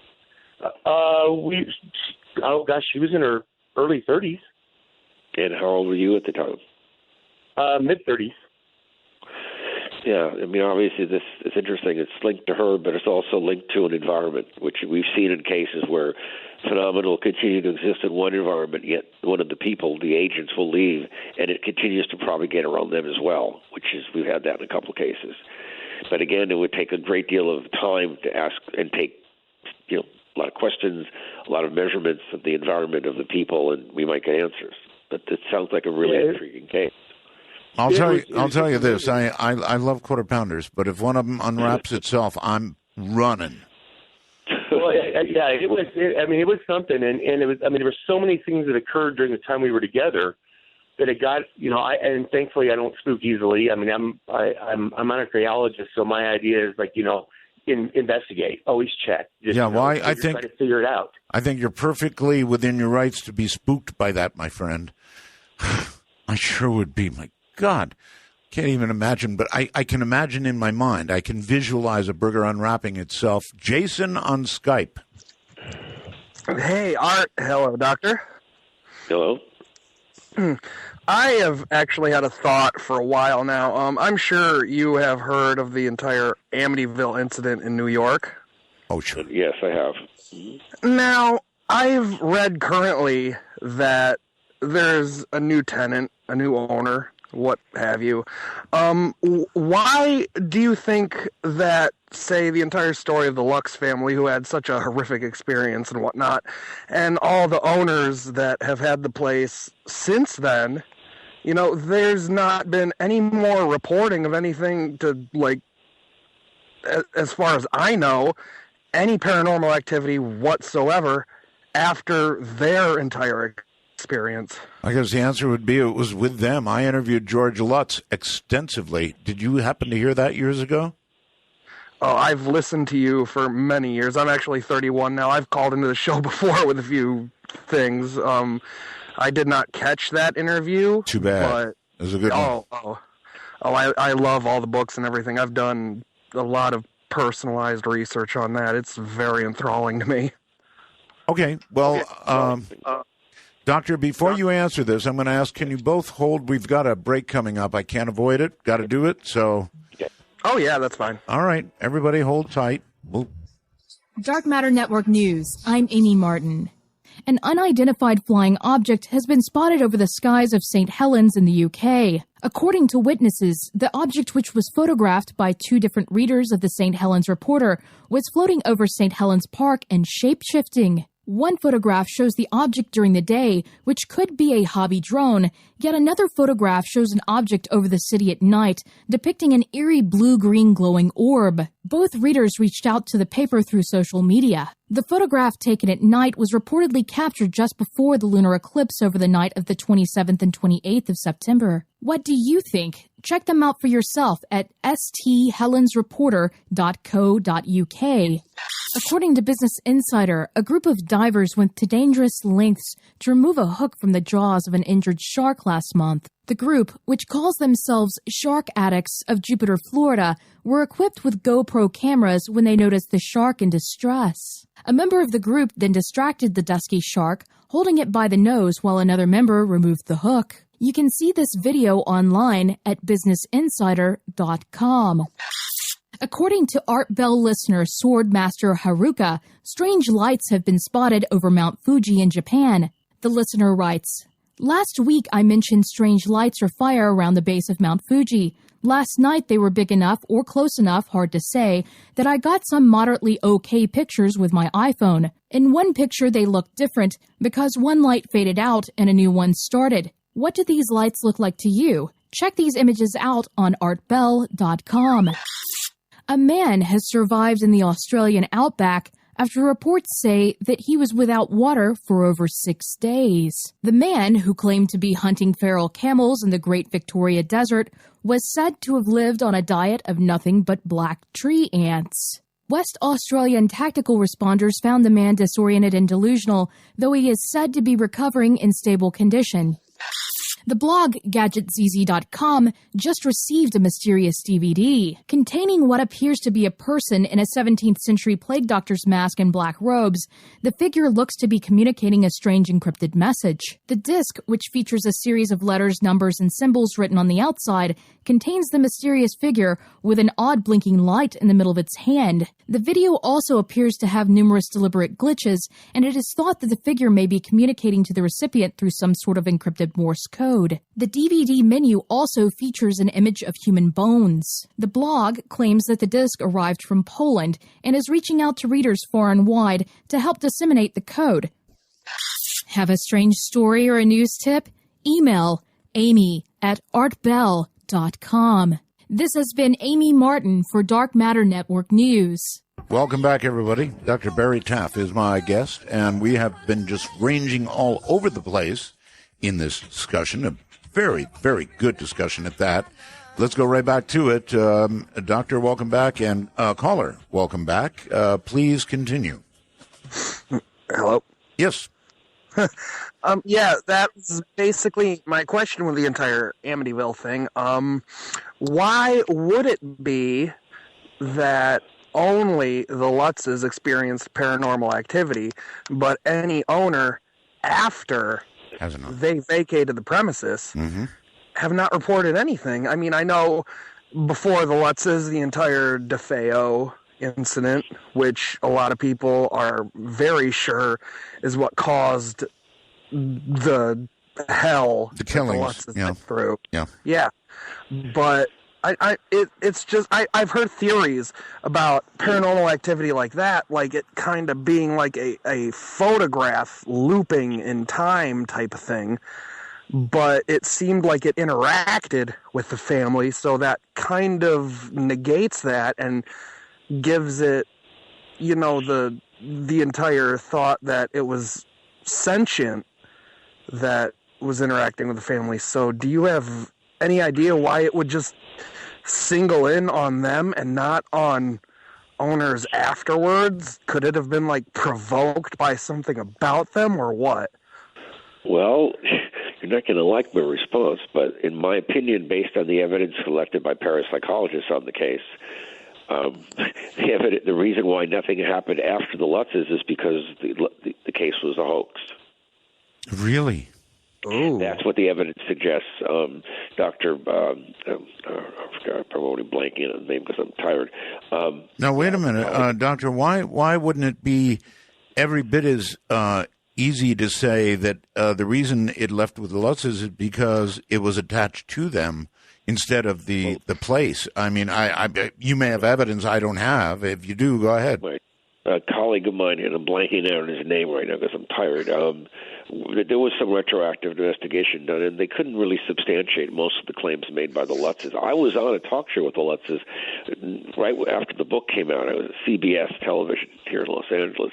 She was in her early 30s. And how old were you at the time? Mid-30s. Yeah, I mean, obviously this is interesting. It's linked to her, but it's also linked to an environment, which we've seen in cases where phenomena will continue to exist in one environment, yet one of the people, the agents, will leave, and it continues to propagate around them as well, we've had that in a couple of cases. But again, it would take a great deal of time to ask and take, a lot of questions, a lot of measurements of the environment of the people, and we might get answers. But it sounds like a really intriguing case. I'll tell you this. I love quarter pounders, but if one of them unwraps itself, I'm running. Well, it was something, and it was. I mean, there were so many things that occurred during the time we were together that it got. And thankfully I don't spook easily. I mean, I'm a criminologist, so my idea is investigate, always check. I think try to figure it out. I think you're perfectly within your rights to be spooked by that, my friend. I sure would be. My God, can't even imagine, but I can imagine in my mind. I can visualize a burger unwrapping itself. Jason on Skype. Hey, Art. Hello, Doctor. Hello. I have actually had a thought for a while now. I'm sure you have heard of the entire Amityville incident in New York. Oh, sure. Yes, I have. Now, I've read currently that there's a new tenant, a new owner, what have you. Why do you think that, say, the entire story of the Lux family, who had such a horrific experience and whatnot, and all the owners that have had the place since then, there's not been any more reporting of anything to, as far as I know, any paranormal activity whatsoever after their entire experience? I guess the answer would be it was with them. I interviewed George Lutz extensively. Did you happen to hear that years ago? Oh, I've listened to you for many years. I'm actually 31 now. I've called into the show before with a few things. I did not catch that interview. Too bad. But, it was a good one. I love all the books and everything. I've done a lot of personalized research on that. It's very enthralling to me. Okay. Well, Doctor, before you answer this, I'm going to ask, can you both hold? We've got a break coming up. I can't avoid it. Got to do it. So. Oh, yeah, that's fine. All right. Everybody hold tight. Dark Matter Network News. I'm Amy Martin. An unidentified flying object has been spotted over the skies of St. Helens in the UK. According to witnesses, the object, which was photographed by two different readers of the St. Helens Reporter, was floating over St. Helens Park and shape-shifting. One photograph shows the object during the day, which could be a hobby drone, yet another photograph shows an object over the city at night, depicting an eerie blue-green glowing orb. Both readers reached out to the paper through social media. The photograph taken at night was reportedly captured just before the lunar eclipse over the night of the 27th and 28th of September. What do you think? Check them out for yourself at sthelensreporter.co.uk. According to Business Insider, a group of divers went to dangerous lengths to remove a hook from the jaws of an injured shark last month. The group, which calls themselves Shark Addicts of Jupiter, Florida, were equipped with GoPro cameras when they noticed the shark in distress. A member of the group then distracted the dusky shark, holding it by the nose while another member removed the hook. You can see this video online at businessinsider.com. According to Art Bell listener Swordmaster Haruka, strange lights have been spotted over Mount Fuji in Japan. The listener writes, "Last week I mentioned strange lights or fire around the base of Mount Fuji. Last night they were big enough or close enough, hard to say, that I got some moderately okay pictures with my iPhone. In one picture they looked different because one light faded out and a new one started. What do these lights look like to you? Check these images out on artbell.com. A man has survived in the Australian outback after reports say that he was without water for over 6 days. The man, who claimed to be hunting feral camels in the Great Victoria Desert, was said to have lived on a diet of nothing but black tree ants. West Australian tactical responders found the man disoriented and delusional, though he is said to be recovering in stable condition. The blog GadgetZZ.com just received a mysterious DVD containing what appears to be a person in a 17th century plague doctor's mask and black robes. The figure looks to be communicating a strange encrypted message. The disc, which features a series of letters, numbers, and symbols written on the outside, contains the mysterious figure with an odd blinking light in the middle of its hand. The video also appears to have numerous deliberate glitches, and it is thought that the figure may be communicating to the recipient through some sort of encrypted Morse code. The DVD menu also features an image of human bones. The blog claims that the disc arrived from Poland and is reaching out to readers far and wide to help disseminate the code. Have a strange story or a news tip? Email amy@artbell.com. This has been Amy Martin for Dark Matter Network News. Welcome back, everybody. Dr. Barry Taff is my guest, and we have been just ranging all over the place in this discussion, a very, very good discussion at that. Let's go right back to it. Doctor, welcome back, and caller, welcome back. Please continue. Hello? Yes. Yeah, that's basically my question with the entire Amityville thing. Why would it be that only the Lutzes experienced paranormal activity, but any owner after they vacated the premises have not reported anything? I mean, I know before the Lutzes, the entire DeFeo incident, which a lot of people are very sure is what caused the hell the killings through. Yeah. But it's just I've heard theories about paranormal activity like that, like it kind of being like a photograph looping in time type of thing. But it seemed like it interacted with the family, so that kind of negates that and gives it, the entire thought that it was sentient that was interacting with the family. So do you have any idea why it would just single in on them and not on owners afterwards? Could it have been provoked by something about them, or what? Well, you're not going to like my response, but in my opinion, based on the evidence collected by parapsychologists on the case, the reason why nothing happened after the Lutzes is because the case was a hoax. Really? Oh. That's what the evidence suggests. Dr. I'm probably blanking on the name because I'm tired. Now, wait a minute, Doctor. Why wouldn't it be every bit as easy to say that the reason it left with the Lutzes is because it was attached to them instead of the place. I mean, you may have evidence I don't have. If you do, go ahead. A colleague of mine, and I'm blanking out on his name right now because I'm tired. There was some retroactive investigation done, and they couldn't really substantiate most of the claims made by the Lutzes. I was on a talk show with the Lutzes right after the book came out. I was at CBS television here in Los Angeles,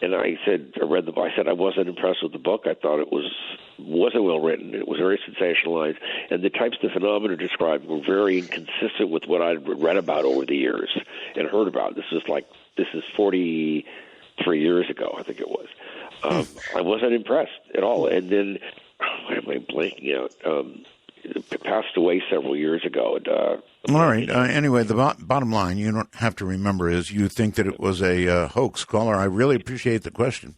and I said, I wasn't impressed with the book. I thought it wasn't well written. It was very sensationalized, and the types of phenomena described were very inconsistent with what I'd read about over the years and heard about. This is 43 years ago, I think it was. I wasn't impressed at all. And then, why am I blanking out? It passed away several years ago. All right. Anyway, the bottom line, you don't have to remember, is you think that it was a hoax. Caller, I really appreciate the question.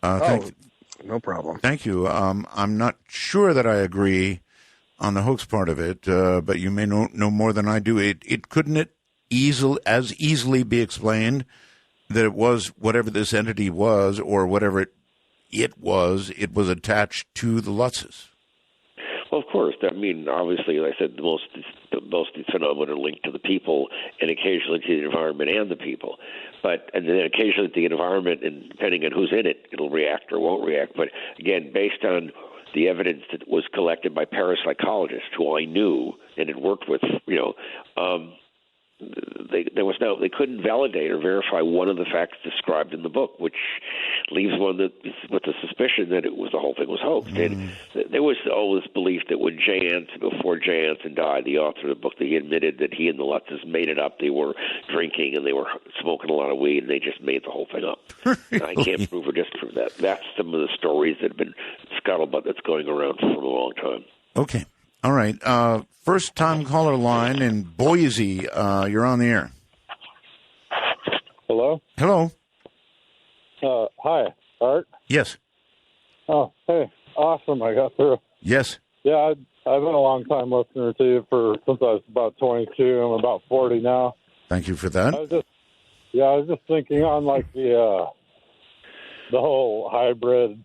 No problem. Thank you. I'm not sure that I agree on the hoax part of it, but you may know more than I do. It couldn't easily be explained that it was whatever this entity was, or whatever it was attached to the Lutzes. Well, of course. I mean, obviously, like I said, most of these phenomena are linked to the people, and occasionally to the environment and the people. And then occasionally to the environment, and depending on who's in it, it'll react or won't react. But again, based on the evidence that was collected by parapsychologists who I knew and had worked with, they couldn't validate or verify one of the facts described in the book, which leaves one with the suspicion that the whole thing was hoaxed. And there was always belief that when before Jay Anson died, the author of the book, he admitted that he and the Lutzes made it up. They were drinking and they were smoking a lot of weed, and they just made the whole thing up. I can't prove or disprove that. That's some of the stories that have been scuttlebutt that's going around for a long time. Okay. All right. First-time caller line in Boise. You're on the air. Hello? Hello. Hi, Art? Yes. Oh, hey. Awesome. I got through. Yes. Yeah, I've been a long-time listener to you since I was about 22. I'm about 40 now. Thank you for that. I was just thinking on, like, the whole hybrid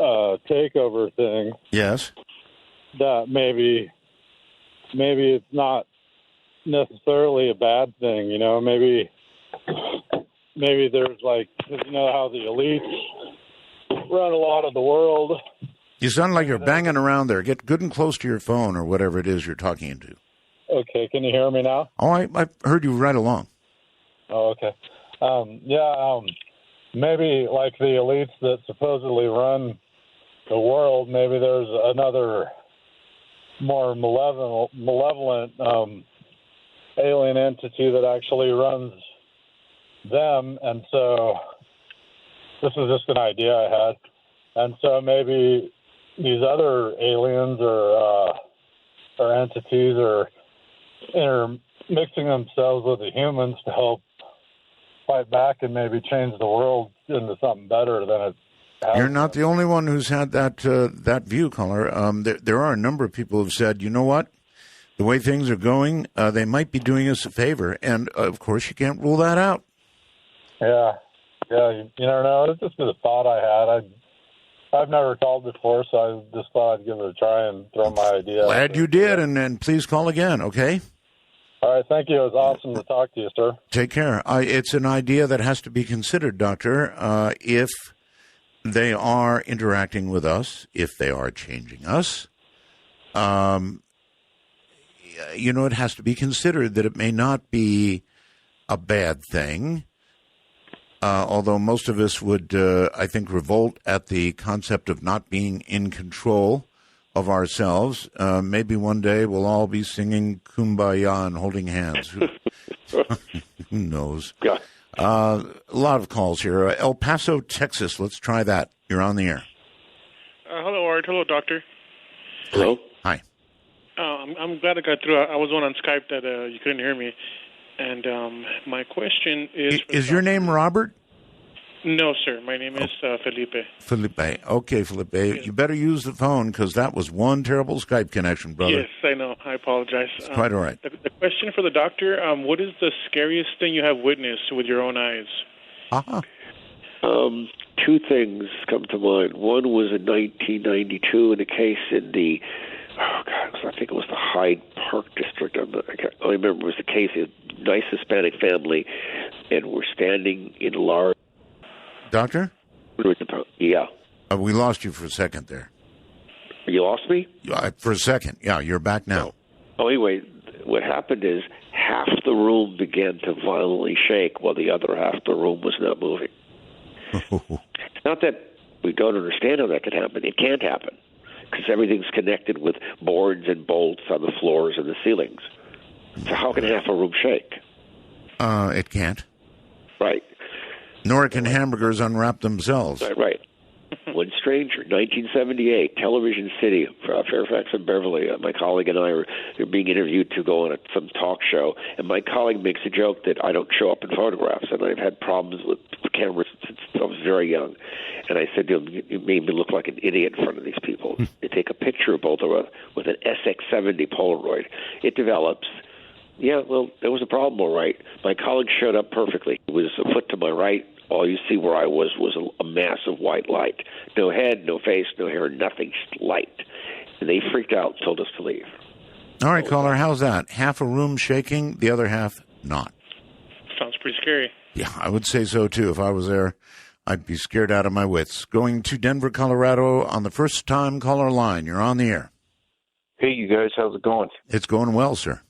takeover thing. Yes. That maybe it's not necessarily a bad thing, maybe there's cause you know how the elites run a lot of the world. You sound like you're banging around there. Get good and close to your phone or whatever it is you're talking into. Okay, can you hear me now? Oh, I heard you right along. Oh, okay. Maybe like the elites that supposedly run the world, maybe there's another more malevolent alien entity that actually runs them, and so this is just an idea I had. And so maybe these other aliens or entities are intermixing themselves with the humans to help fight back and maybe change the world into something better than it. You're not the only one who's had that view, caller. There are a number of people who've said, you know what, the way things are going, they might be doing us a favor, and of course you can't rule that out. Yeah, you never know. It's just a thought I had. I've never called before, so I just thought I'd give it a try and throw my idea. Glad you did, and please call again, okay? All right, thank you. It was awesome to talk to you, sir. Take care. It's an idea that has to be considered, Doctor, if they are interacting with us, if they are changing us. It has to be considered that it may not be a bad thing, although most of us would, I think, revolt at the concept of not being in control of ourselves. Maybe one day we'll all be singing Kumbaya and holding hands. Who knows? Yeah. A lot of calls here. El Paso, Texas. Let's try that. You're on the air. Hello, Art. Hello, Doctor. Hello. Hi. I'm glad I got through. I was on Skype that you couldn't hear me. And my question is... Is your name Robert? No, sir. My name is Felipe. Felipe. Okay, Felipe. Yes. You better use the phone because that was one terrible Skype connection, brother. Yes, I know. I apologize. It's quite all right. The question for the doctor, what is the scariest thing you have witnessed with your own eyes? Uh-huh. two things come to mind. One was in 1992 in a case in the, I think it was the Hyde Park district. I remember it was a case of a nice Hispanic family, and we're standing in large. Doctor? Yeah. We lost you for a second there. You lost me? For a second. Yeah, you're back now. Oh, anyway, what happened is half the room began to violently shake while the other half of the room was not moving. It's not that we don't understand how that can happen. It can't happen because everything's connected with boards and bolts on the floors and the ceilings. So how can half a room shake? It can't. Right. Nor can hamburgers unwrap themselves. Right. One stranger, 1978, Television City, Fairfax and Beverly. My colleague and I are being interviewed to go on some talk show, and my colleague makes a joke that I don't show up in photographs, and I've had problems with cameras since I was very young. And I said to him, "You made me look like an idiot in front of these people." They take a picture of both of us with an SX70 Polaroid. It develops. Yeah, well, there was a problem, all right. My colleague showed up perfectly. He was a foot to my right. All you see where I was a mass of white light. No head, no face, no hair, nothing, just light. And they freaked out and told us to leave. All right, caller, how's that? Half a room shaking, the other half not. Sounds pretty scary. Yeah, I would say so, too. If I was there, I'd be scared out of my wits. Going to Denver, Colorado on the first-time caller line. You're on the air. Hey, you guys, how's it going? It's going well, sir.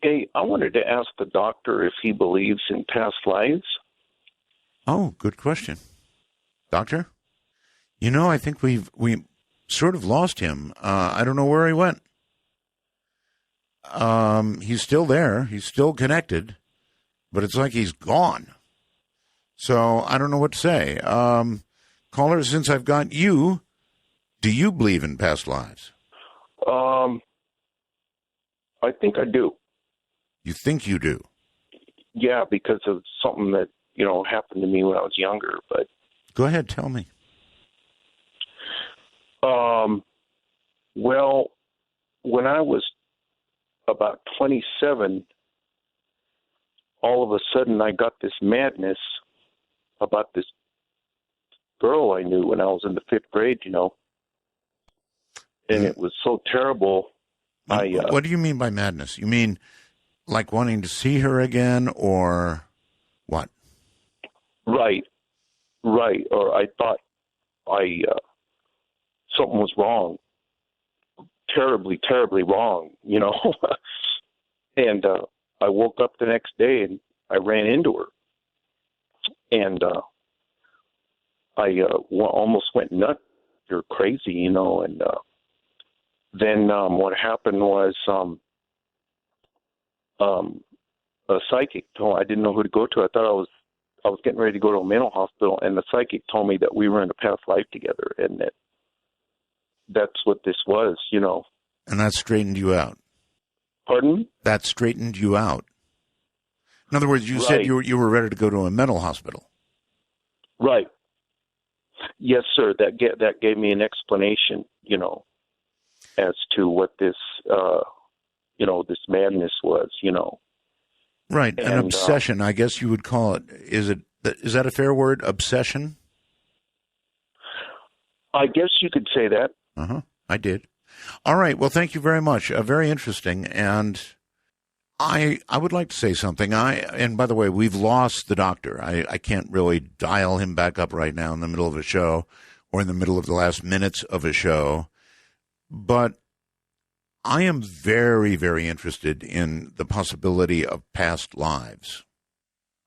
Hey, I wanted to ask the doctor if he believes in past lives. Oh, good question. Doctor? You know, I think we sort of lost him. I don't know where he went. He's still there. He's still connected, but it's like he's gone. So I don't know what to say. Caller, since I've got you, do you believe in past lives? I think I do. You think you do? Yeah, because of something that, happened to me when I was younger. But go ahead, tell me. Well, when I was about 27, all of a sudden I got this madness about this girl I knew when I was in the 5th grade, and it was so terrible. What do you mean by madness? You mean like wanting to see her again, or what? Right. Or I thought something was wrong, terribly, terribly wrong, And I woke up the next day and I ran into her, and I almost went nuts. You're crazy, And then what happened was a psychic told me, I didn't know who to go to. I thought I was getting ready to go to a mental hospital, and the psychic told me that we were in a past life together, and that's what this was, And that straightened you out. Pardon? That straightened you out. In other words, you said you were ready to go to a mental hospital. Right. Yes, sir. That gave me an explanation, as to what this this madness was, Right, an obsession, I guess you would call it. Is that a fair word, obsession? I guess you could say that. Uh-huh, I did. All right, well, thank you very much. Very interesting, and I would like to say something. And by the way, we've lost the doctor. I can't really dial him back up right now in the middle of a show or in the middle of the last minutes of a show, but I am very, very interested in the possibility of past lives.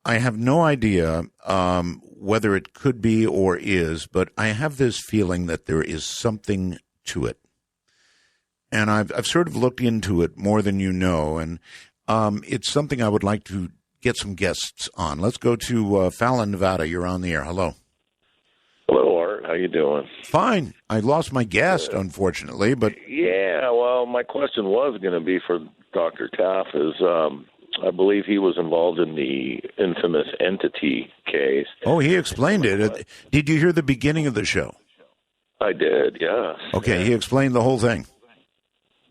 I have no idea whether it could be or is, but I have this feeling that there is something to it. And I've sort of looked into it more than you know, and it's something I would like to get some guests on. Let's go to Fallon, Nevada. You're on the air. Hello. Hello, Art. How you doing? Fine. I lost my guest, unfortunately, but yeah. Well, my question was going to be for Dr. Taff. I believe he was involved in the infamous entity case. Oh, he explained it. Did you hear the beginning of the show? I did. Yeah. Okay. He explained the whole thing.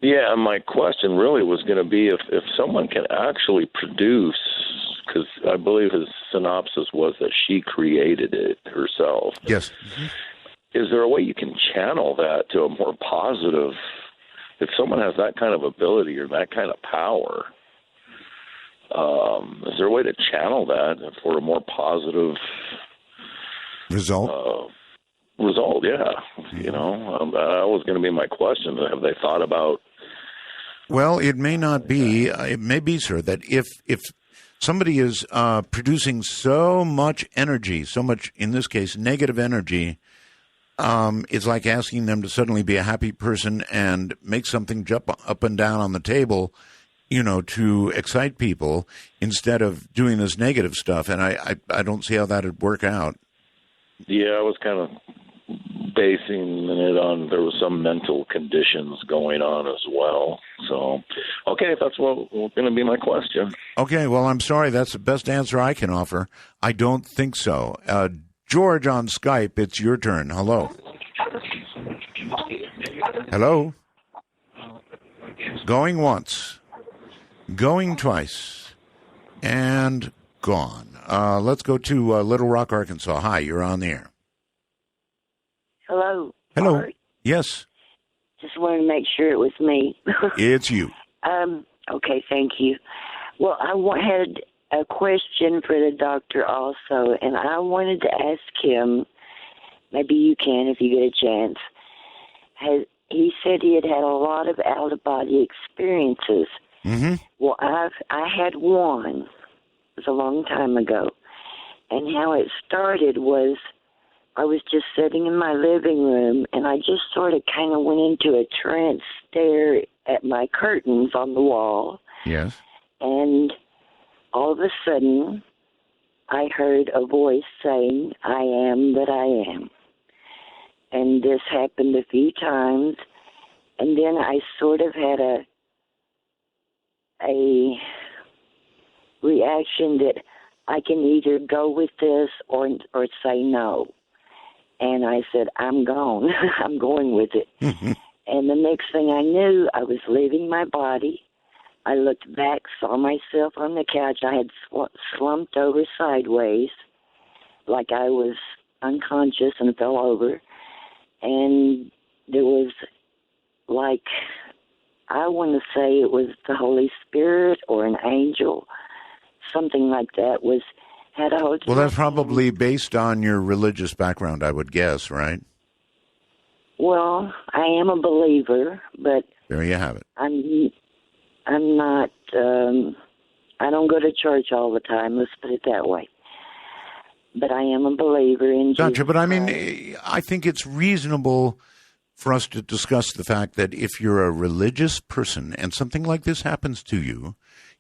Yeah. And my question really was going to be if someone can actually produce because I believe his synopsis was that she created it herself. Yes. Is there a way you can channel that to a more positive? If someone has that kind of ability or that kind of power, is there a way to channel that for a more positive result? Yeah. You know, that was going to be my question. Have they thought about? Well, it may not be. It may be, sir, that if somebody is producing so much energy, so much, in this case, negative energy, it's like asking them to suddenly be a happy person and make something jump up and down on the table, you know, to excite people instead of doing this negative stuff. And I don't see how that would work out. Yeah, I was kind of basing it on there was some mental conditions going on as well. So, okay, that's what going to be my question. Okay, well, I'm sorry. That's the best answer I can offer. I don't think so. George on Skype, it's your turn. Hello. Hello. Going once. Going twice. And gone. Let's go to Little Rock, Arkansas. Hi, you're on the air. Hello. Hello. Art. Yes. Just wanted to make sure it was me. It's you. Okay, thank you. Well, I had a question for the doctor also, and I wanted to ask him, maybe you can if you get a chance. He said he had a lot of out-of-body experiences. Mm-hmm. Well, I had one. It was a long time ago. And how it started was I was just sitting in my living room, and I just sort of kind of went into a trance stare at my curtains on the wall. Yes. And all of a sudden, I heard a voice saying, I am that I am. And this happened a few times. And then I sort of had a reaction that I can either go with this or say no. And I said, I'm gone. I'm going with it. And the next thing I knew, I was leaving my body. I looked back, saw myself on the couch. I had slumped over sideways like I was unconscious and fell over. And there was like, I want to say it was the Holy Spirit or an angel, something like that, had a hotel. Well, that's probably based on your religious background, I would guess, right? Well, I am a believer, but there you have it. I'm not. I don't go to church all the time. Let's put it that way. But I am a believer in Jesus. Gotcha. But I mean, I think it's reasonable for us to discuss the fact that if you're a religious person and something like this happens to you,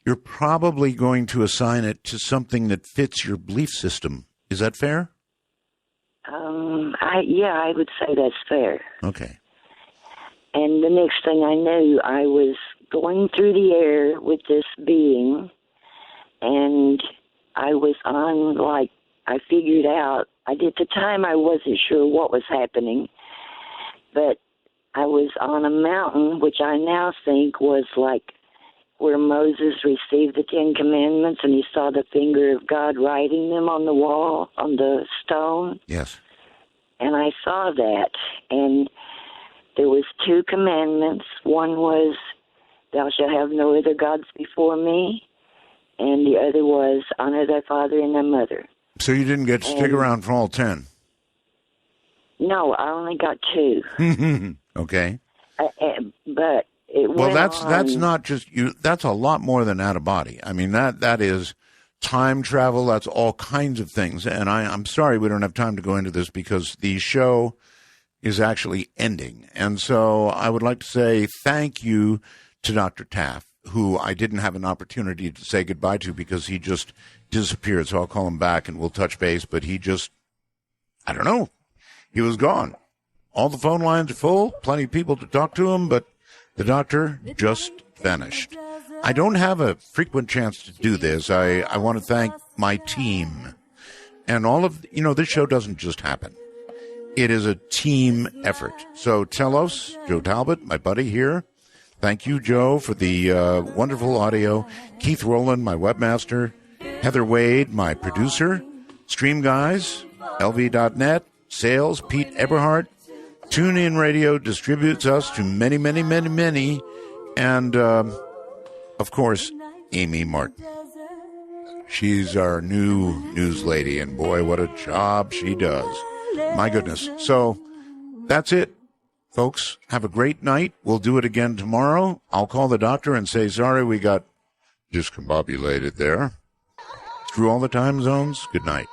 you're probably going to assign it to something that fits your belief system. Is that fair? I would say that's fair. Okay. And the next thing I knew, I was going through the air with this being, and I was on, like, I figured out, at the time I wasn't sure what was happening, but I was on a mountain, which I now think was like where Moses received the Ten Commandments and he saw the finger of God writing them on the wall, on the stone. Yes. And I saw that, and there was 2 commandments. One was, thou shalt have no other gods before me, and the other was, honor thy father and thy mother. So you didn't get to stick around for all 10? No, I only got 2. Okay. But it well, went that's on. not just you. That's a lot more than out of body. I mean, that is time travel. That's all kinds of things. And I'm sorry we don't have time to go into this because the show is actually ending. And so I would like to say thank you to Dr. Taff, who I didn't have an opportunity to say goodbye to because he just disappeared. So I'll call him back and we'll touch base. But he just, I don't know. He was gone. All the phone lines are full, plenty of people to talk to him, but the doctor just vanished. I don't have a frequent chance to do this. I want to thank my team. And all of, this show doesn't just happen. It is a team effort. So Telos, Joe Talbot, my buddy here. Thank you, Joe, for the wonderful audio. Keith Rowland, my webmaster. Heather Wade, my producer. Stream Guys, LV.net. Sales, Pete Eberhardt. TuneIn Radio distributes us to many, many, many, many. And, of course, Amy Martin. She's our new news lady, and boy, what a job she does. My goodness. So that's it, folks. Have a great night. We'll do it again tomorrow. I'll call the doctor and say, sorry, we got discombobulated there. Through all the time zones. Good night.